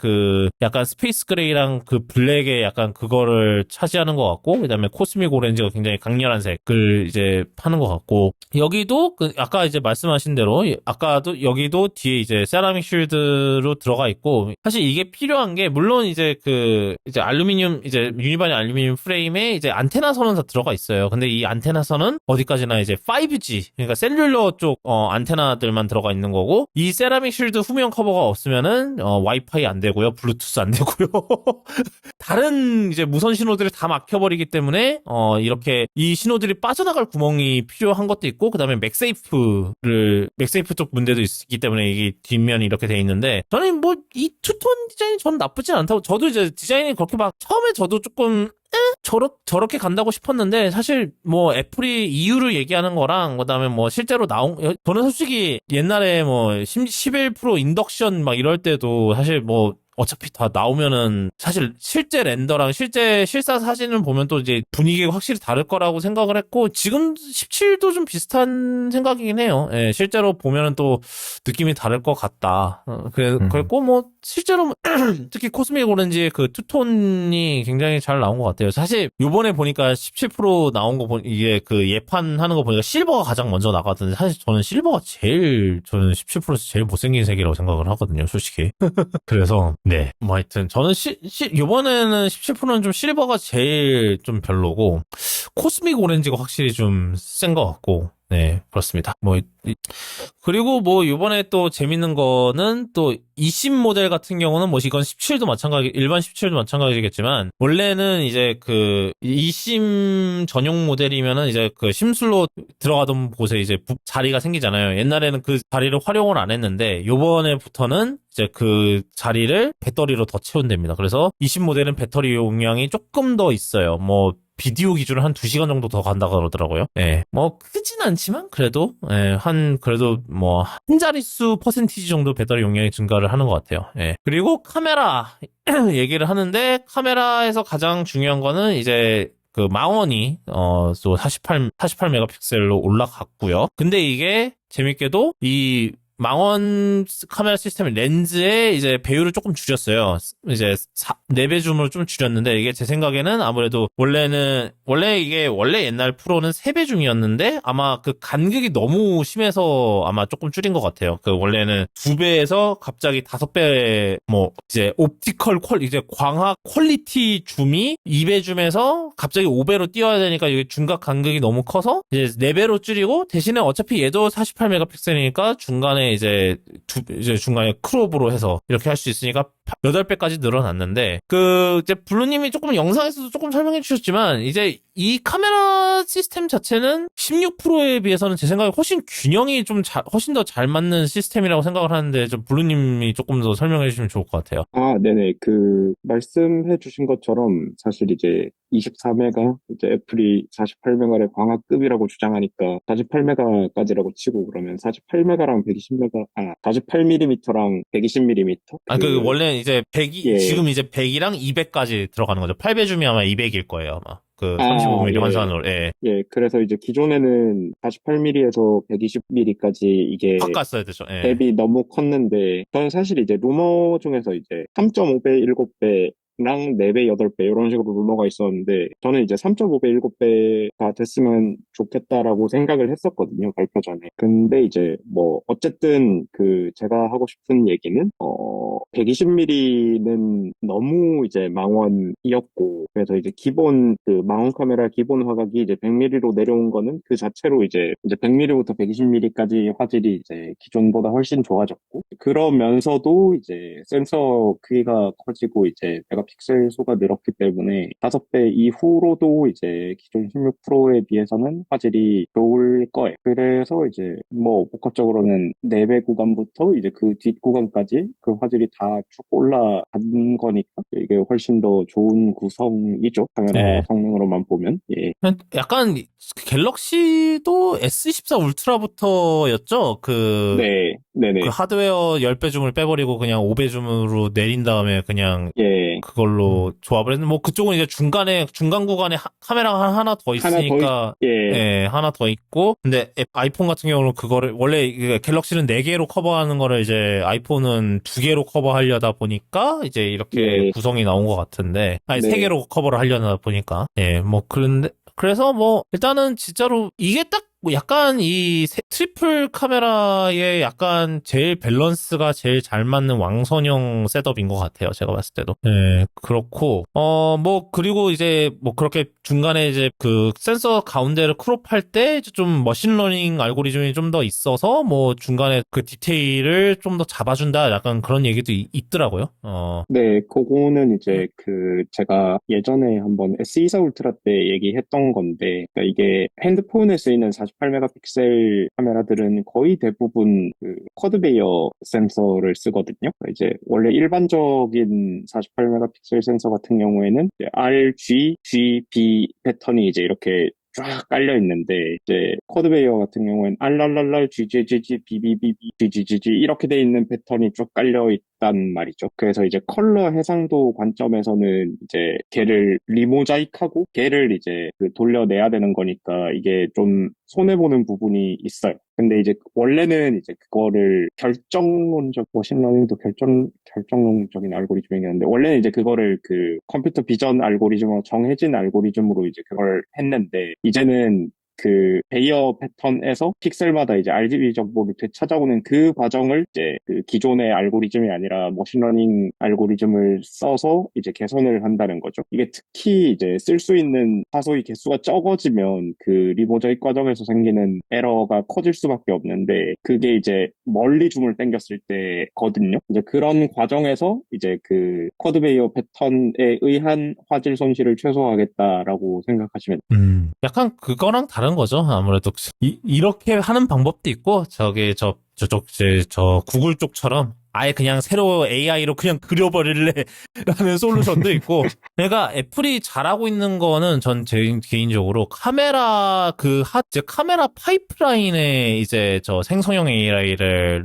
약간 스페이스 그레이랑 블랙의 약간 그거를 차지하는 것 같고, 그 다음에 코스믹 오렌지가 굉장히 강렬한 색을 이제 파는 것 같고, 여기도 아까 이제 말씀하신 대로 아까도 여기도 뒤에 이제 세라믹 쉴드로 들어가 있고, 사실 이게 필요한 게 물론 이제 이제 알루미늄 이제 유니바디 알루미늄 프레임에 이제 안테나 선은 다 들어가 있어요. 근데 이 안테나 선은 어디까지나 이제 5G, 그러니까 셀룰러 쪽 안테나들만 들어가 있는 거고, 이 세라믹 쉴드 후면 커버가 없으면은 와이파이 안 되고요, 블루투스 안 되고요. 다른 이제 무선 신호들이 다 막혀버리기 때문에 이렇게 이 신호들이 빠져나갈 구멍이 필요한 것도 있고, 그다음에 맥세이프 쪽 문제도 있기 때문에 이게 뒷면이 이렇게 돼 있는데, 저는 뭐 이 투톤 디자인이 저는 나쁘진 않다고. 저도 이제 디자인이 그렇게 막 처음에 저도 조금 저렇게 간다고 싶었는데 사실 뭐 애플이 이유를 얘기하는 거랑 그다음에 뭐 실제로 저는 솔직히 옛날에 뭐 11 프로 인덕션 막 이럴 때도 사실 뭐 어차피 다 나오면은 사실 실제 렌더랑 실제 실사 사진을 보면 또 이제 분위기가 확실히 다를 거라고 생각을 했고 지금 17도 좀 비슷한 생각이긴 해요. 예, 실제로 보면은 또 느낌이 다를 것 같다. 그랬고 뭐 실제로 특히 코스믹 오렌지의 그 투톤이 굉장히 잘 나온 것 같아요. 사실 요번에 보니까 17 프로 나온 거 이게 그 예판하는 거 보니까 실버가 가장 먼저 나갔던데 사실 저는 실버가 저는 17 프로에서 제일 못생긴 색이라고 생각을 하거든요, 솔직히. 그래서 네, 뭐 하여튼 저는 요번에는 17%는 좀 실버가 제일 좀 별로고 코스믹 오렌지가 확실히 좀 센 것 같고 네, 그렇습니다. 그리고 뭐 이번에 또 재밌는 거는 또 eSIM 모델 같은 경우는 뭐 이건 17도 일반 17도 마찬가지겠지만 원래는 이제 그 eSIM 전용 모델이면은 이제 그 심술로 들어가던 곳에 이제 자리가 생기잖아요. 옛날에는 그 자리를 활용을 안 했는데 요번에부터는 이제 그 자리를 배터리로 더 채운답니다. 그래서 eSIM 모델은 배터리 용량이 조금 더 있어요. 뭐 비디오 기준으로 한 2시간 정도 더 간다 그러더라고요. 예. 뭐 크진 않지만 그래도 그래도 뭐 한 자릿수 퍼센티지 정도 배터리 용량이 증가를 하는 것 같아요. 예. 그리고 카메라 얘기를 하는데 카메라에서 가장 중요한 거는 이제 그 망원이 또 48 메가픽셀로 올라갔고요. 근데 이게 재밌게도 이 망원 카메라 시스템 렌즈의 이제 배율을 조금 줄였어요. 이제 4배 줌으로 좀 줄였는데 이게 제 생각에는 아무래도 원래 옛날 프로는 3배 줌이었는데 아마 그 간극이 너무 심해서 아마 조금 줄인 것 같아요. 그 원래는 2배에서 갑자기 5배 뭐 이제 이제 광학 퀄리티 줌이 2배 줌에서 갑자기 5배로 뛰어야 되니까 이게 중각 간극이 너무 커서 이제 4배로 줄이고 대신에 어차피 얘도 48 메가픽셀이니까 중간에 이제 중간에 크롭으로 해서 이렇게 할 수 있으니까 8배까지 늘어났는데 이제 블루님이 조금 영상에서도 조금 설명해 주셨지만 이제 이 카메라 시스템 자체는 16 프로에 비해서는 제 생각에 훨씬 균형이 훨씬 더 잘 맞는 시스템이라고 생각을 하는데 좀 블루님이 조금 더 설명해 주시면 좋을 것 같아요. 네네. 말씀해 주신 것처럼 사실 이제 24메가, 이제 애플이 48메가를 광학급이라고 주장하니까 48메가까지라고 치고 그러면 48메가랑 48mm랑 120mm? 원래 이제 예. 지금 이제 100이랑 200까지 들어가는 거죠. 8배 줌이 아마 200일 거예요, 아마. 35mm 예. 환산으로, 예. 예, 그래서 이제 기존에는 48mm에서 120mm까지 이게 바꿨어야 되죠, 예. 갭이 너무 컸는데, 저는 사실 이제 루머 중에서 이제 3.5배, 7배, 랑 4배, 8배 이런 식으로 루머가 있었는데 저는 이제 3.5배, 7배가 됐으면 좋겠다라고 생각을 했었거든요, 발표 전에. 근데 이제 뭐 어쨌든 제가 하고 싶은 얘기는 120mm는 너무 이제 망원이었고 그래서 이제 기본 망원 카메라 기본 화각이 이제 100mm로 내려온 거는 그 자체로 이제 100mm부터 120mm까지 화질이 이제 기존보다 훨씬 좋아졌고 그러면서도 이제 센서 크기가 커지고 이제 픽셀 수가 늘었기 때문에 5배 이후로도 이제 기존 16 프로에 비해서는 화질이 좋을 거예요. 그래서 이제 뭐 복합적으로는 4배 구간부터 이제 그 뒷 구간까지 그 화질이 다 쭉 올라간 거니까 이게 훨씬 더 좋은 구성이죠. 카메라 네. 성능으로만 보면. 예. 약간 갤럭시도 S24 울트라부터였죠? 네네. 그 하드웨어 10배 줌을 빼버리고 그냥 5배 줌으로 내린 다음에 그냥 예. 그걸로 조합을 했는데 뭐 그쪽은 이제 중간 구간에 카메라가 하나 더 있으니까 예. 하나 더 있고 근데 아이폰 같은 경우는 그거를 원래 갤럭시는 4개로 커버하는 거를 이제 아이폰은 2개로 커버하려다 보니까 이제 이렇게 예. 구성이 나온 것 같은데 아니 네. 3개로 커버를 하려다 보니까 뭐 그래서 뭐 일단은 진짜로 이게 딱 뭐 약간 트리플 카메라의 약간 제일 밸런스가 제일 잘 맞는 왕선형 셋업인 것 같아요. 제가 봤을 때도. 네, 그렇고 뭐 그리고 이제 뭐 그렇게 중간에 이제 그 센서 가운데를 크롭할 때 좀 머신러닝 알고리즘이 좀 더 있어서 뭐 중간에 그 디테일을 좀 더 잡아준다. 약간 그런 얘기도 있더라고요. 네, 그거는 이제 제가 예전에 한번 S24 울트라 때 얘기했던 건데, 그러니까 이게 핸드폰에 쓰이는 48메가픽셀 카메라들은 거의 대부분 그 쿼드 베이어 센서를 쓰거든요. 이제 원래 일반적인 48메가픽셀 센서 같은 경우에는 이제 R, G, G, B 패턴이 이제 이렇게 쫙 깔려 있는데, 이제 쿼드 베이어 같은 경우에는 알랄랄랄 GGGG BBBB GGGG 이렇게 돼 있는 패턴이 쭉 깔려 있단 말이죠. 그래서 이제 컬러 해상도 관점에서는 이제 걔를 리모자이크하고 걔를 이제 그 돌려내야 되는 거니까 이게 좀 손해보는 부분이 있어요. 근데 이제 원래는 이제 그거를 머신러닝도 결정론적인 알고리즘이었는데, 원래는 이제 그거를 그 컴퓨터 비전 알고리즘으로 정해진 알고리즘으로 이제 그걸 했는데, 이제는 그 베이어 패턴에서 픽셀마다 이제 RGB 정보를 되찾아오는 그 과정을 이제 그 기존의 알고리즘이 아니라 머신러닝 알고리즘을 써서 이제 개선을 한다는 거죠. 이게 특히 이제 쓸 수 있는 화소의 개수가 적어지면 그 리모자이크 과정에서 생기는 에러가 커질 수밖에 없는데, 그게 이제 멀리 줌을 당겼을 때거든요. 이제 그런 과정에서 이제 그 쿼드 베이어 패턴에 의한 화질 손실을 최소화하겠다라고 생각하시면 약간 그거랑 다른 거죠. 아무래도 이렇게 하는 방법도 있고, 저쪽 저 구글 쪽처럼 아예 그냥 새로 AI로 그냥 그려버릴래 라는 솔루션도 있고. 그러니까 애플이 잘하고 있는 거는 전 제 개인적으로 카메라 카메라 파이프라인에 이제 저 생성형 AI를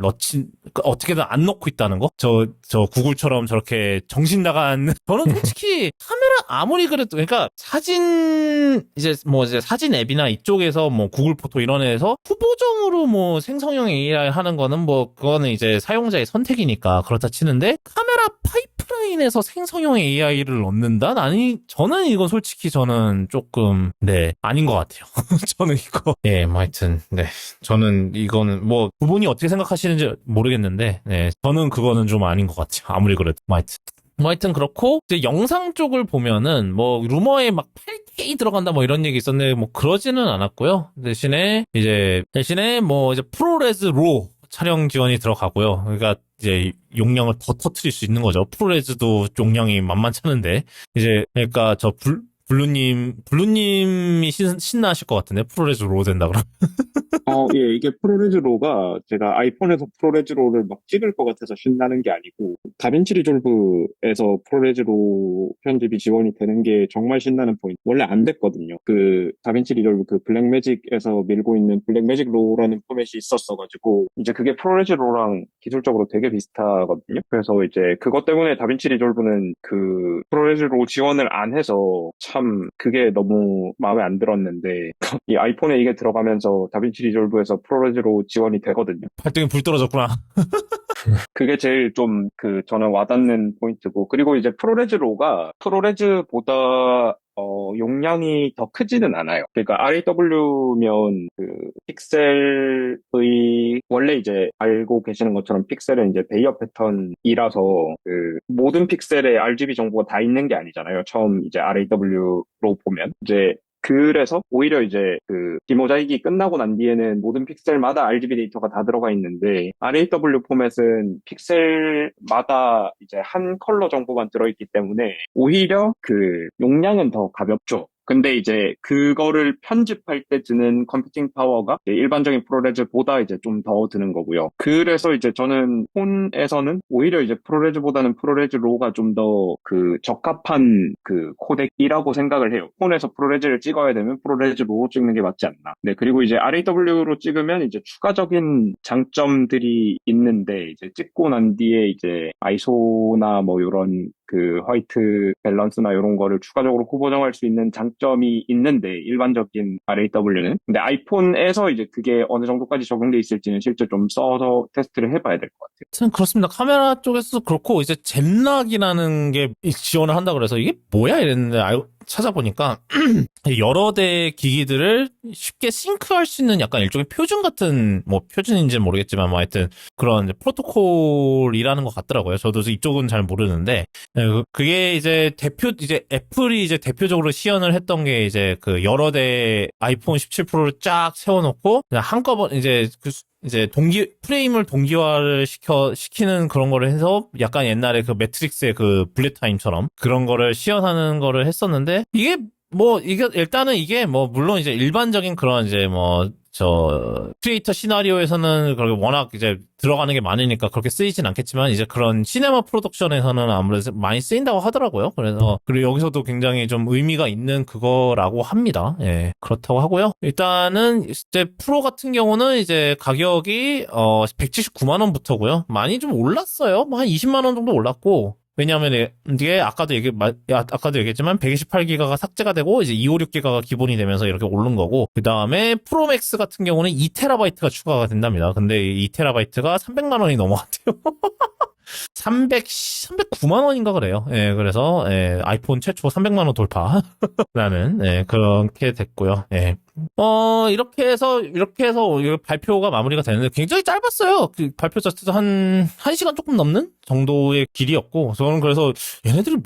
어떻게든 안 넣고 있다는 거. 저 구글처럼 저렇게 정신 나간 저는 솔직히 카메라 아무리 그래도, 그러니까 이제 사진 앱이나 이쪽에서 뭐 구글 포토 이런 애에서 후보정으로 뭐 생성형 AI 하는 거는 뭐 그거는 이제 사용자의 선택이니까 그렇다 치는데, 카메라 파이프라인에서 생성형 AI를 넣는다? 저는 이건 솔직히 저는 조금 아닌 것 같아요. 저는 이거 하여튼 저는 이거는 뭐 부분이 어떻게 생각하시는지 모르겠는데 저는 그거는 좀 아닌 것 같아요. 아무리 그래도 하여튼 그렇고, 이제 영상 쪽을 보면은 뭐 루머에 막 8K 들어간다 뭐 이런 얘기 있었는데 뭐 그러지는 않았고요. 대신에 뭐 이제 프로레즈 로 촬영 지원이 들어가고요. 그러니까 이제 용량을 더 터트릴 수 있는 거죠. 프로레즈도 용량이 만만찮은데, 이제 그러니까 저 블루님이 신나하실 것 같은데, 프로레즈 로 된다 그러면. 예, 이게 프로레즈로가 제가 아이폰에서 프로레즈로를 막 찍을 것 같아서 신나는 게 아니고, 다빈치 리졸브에서 프로레즈로 편집이 지원이 되는 게 정말 신나는 포인트. 원래 안 됐거든요. 그 다빈치 리졸브 그 블랙매직에서 밀고 있는 블랙매직 로라는 포맷이 있었어가지고, 이제 그게 프로레즈로랑 기술적으로 되게 비슷하거든요. 그래서 이제 그것 때문에 다빈치 리졸브는 그 프로레즈로 지원을 안 해서 참 그게 너무 마음에 안 들었는데, 이 아이폰에 이게 들어가면서 다빈치 리졸브에서 프로레즈로 지원이 되거든요. 발등에 불 떨어졌구나. 그게 제일 좀 저는 와닿는 포인트고, 그리고 이제 프로레즈로가 프로레즈보다 용량이 더 크지는 않아요. 그러니까 RAW면 그 픽셀의 원래 이제 알고 계시는 것처럼 픽셀은 이제 베이어 패턴이라서 그 모든 픽셀에 RGB 정보가 다 있는 게 아니잖아요. 처음 이제 RAW로 보면 이제 그래서 오히려 이제 그 디모자이크 끝나고 난 뒤에는 모든 픽셀마다 RGB 데이터가 다 들어가 있는데, RAW 포맷은 픽셀마다 이제 한 컬러 정보만 들어있기 때문에 오히려 그 용량은 더 가볍죠. 근데 이제 그거를 편집할 때 드는 컴퓨팅 파워가 일반적인 프로레즈보다 이제 좀 더 드는 거고요. 그래서 이제 저는 폰에서는 오히려 이제 프로레즈보다는 프로레즈 로가 좀 더 그 적합한 그 코덱이라고 생각을 해요. 폰에서 프로레즈를 찍어야 되면 프로레즈 로 찍는 게 맞지 않나. 그리고 이제 RAW로 찍으면 이제 추가적인 장점들이 있는데, 이제 찍고 난 뒤에 이제 아이소나 뭐 이런 그 화이트 밸런스나 이런 거를 추가적으로 후보정할 수 있는 장점이 있는데, 일반적인 RAW는. 근데 아이폰에서 이제 그게 어느 정도까지 적용돼 있을지는 실제 좀 써서 테스트를 해봐야 될 것 같아요. 하여튼 그렇습니다. 카메라 쪽에서도 그렇고, 이제 젠락이라는 게 지원을 한다 그래서 이게 뭐야 이랬는데 찾아보니까 여러 대 기기들을 쉽게 싱크할 수 있는 약간 일종의 표준 같은, 뭐 표준인지는 모르겠지만 뭐 하여튼 그런 이제 프로토콜이라는 것 같더라고요. 저도 이쪽은 잘 모르는데, 그게 이제 애플이 이제 대표적으로 시연을 했던 게 이제 그 여러 대 아이폰 17 프로를 쫙 세워놓고 그냥 한꺼번에 이제 프레임을 동기화를 시키는 그런 거를 해서 약간 옛날에 그 매트릭스의 그 블랙 타임처럼 그런 거를 시연하는 거를 했었는데, 이게 일단은 이게 뭐 물론 이제 일반적인 그런 이제 뭐 크리에이터 시나리오에서는 그렇게 워낙 이제 들어가는 게 많으니까 그렇게 쓰이진 않겠지만, 이제 그런 시네마 프로덕션에서는 아무래도 많이 쓰인다고 하더라고요. 그리고 여기서도 굉장히 좀 의미가 있는 그거라고 합니다. 예, 그렇다고 하고요. 일단은 이제 프로 같은 경우는 이제 가격이 179만원부터고요. 많이 좀 올랐어요. 뭐 한 20만원 정도 올랐고, 왜냐하면 이게 아까도 얘기했지만 128기가가 삭제가 되고 이제 256기가가 기본이 되면서 이렇게 오른 거고, 그 다음에 프로맥스 같은 경우는 2TB가 추가가 된답니다. 근데 2TB가 300만 원이 넘어갔대요. 309만 원인가 그래요. 예, 그래서 아이폰 최초 300만 원 돌파라는 그렇게 됐고요. 예. 이렇게 해서 발표가 마무리가 되는데 굉장히 짧았어요. 그 발표 자체도 한 1시간 조금 넘는 정도의 길이었고, 저는 그래서 얘네들이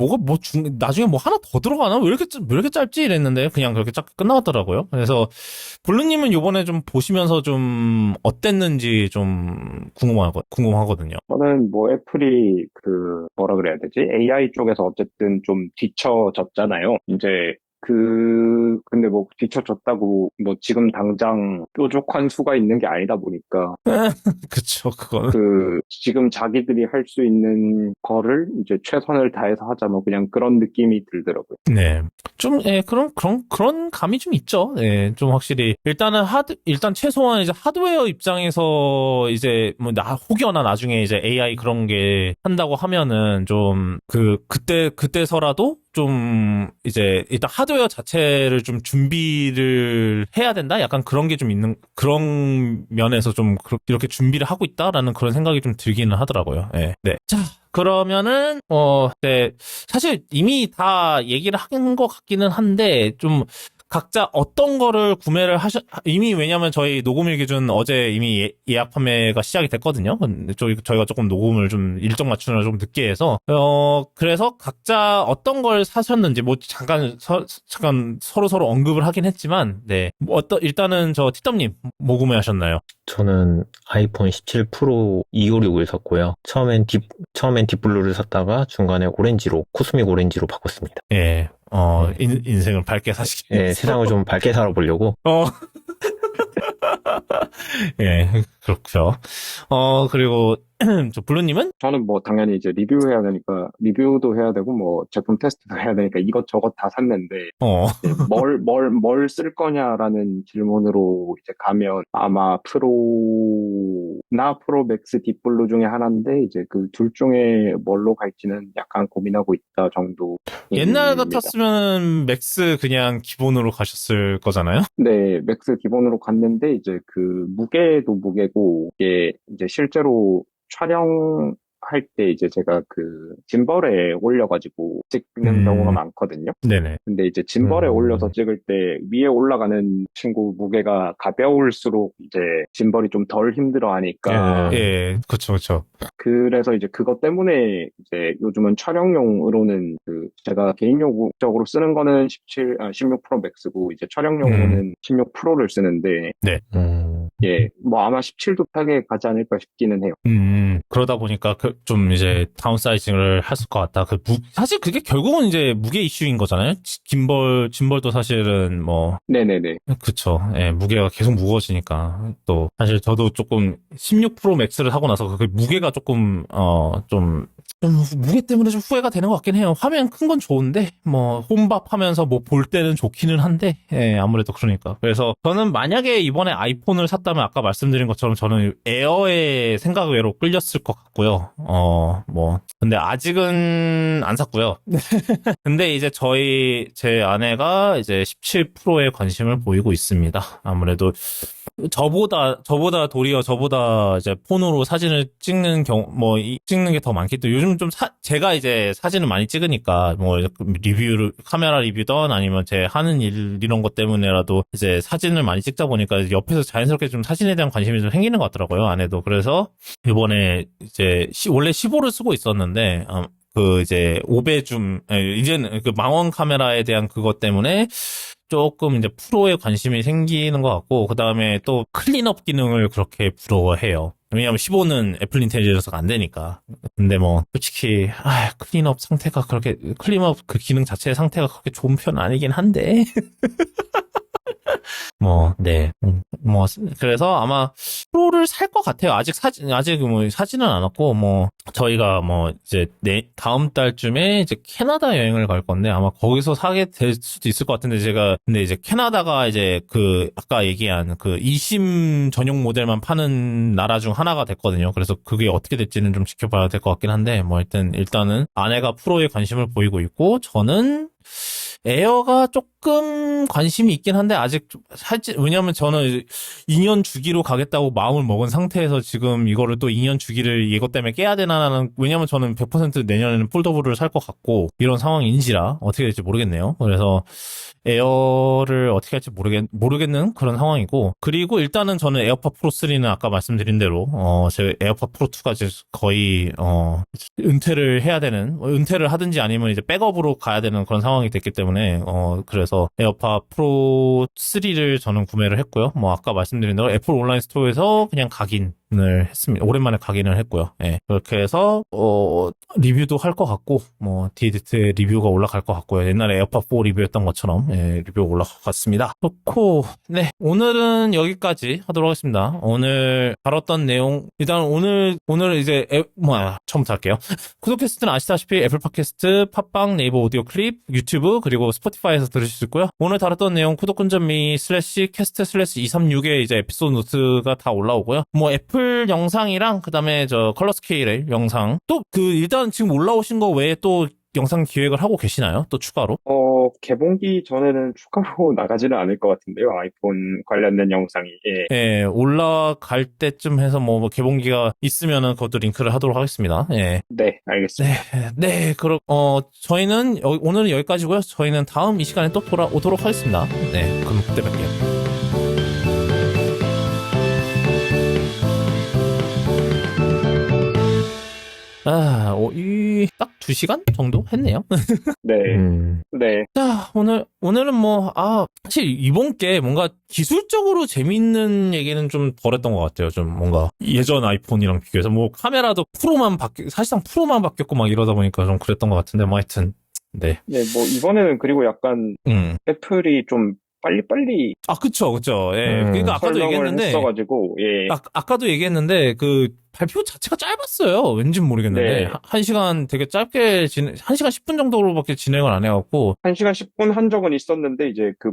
나중에 뭐 하나 더 들어가나? 왜 이렇게 짧지? 이랬는데 그냥 그렇게 짧게 끝나갔더라고요. 그래서 블루님은 요번에 좀 보시면서 좀 어땠는지 좀 궁금하거든요. 저는 뭐 애플이 뭐라 그래야 되지? AI 쪽에서 어쨌든 좀 뒤처졌잖아요. 이제 근데 뭐 뒤처졌다고 뭐 지금 당장 뾰족한 수가 있는 게 아니다 보니까 그쵸, 그거는. 지금 자기들이 할 수 있는 거를 이제 최선을 다해서 하자, 뭐 그냥 그런 느낌이 들더라고요. 네. 좀, 그런 감이 좀 있죠. 네, 좀 확실히. 일단 최소한 이제 하드웨어 입장에서 이제 혹여나 나중에 이제 AI 그런 게 한다고 하면은 좀 그때서라도 좀 이제 일단 하드웨어 자체를 좀 준비를 해야 된다? 약간 그런 게 좀 있는, 그런 면에서 좀 이렇게 준비를 하고 있다라는 그런 생각이 좀 들기는 하더라고요. 네. 자, 그러면은 사실 이미 다 얘기를 한 것 같기는 한데, 좀 각자 어떤 거를 구매를 이미, 왜냐면 저희 녹음일 기준 어제 이미 예약 판매가 시작이 됐거든요. 근데 저희가 조금 녹음을 좀 일정 맞추느라 좀 늦게 해서, 그래서 각자 어떤 걸 사셨는지, 뭐, 잠깐 서로 언급을 하긴 했지만, 네. 일단은 티덤님, 뭐 구매하셨나요? 저는 아이폰 17 프로 2561 샀고요. 처음엔 딥블루를 샀다가 중간에 코스믹 오렌지로 바꿨습니다. 예. 인생을 밝게 사시기 위해서. 예, 세상을 좀 밝게 살아보려고. 예, 그렇죠. 그리고, 블루님은? 저는 뭐 당연히 이제 리뷰해야 되니까, 리뷰도 해야 되고, 뭐 제품 테스트도 해야 되니까 이것저것 다 샀는데, 뭘 쓸 거냐라는 질문으로 이제 가면 아마 프로나 프로맥스 딥블루 중에 하나인데, 이제 그 둘 중에 뭘로 갈지는 약간 고민하고 있다 정도. 옛날 같았으면 맥스 그냥 기본으로 가셨을 거잖아요? 네, 맥스 기본으로 갔는데, 이제 무게도 무게고, 이게 이제 실제로 촬영할 때 이제 제가 짐벌에 올려가지고 찍는 경우가 많거든요. 네네. 근데 이제 짐벌에 올려서 찍을 때 위에 올라가는 친구 무게가 가벼울수록 이제 짐벌이 좀 덜 힘들어 하니까. 예, 그쵸. 그래서 이제 그것 때문에 이제 요즘은 촬영용으로는 제가 개인용적으로 쓰는 거는 16 프로 맥스고 이제 촬영용으로는 16 프로를 쓰는데. 네. 예, 뭐 아마 17도 타게 가지 않을까 싶기는 해요. 그러다 보니까 좀 이제 다운사이징을 했을 것 같다. 사실 그게 결국은 이제 무게 이슈인 거잖아요. 짐벌도 사실은 뭐. 네네네. 그쵸. 예, 무게가 계속 무거워지니까. 또, 사실 저도 조금 16 프로 맥스를 하고 나서 그 무게가 조금, 좀 무게 때문에 좀 후회가 되는 것 같긴 해요. 화면 큰 건 좋은데, 뭐, 홈밥 하면서 뭐 볼 때는 좋기는 한데, 예, 아무래도 그러니까. 그래서 저는 만약에 이번에 아이폰을 샀다면 아까 말씀드린 것처럼 저는 에어의 생각 외로 끌렸을 것 같고요. 근데 아직은 안 샀고요. 근데 이제 제 아내가 이제 17 프로에 관심을 보이고 있습니다. 아무래도 저보다 이제 폰으로 사진을 찍는 찍는 게 더 많기 때문에 요즘 좀 제가 이제 사진을 많이 찍으니까 뭐 카메라 리뷰든 아니면 제 하는 일 이런 것 때문에라도 이제 사진을 많이 찍다 보니까 옆에서 자연스럽게 좀 사진에 대한 관심이 좀 생기는 것 같더라고요, 아내도. 그래서 이번에 이제 원래 15를 쓰고 있었는데, 이제 5배 이제는 망원 카메라에 대한 그것 때문에 조금 이제 프로에 관심이 생기는 것 같고, 그 다음에 또 클린업 기능을 그렇게 부러워해요. 왜냐면 15는 애플 인텔리전스가 안 되니까. 근데 뭐, 솔직히, 클린업 그 기능 자체의 상태가 그렇게 좋은 편은 아니긴 한데. 네. 그래서 아마 프로를 살 것 같아요. 아직 뭐 사지는 않았고, 저희가 이제 다음 달쯤에 이제 캐나다 여행을 갈 건데, 아마 거기서 사게 될 수도 있을 것 같은데, 근데 이제 캐나다가 이제 아까 얘기한 eSIM 전용 모델만 파는 나라 중 하나가 됐거든요. 그래서 그게 어떻게 될지는 좀 지켜봐야 될 것 같긴 한데, 일단은 아내가 프로에 관심을 보이고 있고, 저는 에어가 조금 관심이 있긴 한데 왜냐면 저는 2년 주기로 가겠다고 마음을 먹은 상태에서 지금 이거를 또 2년 주기를 이것 때문에 깨야 되나라는, 왜냐면 저는 100% 내년에는 폴더블을 살 것 같고 이런 상황인지라 어떻게 될지 모르겠네요. 그래서 에어를 어떻게 할지 모르겠는 그런 상황이고, 그리고 일단은 저는 에어팟 프로 3는 아까 말씀드린 대로 제 에어팟 프로 2가 이제 거의 은퇴를 해야 되는, 은퇴를 하든지 아니면 이제 백업으로 가야 되는 그런 상황이 됐기 때문에 그래서 에어팟 프로 3를 저는 구매를 했고요. 아까 말씀드린 대로 애플 온라인 스토어에서 그냥 각인을 했습니다. 오랜만에 각인을 했고요. 예. 그렇게 해서 리뷰도 할 것 같고, 디디트 리뷰가 올라갈 것 같고요. 옛날에 에어팟 4 리뷰했던 것처럼 리뷰가 올라갈 것 같습니다. 좋고, 네, 오늘은 여기까지 하도록 하겠습니다. 오늘 다뤘던 내용, 일단 오늘 이제 처음부터 할게요. 구독 캐스트는 아시다시피 애플 팟캐스트, 팟빵, 네이버 오디오 클립, 유튜브, 그리고 스포티파이에서 들으실 수 있고요. 오늘 다뤘던 내용 쿠독군점미 /캐스트/236에 이제 에피소드 노트가 다 올라오고요. 애플 영상이랑 그다음에 저 컬러 스케일의 영상, 또 일단 지금 올라오신 거 외에 또 영상 기획을 하고 계시나요? 또 추가로? 개봉기 전에는 추가로 나가지는 않을 것 같은데요. 아이폰 관련된 영상이. 예. 예, 올라갈 때쯤 해서 개봉기가 있으면은 그것도 링크를 하도록 하겠습니다. 예. 네, 알겠습니다. 네, 저희는 오늘은 여기까지고요. 저희는 다음 이 시간에 또 돌아오도록 하겠습니다. 네, 그럼 그때 뵐게요. 딱 2시간 정도 했네요. 네. 네. 자, 오늘은 사실 이번 게 뭔가 기술적으로 재밌는 얘기는 좀 덜했던 것 같아요. 좀 뭔가 예전 아이폰이랑 비교해서 카메라도 사실상 프로만 바뀌었고 막 이러다 보니까 좀 그랬던 것 같은데, 하여튼, 네. 네, 이번에는 그리고 약간 애플이 좀 빨리빨리 그쵸. 예. 그러니까 아까도 얘기했는데, 했어가지고, 예. 아까도 얘기했는데, 발표 자체가 짧았어요. 왠진 모르겠는데. 네. 1시간 되게 짧게 1시간 10분 정도로밖에 진행을 안 해갖고. 1시간 10분 한 적은 있었는데, 이제 그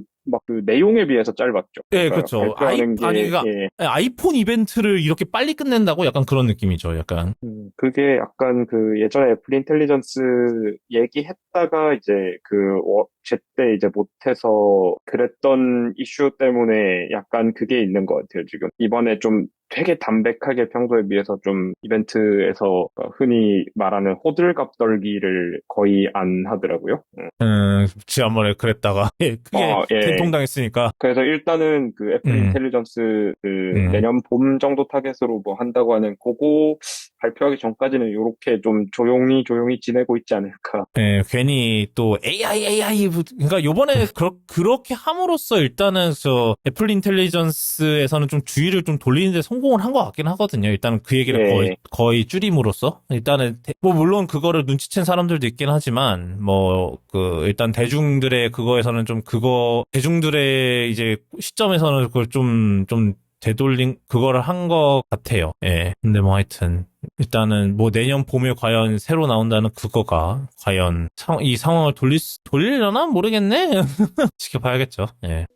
내용에 비해서 짧았죠. 예, 그쵸. 아이폰 이벤트를 이렇게 빨리 끝낸다고 약간 그런 느낌이죠, 약간. 그게 약간 예전에 애플 인텔리전스 얘기했다가 이제 제때 이제 못해서 그랬던 이슈 때문에 약간 그게 있는 것 같아요, 지금. 이번에 좀 되게 담백하게 평소에 비해서 좀 이벤트에서 흔히 말하는 호들갑 떨기를 거의 안 하더라고요. 지난번에 그랬다가 그게 된통당했으니까. 그래서 일단은 애플 인텔리전스 내년 봄 정도 타겟으로 한다고 하는 그거 발표하기 전까지는 이렇게 좀 조용히 지내고 있지 않을까. 네, 괜히 또 AI 그러니까 요번에 그렇게 함으로써 일단은 애플 인텔리전스에서는 좀 주의를 좀 돌리는데 성공을 한 것 같긴 하거든요. 일단은 그 얘기를 거의 줄임으로써 일단은 물론 그거를 눈치챈 사람들도 있긴 하지만 일단 대중들의 그거에서는 대중들의 이제 시점에서는 그걸 좀 되돌린 그거를 한 것 같아요. 예. 근데 하여튼 일단은 내년 봄에 과연 새로 나온다는 그거가 과연 이 상황을 돌리려나 모르겠네. 지켜봐야겠죠. 예.